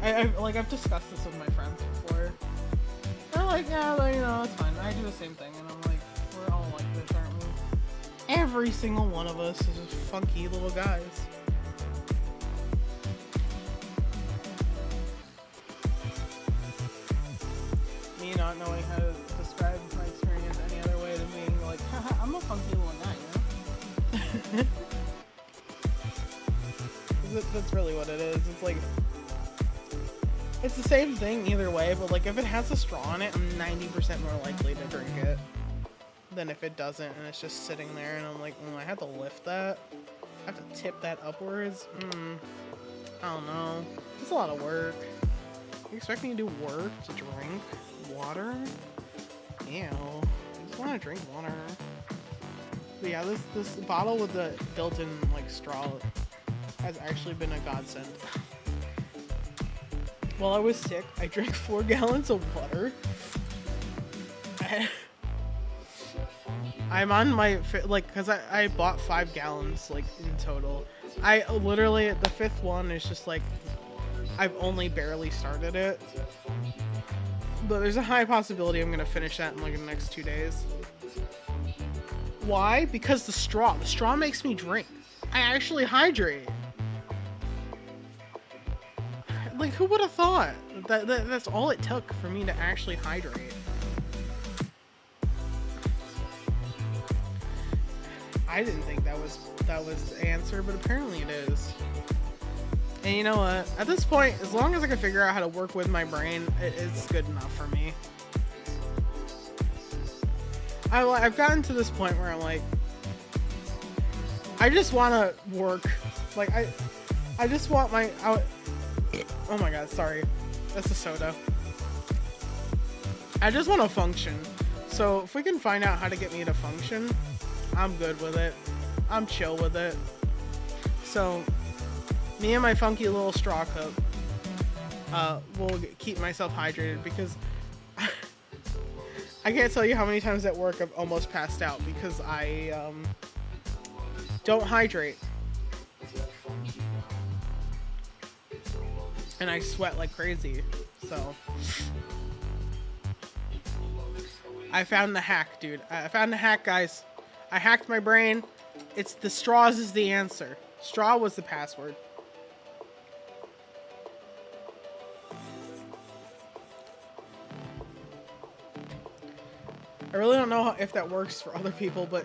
I've discussed this with my friends before. They're like, yeah, but, you know, it's fine. I do the same thing, and I'm like, we're all like this, aren't we? Every single one of us is just funky little guys. Me not knowing how to describe my experience any other way than being like, haha, I'm a funky little guy, you know? That's really what it is. It's like, it's the same thing either way, but like if it has a straw in it, I'm 90% more likely to drink it than if it doesn't and it's just sitting there and I'm like, I have to lift that. I have to tip that upwards. I don't know. It's a lot of work. You expect me to do work to drink water? Ew. I just want to drink water. But yeah, this bottle with the built-in like straw has actually been a godsend. While I was sick, I drank 4 gallons of water. I'm on my, like, because I bought 5 gallons, like, in total. I literally, the 5th one is just, like, I've only barely started it. But there's a high possibility I'm going to finish that in, like, the next 2 days. Why? Because the straw. The straw makes me drink. I actually hydrate. Like, who would have thought? That's all it took for me to actually hydrate. I didn't think that was the answer, but apparently it is. And you know what? At this point, as long as I can figure out how to work with my brain, it's good enough for me. I've gotten to this point where I'm like, I just want to work. Like, I just want my... Oh my god, sorry. That's a soda. I just want to function. So if we can find out how to get me to function, I'm good with it. I'm chill with it. So me and my funky little straw cup will keep myself hydrated because I can't tell you how many times at work I've almost passed out because I don't hydrate. And I sweat like crazy, so I found the hack, dude. I found the hack, guys. I hacked my brain. It's the straws is the answer. Straw was the password. I really don't know if that works for other people, but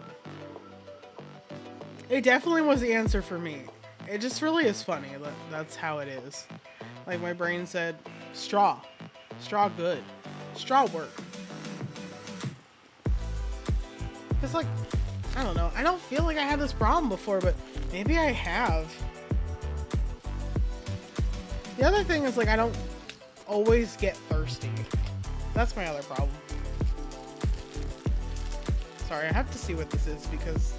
it definitely was the answer for me. It just really is funny that that's how it is. Like my brain said, straw. Straw good. Straw work. It's like, I don't know. I don't feel like I had this problem before, but maybe I have. The other thing is like I don't always get thirsty. That's my other problem. Sorry, I have to see what this is because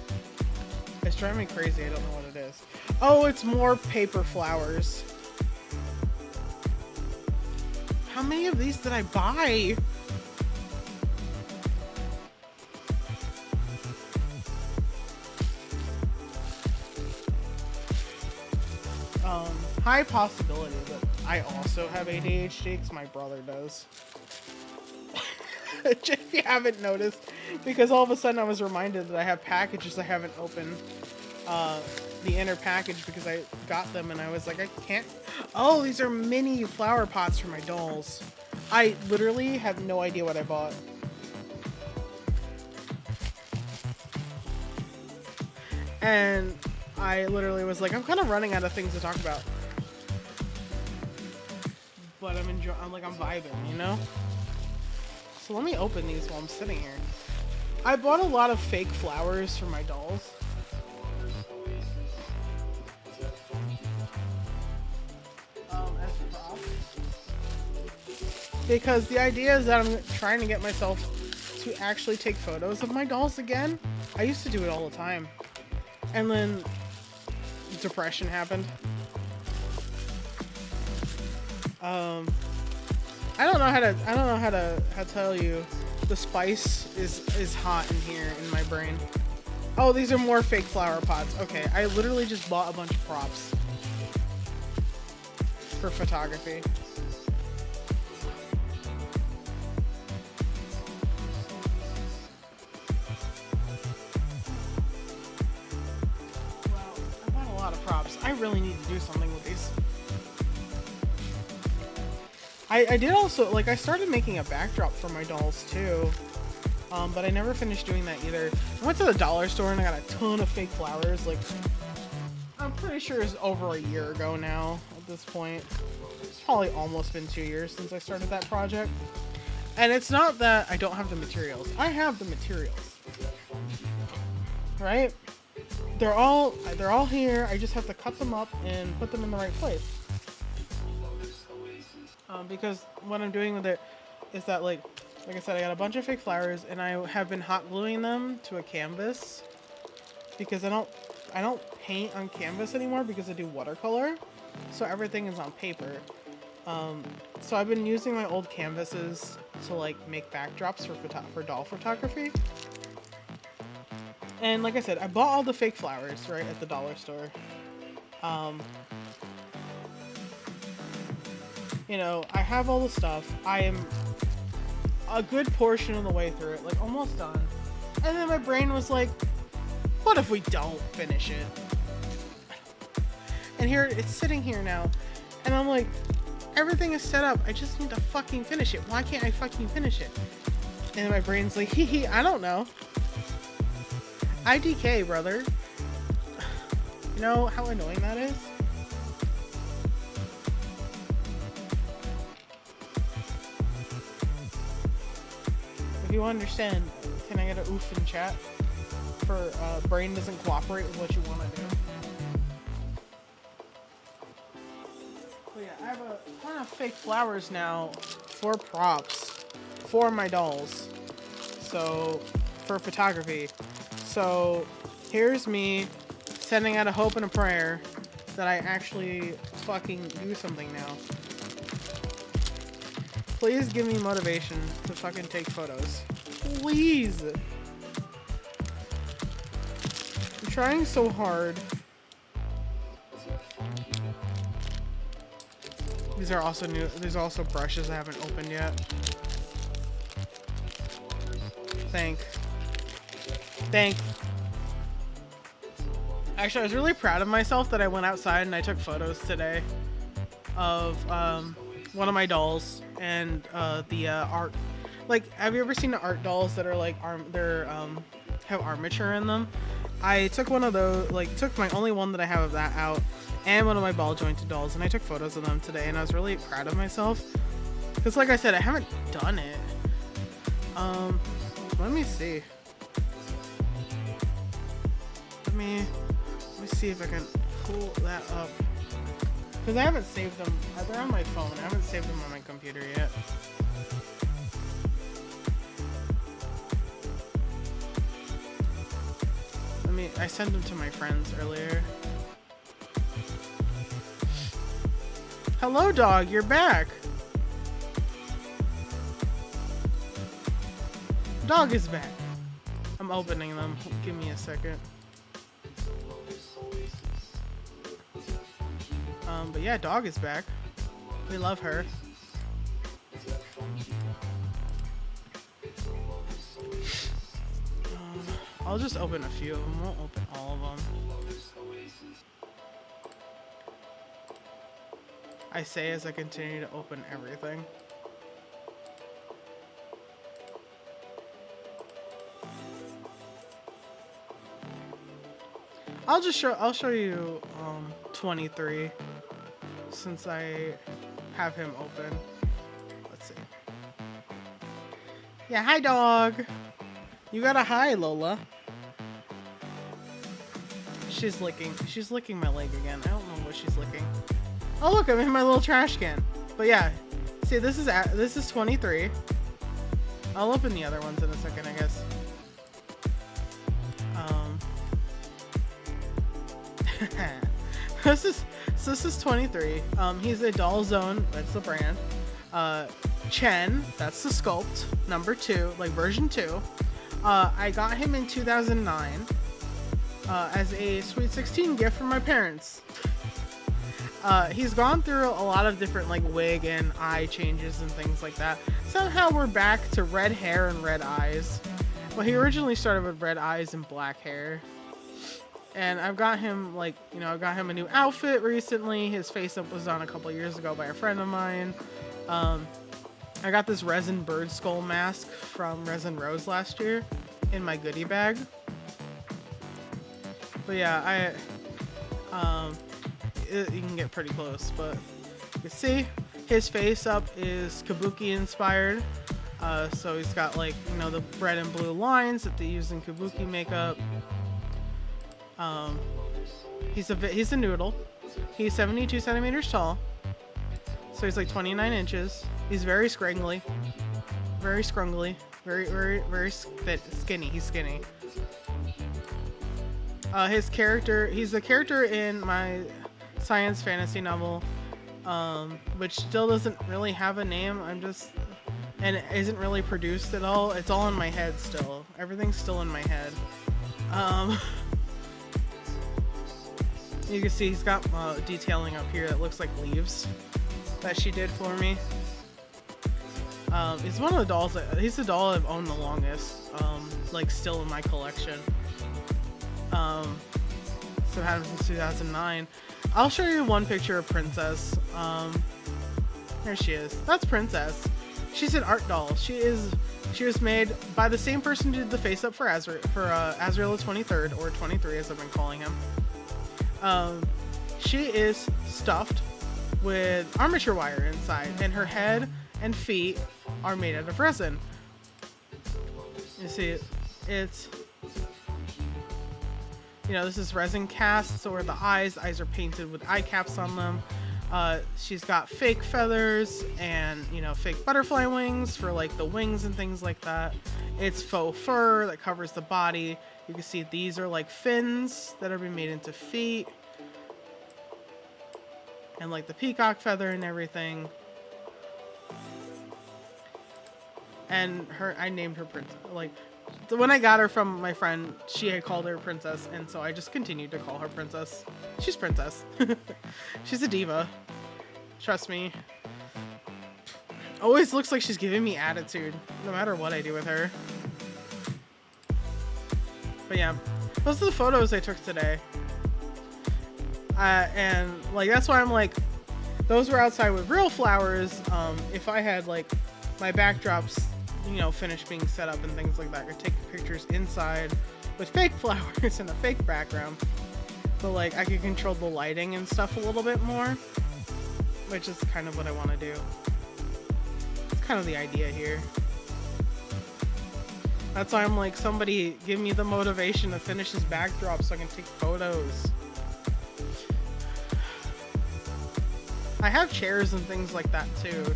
It's driving me crazy. I don't know what it is. Oh, it's more paper flowers. How many of these did I buy? High possibility that I also have ADHD because my brother does. If you haven't noticed, because all of a sudden I was reminded that I have packages I haven't opened. The inner package because I got them and I was like, I can't. Oh, these are mini flower pots for my dolls. I literally have no idea what I bought. And I literally was like, I'm kind of running out of things to talk about. But I'm enjoying, I'm vibing, you know? So let me open these while I'm sitting here. I bought a lot of fake flowers for my dolls. As props. Because the idea is that I'm trying to get myself to actually take photos of my dolls again. I used to do it all the time. And then depression happened. I don't know how to tell you. The spice is hot in here in my brain. Oh, these are more fake flower pots. Okay, I literally just bought a bunch of props for photography. Well, I bought a lot of props. I really need to do something with these. I did also, I started making a backdrop for my dolls too, but I never finished doing that either. I went to the dollar store and I got a ton of fake flowers, I'm pretty sure it's over a year ago now at this point. It's probably almost been 2 years since I started that project. And it's not that I don't have the materials. I have the materials. Right? They're all here. I just have to cut them up and put them in the right place. Because what I'm doing with it is that, like I said, I got a bunch of fake flowers and I have been hot gluing them to a canvas because I don't paint on canvas anymore because I do watercolor, so everything is on paper. So I've been using my old canvases to make backdrops for doll photography. And like I said, I bought all the fake flowers right at the dollar store. You know, I have all the stuff. I am a good portion of the way through it, almost done. And then my brain was like, what if we don't finish it? And here, it's sitting here now. And I'm like, everything is set up. I just need to fucking finish it. Why can't I fucking finish it? And my brain's like, hee, I don't know. IDK, brother. You know how annoying that is? If you understand, can I get an oof in chat? For brain doesn't cooperate with what you want to do. But yeah, I have a ton of fake flowers now for props for my dolls. So, for photography. So, here's me sending out a hope and a prayer that I actually fucking do something now. Please give me motivation to fucking take photos. Please! I'm trying so hard. These are also new. There's also brushes I haven't opened yet. Thank. Actually, I was really proud of myself that I went outside and I took photos today of one of my dolls and the art. Have you ever seen the art dolls that are have armature in them? I took one of those, took my only one that I have of that out, and one of my ball jointed dolls, and I took photos of them today, and I was really proud of myself. Because like I said, I haven't done it. Let me see. Let me see if I can pull that up. Because I haven't saved them. They're on my phone. I haven't saved them on my computer yet. Let I sent them to my friends earlier. Hello, dog. You're back. Dog is back. I'm opening them. Give me a second. But yeah, dog is back. We love her. I'll just open a few of them. Won't open all of them. I say as I continue to open everything. I'll show you 23 since I have him open. Let's see. Yeah, hi dog. You got a hi, Lola. She's licking my leg again. I don't know what she's licking. Oh look, I'm in my little trash can. But yeah, see this is 23. I'll open the other ones in a second, I guess. This is 23. He's a Doll Zone, that's the brand. Chen, that's the sculpt, number 2, like version 2. I got him in 2009 as a Sweet 16 gift from my parents. He's gone through a lot of different like wig and eye changes and things like that. Somehow we're back to red hair and red eyes. Well, he originally started with red eyes and black hair. And I've got him like, you know, I got him a new outfit recently. His face up was done a couple years ago by a friend of mine. I got this resin bird skull mask from Resin Rose last year in my goodie bag. But yeah, you can get pretty close, but you can see his face up is Kabuki inspired. So he's got like, you know, the red and blue lines that they use in Kabuki makeup. He's a noodle. He's 72 centimeters tall. So he's like 29 inches. He's very scrangly. Very scrungly. Very skinny. He's skinny. His character, he's a character in my science fantasy novel, which still doesn't really have a name. And it isn't really produced at all. It's all in my head still. Everything's still in my head. You can see he's got detailing up here that looks like leaves that she did for me. He's one of the dolls he's the doll I've owned the longest, like still in my collection. So I've had him since 2009. I'll show you one picture of Princess. There she is. That's Princess. She's an art doll. She was made by the same person who did the face up for Azrael the 23rd, or 23 as I've been calling him. She is stuffed with armature wire inside, and her head and feet are made out of resin. You see, it's, you know, this is resin cast, so where the eyes are painted with eye caps on them. She's got fake feathers and, you know, fake butterfly wings for like the wings and things like that. It's faux fur that covers the body. You can see these are like fins that are being made into feet. And like the peacock feather and everything. And I named her Princess. Like, when I got her from my friend, she had called her Princess, and so I just continued to call her Princess. She's Princess. She's a diva. Trust me. Always looks like she's giving me attitude, no matter what I do with her. But yeah, those are the photos I took today. And like, that's why I'm like, those were outside with real flowers. If I had like my backdrops, you know, finished being set up and things like that, I could take pictures inside with fake flowers and a fake background. But like, I could control the lighting and stuff a little bit more, which is kind of what I want to do. It's kind of the idea here. That's why I'm like, somebody give me the motivation to finish this backdrop so I can take photos. I have chairs and things like that too.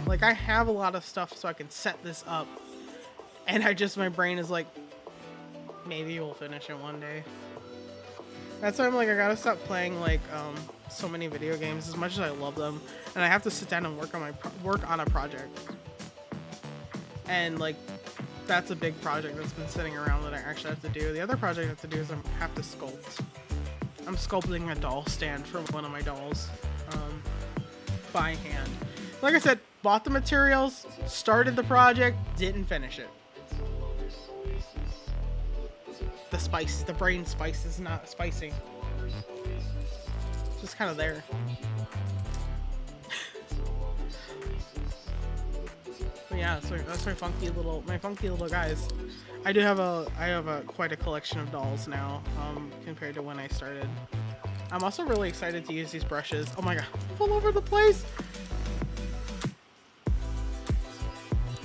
Like, I have a lot of stuff so I can set this up. And my brain is like, maybe we'll finish it one day. That's why I'm like, I gotta stop playing like so many video games as much as I love them, and I have to sit down and work on a project. And like, that's a big project that's been sitting around that I actually have to do. The other project I have to do is I have to sculpt. I'm sculpting a doll stand for one of my dolls by hand. Like I said, bought the materials, started the project, didn't finish it. The brain spice is not spicy. Just kind of there. But yeah, so that's my funky little guys. I have quite a collection of dolls now, compared to when I started. I'm also really excited to use these brushes. Oh my god, all over the place.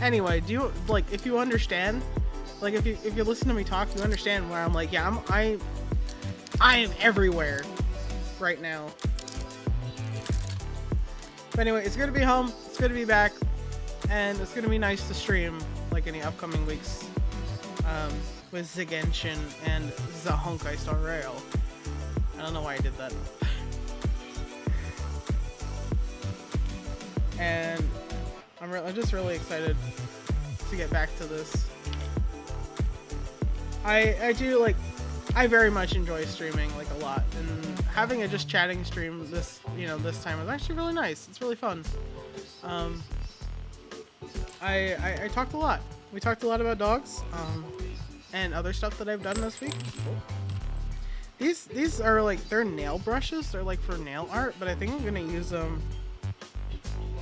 Anyway, do you like, if you understand, like if you listen to me talk, you understand where I'm like, yeah, I am everywhere right now. But anyway, it's good to be home. It's good to be back, and it's gonna be nice to stream like in the upcoming weeks with Zigenshin and the Honkai Star Rail. I don't know why I did that. And I'm just really excited to get back to this. I do like, I very much enjoy streaming like a lot, and having a just chatting stream this time is actually really nice. It's really fun. I talked a lot. We talked a lot about dogs, and other stuff that I've done this week. These are like, they're nail brushes. They're like for nail art, but I think I'm gonna use them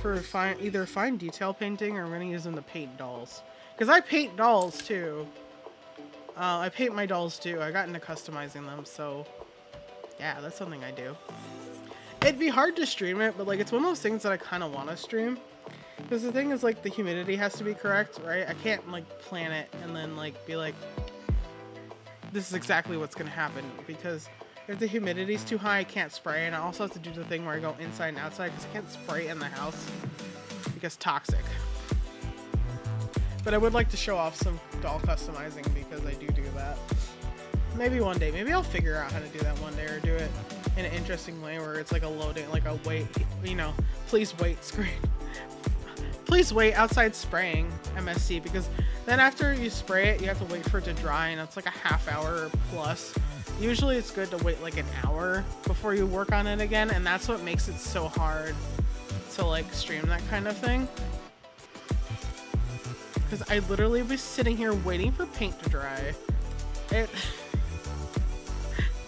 for either fine detail painting, or I'm gonna use them to paint dolls. Because I paint dolls too. I paint my dolls too. I got into customizing them, so yeah, that's something I do. It'd be hard to stream it, but like, it's one of those things that I kind of want to stream. Because the thing is, like, the humidity has to be correct, right? I can't like plan it and then like be like, this is exactly what's gonna happen, because if the humidity's too high, I can't spray, and I also have to do the thing where I go inside and outside because I can't spray in the house because toxic. But I would like to show off some doll customizing because I do that. Maybe one day. Maybe I'll figure out how to do that one day, or do it in an interesting way where it's like a loading, like a wait, please wait screen. Please wait outside spraying MSC, because then after you spray it, you have to wait for it to dry, and it's like a half hour plus. Usually it's good to wait like an hour before you work on it again, and that's what makes it so hard to like stream that kind of thing. Because I literally was sitting here waiting for paint to dry.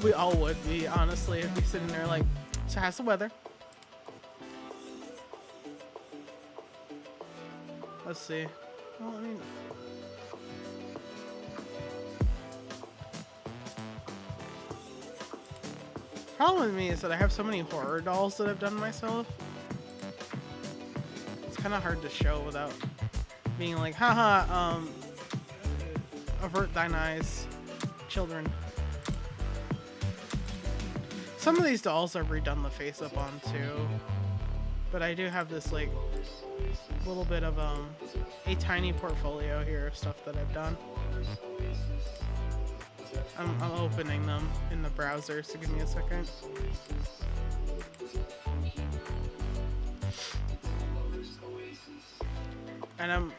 We all would be, honestly, if we sitting there like, so how's the weather? Let's see. Well, I mean, problem with me is that I have so many horror dolls that I've done myself. It's kind of hard to show without being like, haha, avert thine eyes, children. Some of these dolls I've redone the face up on too, but I do have this like little bit of a tiny portfolio here of stuff that I've done. I'm opening them in the browser, so give me a second. And I'm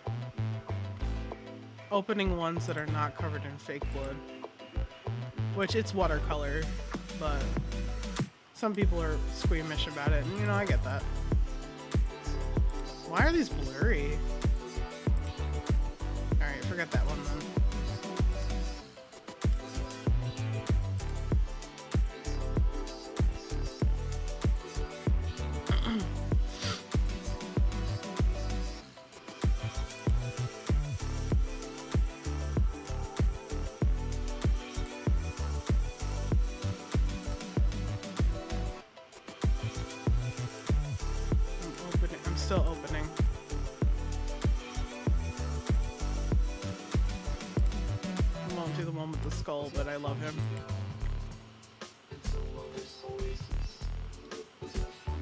opening ones that are not covered in fake blood, which it's watercolor, but some people are squeamish about it, and I get that. Why are these blurry? Alright, forget that one then. I'm still opening. I won't do the one with the skull, but I love him.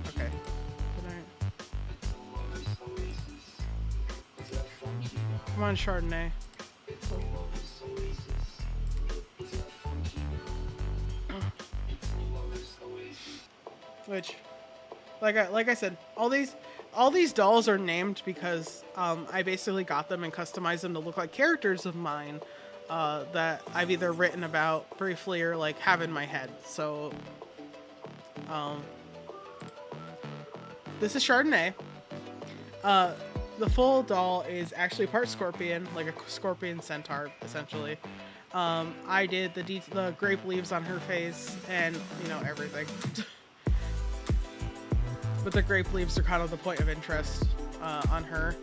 Okay. Come on, Chardonnay. which, like I said, all these dolls are named because I basically got them and customized them to look like characters of mine that I've either written about briefly or like have in my head. So um, this is Chardonnay. The full doll is actually part scorpion, like a scorpion centaur, essentially. I did the grape leaves on her face and, you know, everything. But the grape leaves are kind of the point of interest on her.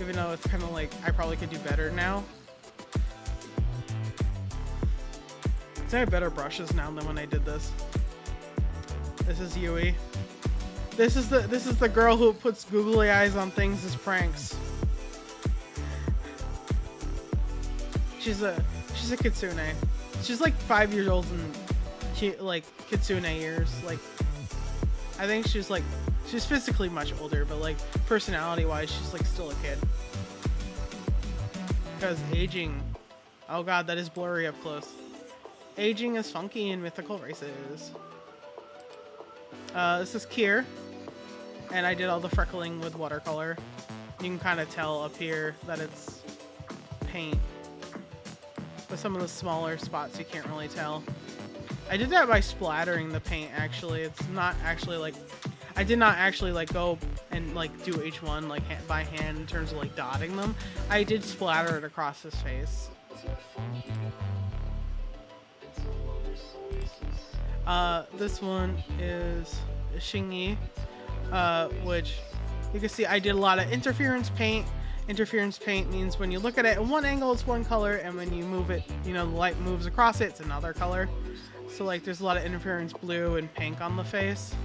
Even though it's kind of like, I probably could do better now. I have better brushes now than when I did this. This is Yui. This is the girl who puts googly eyes on things as pranks. She's a kitsune. She's like 5 years old and she like kitsune years. Like I think she's physically much older, but like personality wise she's like still a kid. Because aging, oh god, that is blurry up close. Aging is funky in mythical races. This is Kier. And I did all the freckling with watercolor. You can kind of tell up here that it's paint. But some of the smaller spots you can't really tell. I did that by splattering the paint, actually. It's not actually like... I did not actually like go and like do each one like by hand in terms of like dotting them. I did splatter it across his face. This one is Xingyi. Which you can see I did a lot of interference paint. Interference paint means when you look at it in one angle it's one color, and when you move it, you know, the light moves across it, it's another color. So like there's a lot of interference blue and pink on the face.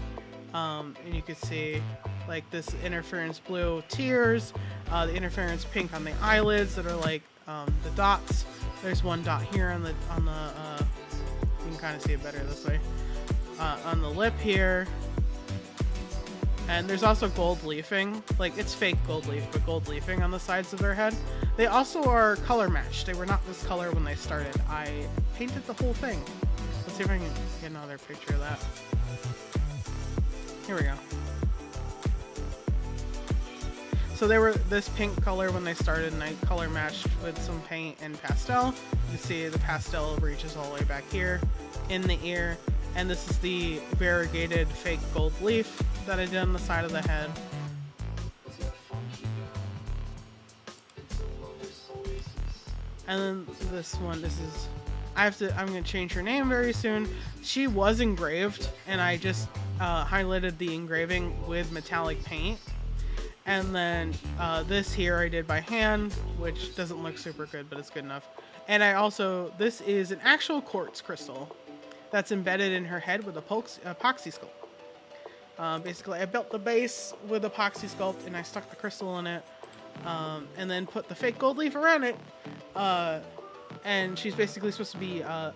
And you can see like this interference blue tears, the interference pink on the eyelids that are like the dots. There's one dot here on the you can kind of see it better this way. On the lip here. And there's also gold leafing. Like, it's fake gold leaf, but gold leafing on the sides of their head. They also are color matched. They were not this color when they started. I painted the whole thing. Let's see if I can get another picture of that. Here we go. So they were this pink color when they started, and I color matched with some paint and pastel. You can see the pastel reaches all the way back here in the ear. And this is the variegated fake gold leaf that I did on the side of the head. And then this one, I'm gonna change her name very soon. She was engraved, and I just highlighted the engraving with metallic paint. And then this here I did by hand, which doesn't look super good, but it's good enough. And this is an actual quartz crystal that's embedded in her head with a epoxy sculpt. Basically, I built the base with epoxy sculpt, and I stuck the crystal in it, and then put the fake gold leaf around it. And she's basically supposed to be, and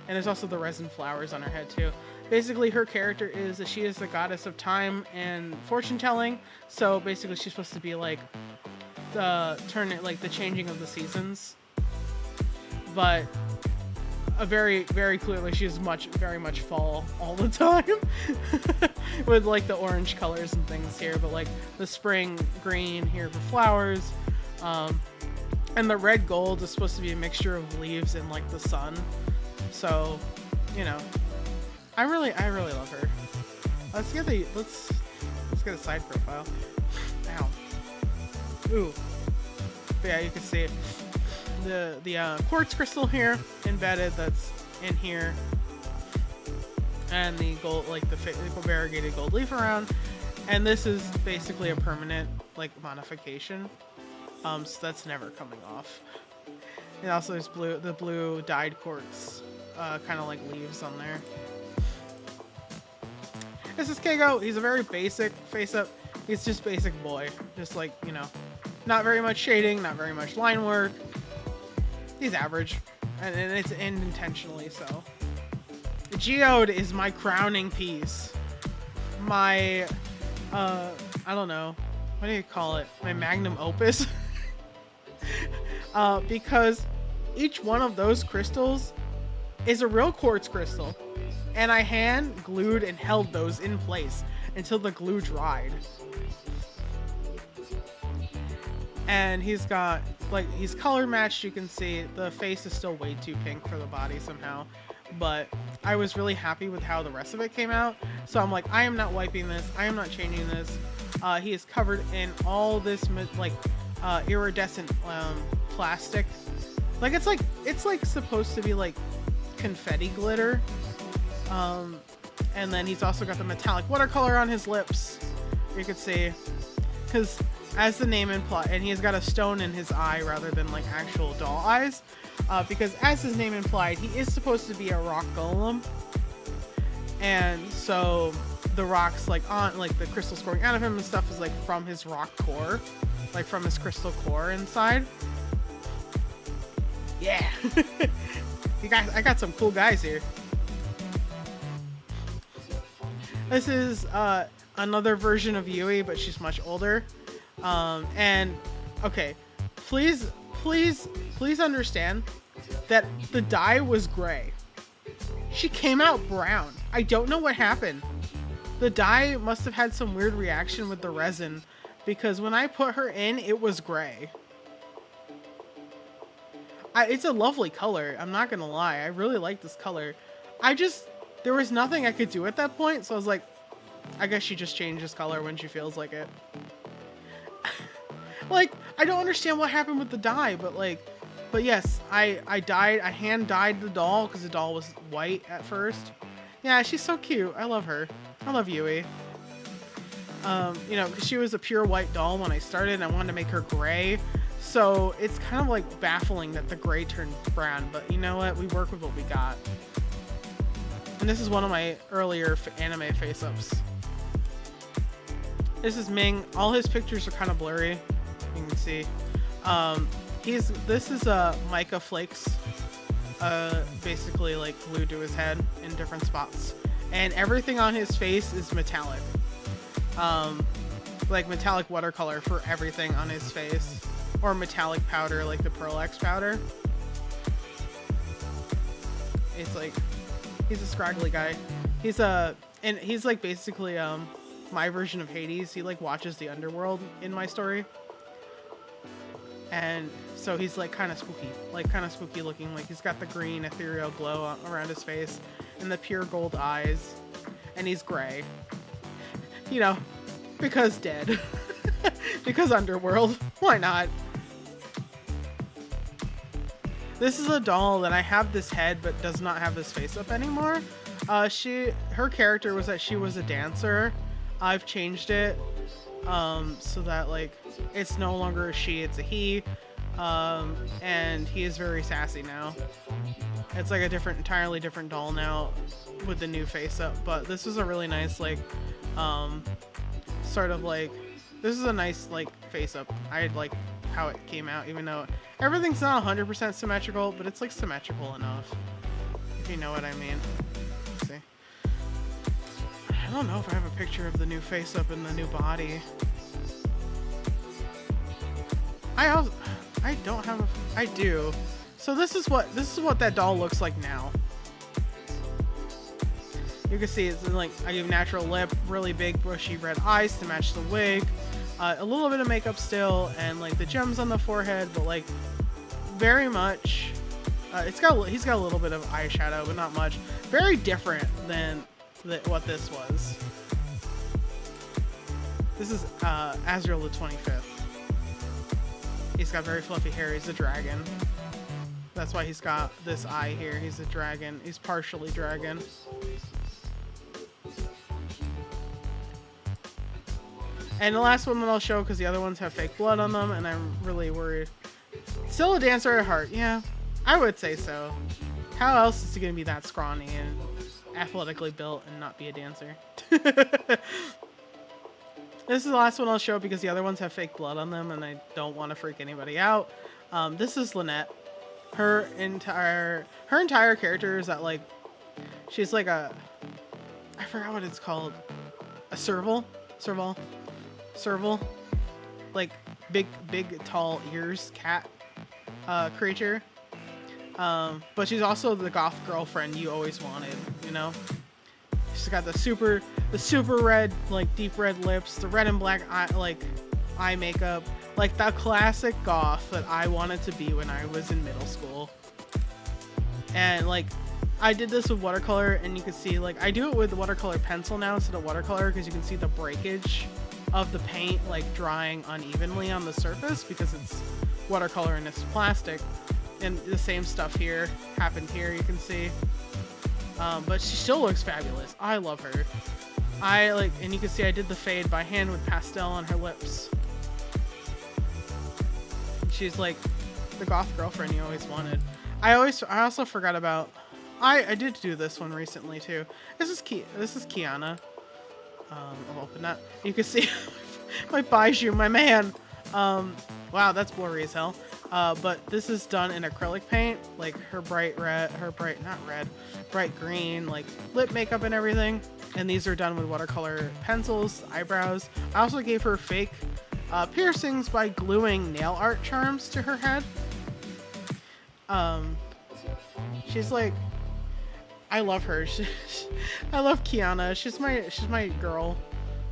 there's also the resin flowers on her head too. Basically, her character is that she is the goddess of time and fortune telling. So basically, she's supposed to be like the changing of the seasons. But very, very clearly, she's very much fall all the time with like the orange colors and things here, but like the spring green here for flowers, and the red gold is supposed to be a mixture of leaves and like the sun. So, you know, I really love her. Let's get a side profile. Ow. Ooh. But yeah, you can see it. The quartz crystal here embedded that's in here, and the gold, like the variegated gold leaf around, and this is basically a permanent like modification, so that's never coming off. And also there's the blue dyed quartz kind of like leaves on there. This is Keigo. He's a very basic face up. He's just basic boy, just like, you know, not very much shading, not very much line work. He's average, and it's intentionally so. Geode is my crowning piece. My, I don't know, what do you call it? My magnum opus. Because each one of those crystals is a real quartz crystal. And I hand glued and held those in place until the glue dried. And he's got, like, he's color matched, you can see. The face is still way too pink for the body somehow. But I was really happy with how the rest of it came out. So I'm like, I am not wiping this. I am not changing this. He is covered in all this, like, iridescent plastic. Like, it's like supposed to be, like, confetti glitter. And then he's also got the metallic watercolor on his lips. You could see. Because as the name implies, and he's got a stone in his eye rather than like actual doll eyes, because as his name implied, he is supposed to be a rock golem, and so the rocks like on like the crystals pouring out of him and stuff is like from his rock core, like from his crystal core inside. Yeah. You guys, I got some cool guys here. This is another version of Yui, but she's much older. And okay, please understand that the dye was gray. She came out brown. I don't know what happened. The dye must have had some weird reaction with the resin, because when I put her in, it was gray. It's a lovely color. I'm not gonna lie. I really like this color. There was nothing I could do at that point, so I was like, I guess she just changes color when she feels like it. Like, I don't understand what happened with the dye, but yes, I hand dyed the doll because the doll was white at first. Yeah, she's so cute. I love her. I love Yui. You know, because she was a pure white doll when I started, and I wanted to make her gray. So it's kind of like baffling that the gray turned brown, but you know what? We work with what we got. And this is one of my earlier anime face-ups. This is Ming. All his pictures are kind of blurry. You can see. This is mica flakes, basically like glued to his head in different spots, and everything on his face is metallic, like metallic watercolor for everything on his face, or metallic powder like the Pearl X powder. It's like, he's a scraggly guy. He's like basically my version of Hades. He like watches the underworld in my story. And so he's like kind of spooky looking. Like he's got the green ethereal glow around his face and the pure gold eyes. And he's gray. You know, because dead. Because underworld. Why not? This is a doll that I have this head but does not have this face up anymore. Her character was that she was a dancer. I've changed it so that like it's no longer a she, it's a he, and he is very sassy now. It's like a entirely different doll now with the new face up. But this is a really nice like sort of like, this is a nice like face up. I like how it came out, even though everything's not 100% symmetrical, but it's like symmetrical enough, if you know what I mean. Let's see. I don't know if I have a picture of the new face up and the new body. I don't have I do. So this is what that doll looks like now. You can see it's like I have natural lip, really big bushy red eyes to match the wig, a little bit of makeup still, and like the gems on the forehead, but like very much he's got a little bit of eyeshadow, but not much. Very different than what this was. This is Azrael the 25th. He's got very fluffy hair. He's a dragon. That's why he's got this eye here. He's a dragon. He's partially dragon. And the last one that I'll show, because the other ones have fake blood on them, and I'm really worried. Still a dancer at heart. Yeah, I would say so. How else is he going to be that scrawny and athletically built and not be a dancer? This is the last one I'll show because the other ones have fake blood on them and I don't want to freak anybody out. This is Lynette. Her entire character is that like, she's like I forgot what it's called. A serval? Like big tall ears cat creature. But she's also the goth girlfriend you always wanted, you know? She's got the super red, like deep red lips, the red and black eye, like eye makeup, like the classic goth that I wanted to be when I was in middle school. And like, I did this with watercolor, and you can see, like, I do it with watercolor pencil now instead of watercolor because you can see the breakage of the paint like drying unevenly on the surface because it's watercolor and it's plastic. And the same stuff here happened here, you can see. But she still looks fabulous. I love her. And you can see I did the fade by hand with pastel on her lips. She's like the goth girlfriend you always wanted. I also forgot about, I did do this one recently too. This is Kiana. I'll open that. You can see my Baiju, my man. Wow, that's blurry as hell. But this is done in acrylic paint, like her bright green, like lip makeup and everything. And these are done with watercolor pencils, eyebrows. I also gave her fake piercings by gluing nail art charms to her head. She's like, I love her. I love Kiana. She's my girl.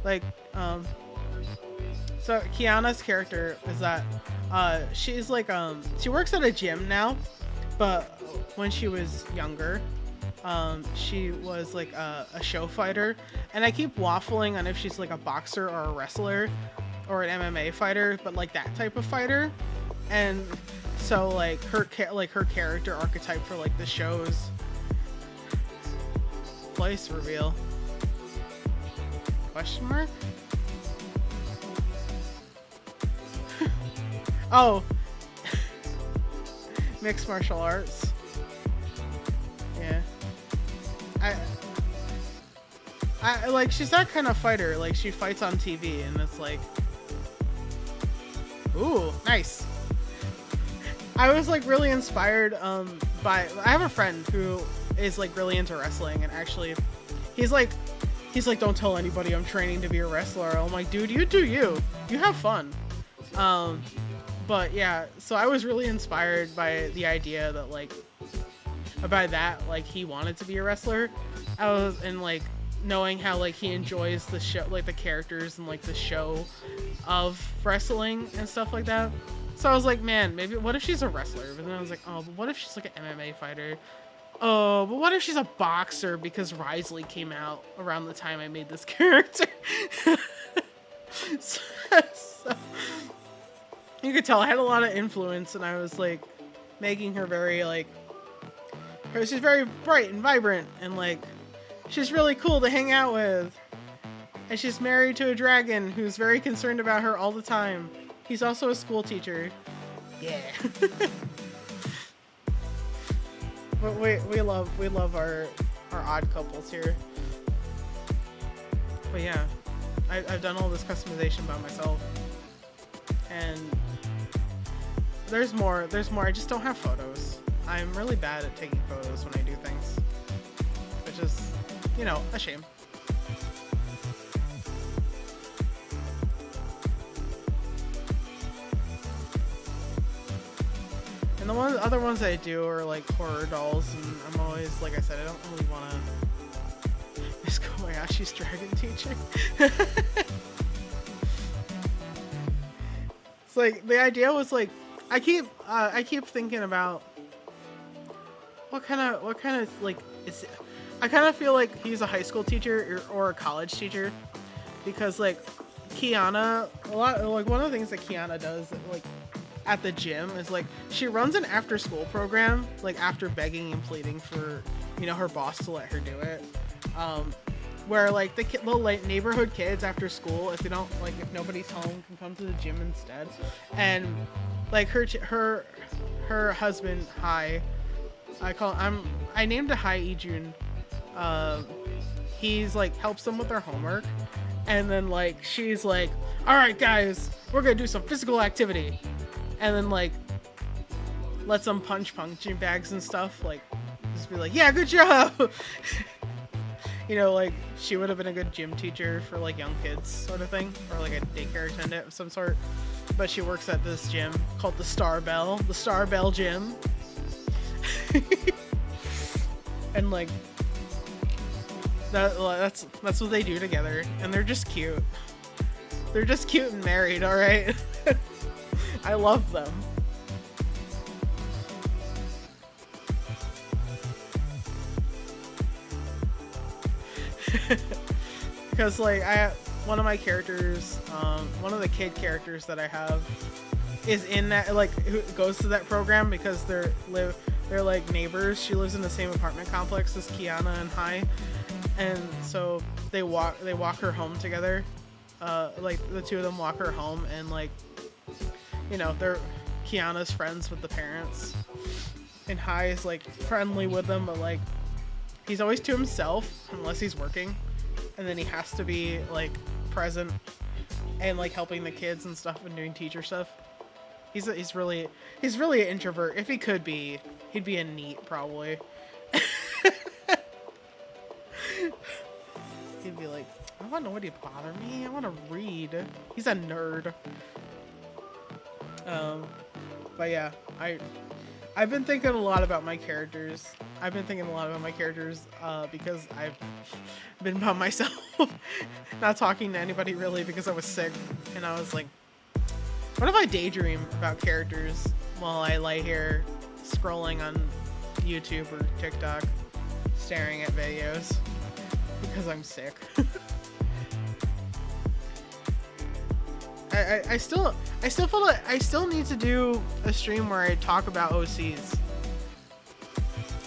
Like, so Kiana's character is that she's like she works at a gym now, but when she was younger, she was like a show fighter, and I keep waffling on if she's like a boxer or a wrestler or an MMA fighter, but like that type of fighter. And so like her character archetype for like the show's place reveal, question mark. Oh, mixed martial arts. Yeah, I like, she's that kind of fighter. Like, she fights on TV, and it's like, ooh, nice. I was like really inspired by, I have a friend who is like really into wrestling, and actually he's like don't tell anybody I'm training to be a wrestler. I'm like, dude, you do you have fun. But yeah, so I was really inspired by the idea that like, by that, like, he wanted to be a wrestler. And like knowing how like he enjoys the show, like the characters and like the show of wrestling and stuff like that. So I was like, man, maybe what if she's a wrestler? But then I was like, oh, but what if she's like an MMA fighter? Oh, but what if she's a boxer? Because Risley came out around the time I made this character. so, you could tell I had a lot of influence, and I was like making her very like, she's very bright and vibrant, and like she's really cool to hang out with. And she's married to a dragon who's very concerned about her all the time. He's also a school teacher. Yeah. But we love our odd couples here. But yeah, I've done all this customization by myself. And there's more. I just don't have photos. I'm really bad at taking photos when I do things, which is, you know, a shame. And the other ones I do are like horror dolls, and I'm always, like I said, I don't really want to miss Kobayashi's dragon teaching. It's like, the idea was like, I keep thinking about what kind of like, I kind of feel like he's a high school teacher or a college teacher, because like Kiana, one of the things that Kiana does, like, at the gym is like, she runs an after school program, like after begging and pleading for, you know, her boss to let her do it, where like the little like neighborhood kids after school, if nobody's home, can come to the gym instead. And like her husband, Hai, I named a Hai Ijun. He's like helps them with their homework, and then like she's like, all right guys, we're gonna do some physical activity. And then like let them punch punching bags and stuff, like just be like, yeah, good job. You know, like she would have been a good gym teacher for like young kids sort of thing, or like a daycare attendant of some sort. But she works at this gym called the Star Bell Gym. And like that's what they do together, and they're just cute. They're just cute and married, all right. I love them. Because like one of my characters, one of the kid characters that I have is in that, like, who goes to that program because they're like neighbors. She lives in the same apartment complex as Kiana and Hai, and so they walk her home together. Like the two of them walk her home, and like, you know, they're Kiana's friends with the parents, and Hai is like friendly with them, but like he's always to himself unless he's working, and then he has to be like present and like helping the kids and stuff and doing teacher stuff. He's really an introvert. If he could be, he'd be a NEET probably. He'd be like, I don't want nobody to bother me. I want to read. He's a nerd. But yeah, I've been thinking a lot about my characters. Because I've been by myself, not talking to anybody really because I was sick, and I was like, what if I daydream about characters while I lay here scrolling on YouTube or TikTok, staring at videos because I'm sick. I still feel like I still need to do a stream where I talk about OCs,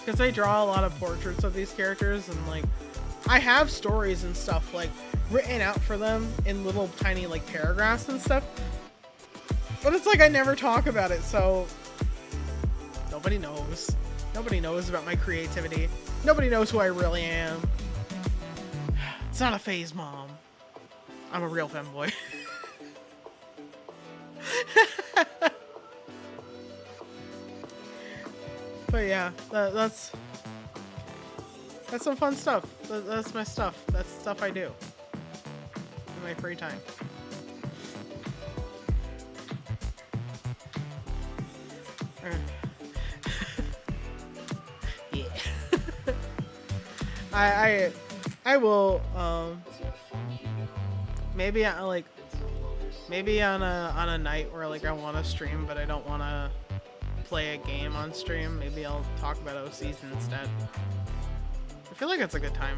because I draw a lot of portraits of these characters, and like I have stories and stuff like written out for them in little tiny like paragraphs and stuff, but it's like I never talk about it, so nobody knows about my creativity. Nobody knows who I really am. It's not a phase, Mom. I'm a real femboy. But yeah, that's some fun stuff. That's my stuff. That's stuff I do in my free time. Yeah. I will maybe on a night where like I want to stream but I don't want to play a game on stream, maybe I'll talk about OCs instead. I feel like it's a good time.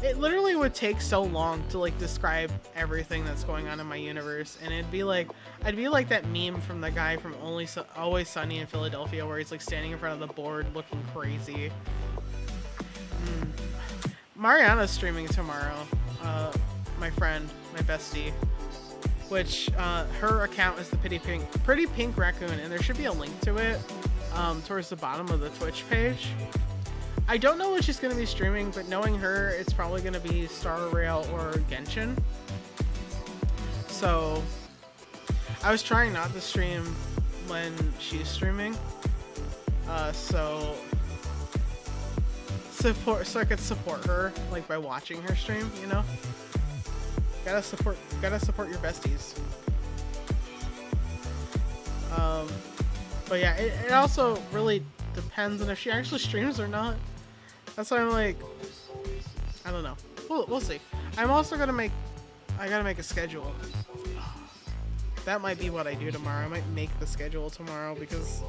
It literally would take so long to like describe everything that's going on in my universe, and I'd be like that meme from the guy from Always Sunny in Philadelphia where he's like standing in front of the board looking crazy. Mariana's streaming tomorrow. My friend, my bestie, which her account is the Pretty Pink Raccoon, and there should be a link to it towards the bottom of the Twitch page. I don't know what she's going to be streaming, but knowing her, it's probably going to be Star Rail or Genshin. So I was trying not to stream when she's streaming, so I could support her like by watching her stream, you know. Gotta support your besties. But yeah, it also really depends on if she actually streams or not. That's why I'm like, I don't know. We'll see. I'm also I gotta make a schedule. That might be what I do tomorrow. I might make the schedule tomorrow because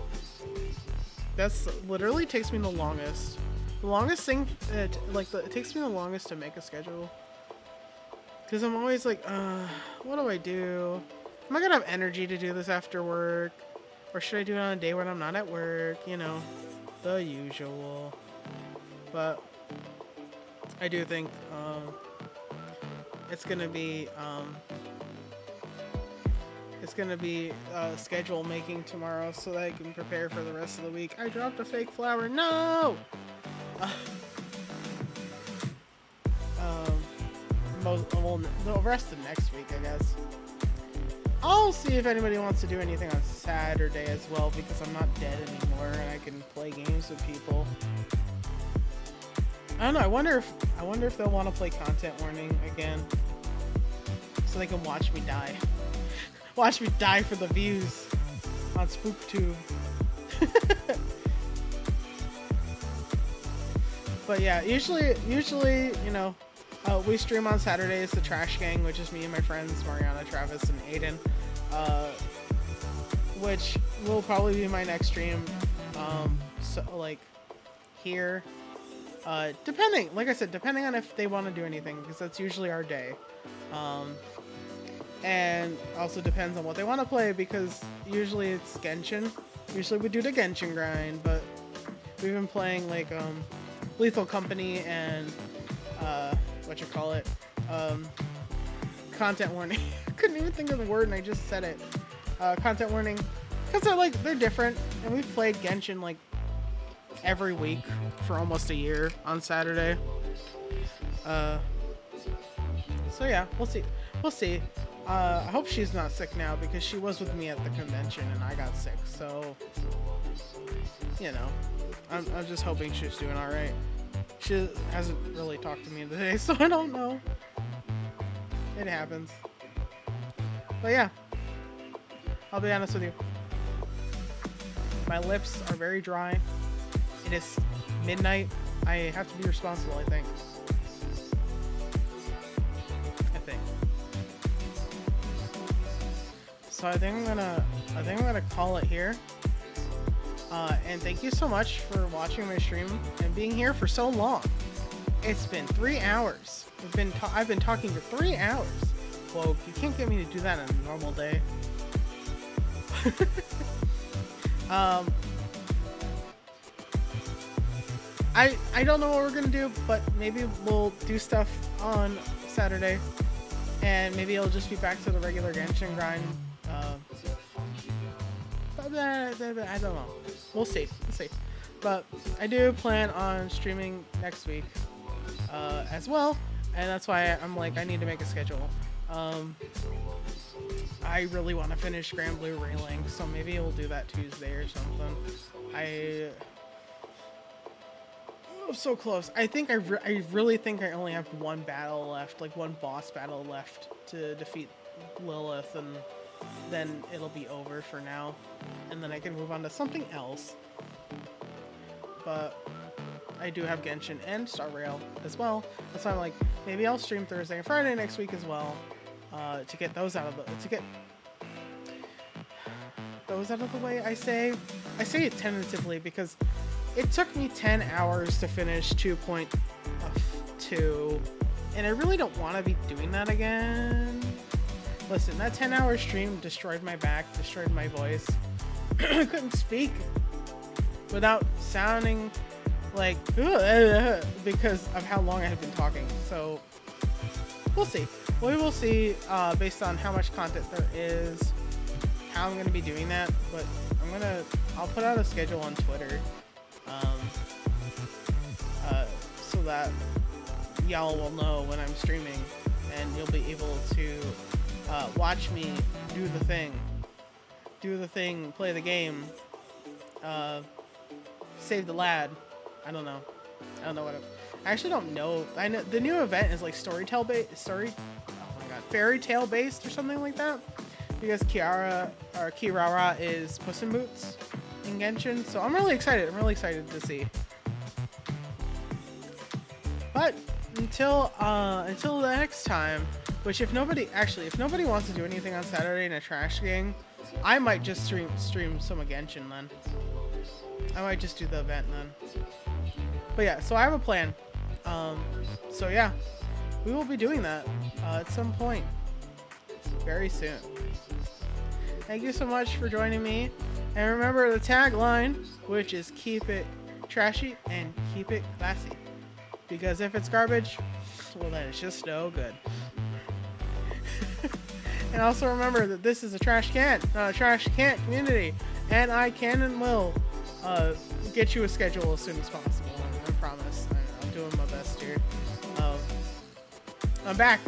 that's literally takes me the longest. The longest thing, it takes me the longest to make a schedule. Because I'm always like, what do I do? Am I gonna have energy to do this after work? Or should I do it on a day when I'm not at work? You know, the usual. But I do think it's gonna be schedule making tomorrow so that I can prepare for the rest of the week. I dropped a fake flower. No. The rest of next week, I guess. I'll see if anybody wants to do anything on Saturday as well, because I'm not dead anymore and I can play games with people. I don't know. I wonder if they'll want to play content warning again, so they can watch me die. Watch me die for the views on SpookTube. But yeah, usually, you know, we stream on Saturdays, the Trash Gang, which is me and my friends, Mariana, Travis, and Aiden, which will probably be my next stream, so, like, here, depending, like I said, depending on if they want to do anything, because that's usually our day, and also depends on what they want to play, because usually it's Genshin. Usually we do the Genshin grind, but we've been playing, like, Lethal Company and, content warning. I couldn't even think of the word and I just said it. Content warning. Because they're different. And we've played Genshin, like, every week for almost a year on Saturday. So yeah, we'll see. We'll see. I hope she's not sick now, because she was with me at the convention and I got sick. So, you know, I'm just hoping she's doing alright. She hasn't really talked to me today, so I don't know. It happens. But yeah, I'll be honest with you. My lips are very dry. It is midnight. I have to be responsible, I think. So I think I'm gonna call it here. And thank you so much for watching my stream and being here for so long. It's been 3 hours. I've been talking for 3 hours. Well, you can't get me to do that on a normal day. I don't know what we're gonna do, but maybe we'll do stuff on Saturday, and maybe it'll just be back to the regular Genshin grind. I don't know. We'll see. But I do plan on streaming next week as well, and that's why I'm like, I need to make a schedule. I really want to finish Grand Blue Relink, so maybe we'll do that Tuesday or something. I'm so close. I think I really think I only have one battle left, like one boss battle left to defeat Lilith, and then it'll be over for now, and then I can move on to something else. But I do have Genshin and Star Rail as well. That's why I'm like, maybe I'll stream Thursday and Friday next week as well, to get those out of the way. I say it tentatively because it took me 10 hours to finish 2.2, and I really don't want to be doing that again. Listen, that 10-hour stream destroyed my back, destroyed my voice. I couldn't speak without sounding like because of how long I had been talking. So we'll see. We will see based on how much content there is, how I'm going to be doing that. But I'll put out a schedule on Twitter so that y'all will know when I'm streaming, and you'll be able to watch me do the thing, play the game, save the lad. I don't know what I actually don't know. I know the new event is like fairy tale based or something like that, because Kirara is Puss in Boots in Genshin. So I'm really excited to see. But until the next time, which if nobody wants to do anything on Saturday in a Trash Gang, I might just stream some Genshin then. I might just do the event then. But yeah, so I have a plan. So yeah, we will be doing that at some point very soon. Thank you so much for joining me. And remember the tagline, which is keep it trashy and keep it classy. Because if it's garbage, well then it's just no good. And also remember that this is a trash can, not a trash can community. And I can and will get you a schedule as soon as possible. I promise. I'm doing my best here. I'm back.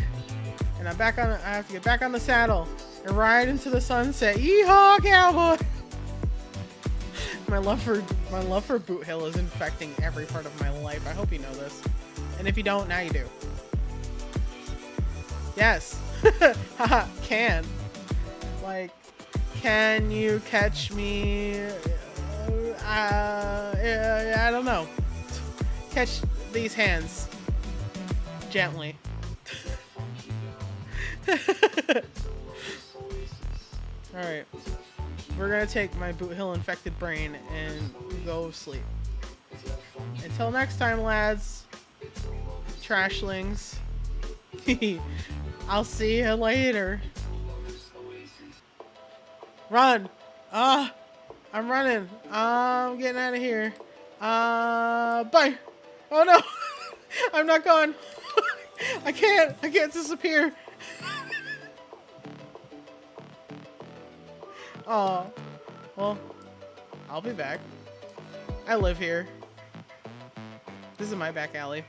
And I have to get back on the saddle and ride into the sunset. Yeehaw, cowboy! My love for Boot Hill is infecting every part of my life. I hope you know this. And if you don't, now you do. Yes. Haha, can. Like, can you catch me? I don't know. these hands. Gently. Alright. We're gonna take my Boot Hill infected brain and go sleep. Until next time, lads. Trashlings. I'll see you later. Run! I'm running. I'm getting out of here. Bye! Oh no! I'm not gone! I can't disappear! Oh, well, I'll be back. I live here. This is my back alley.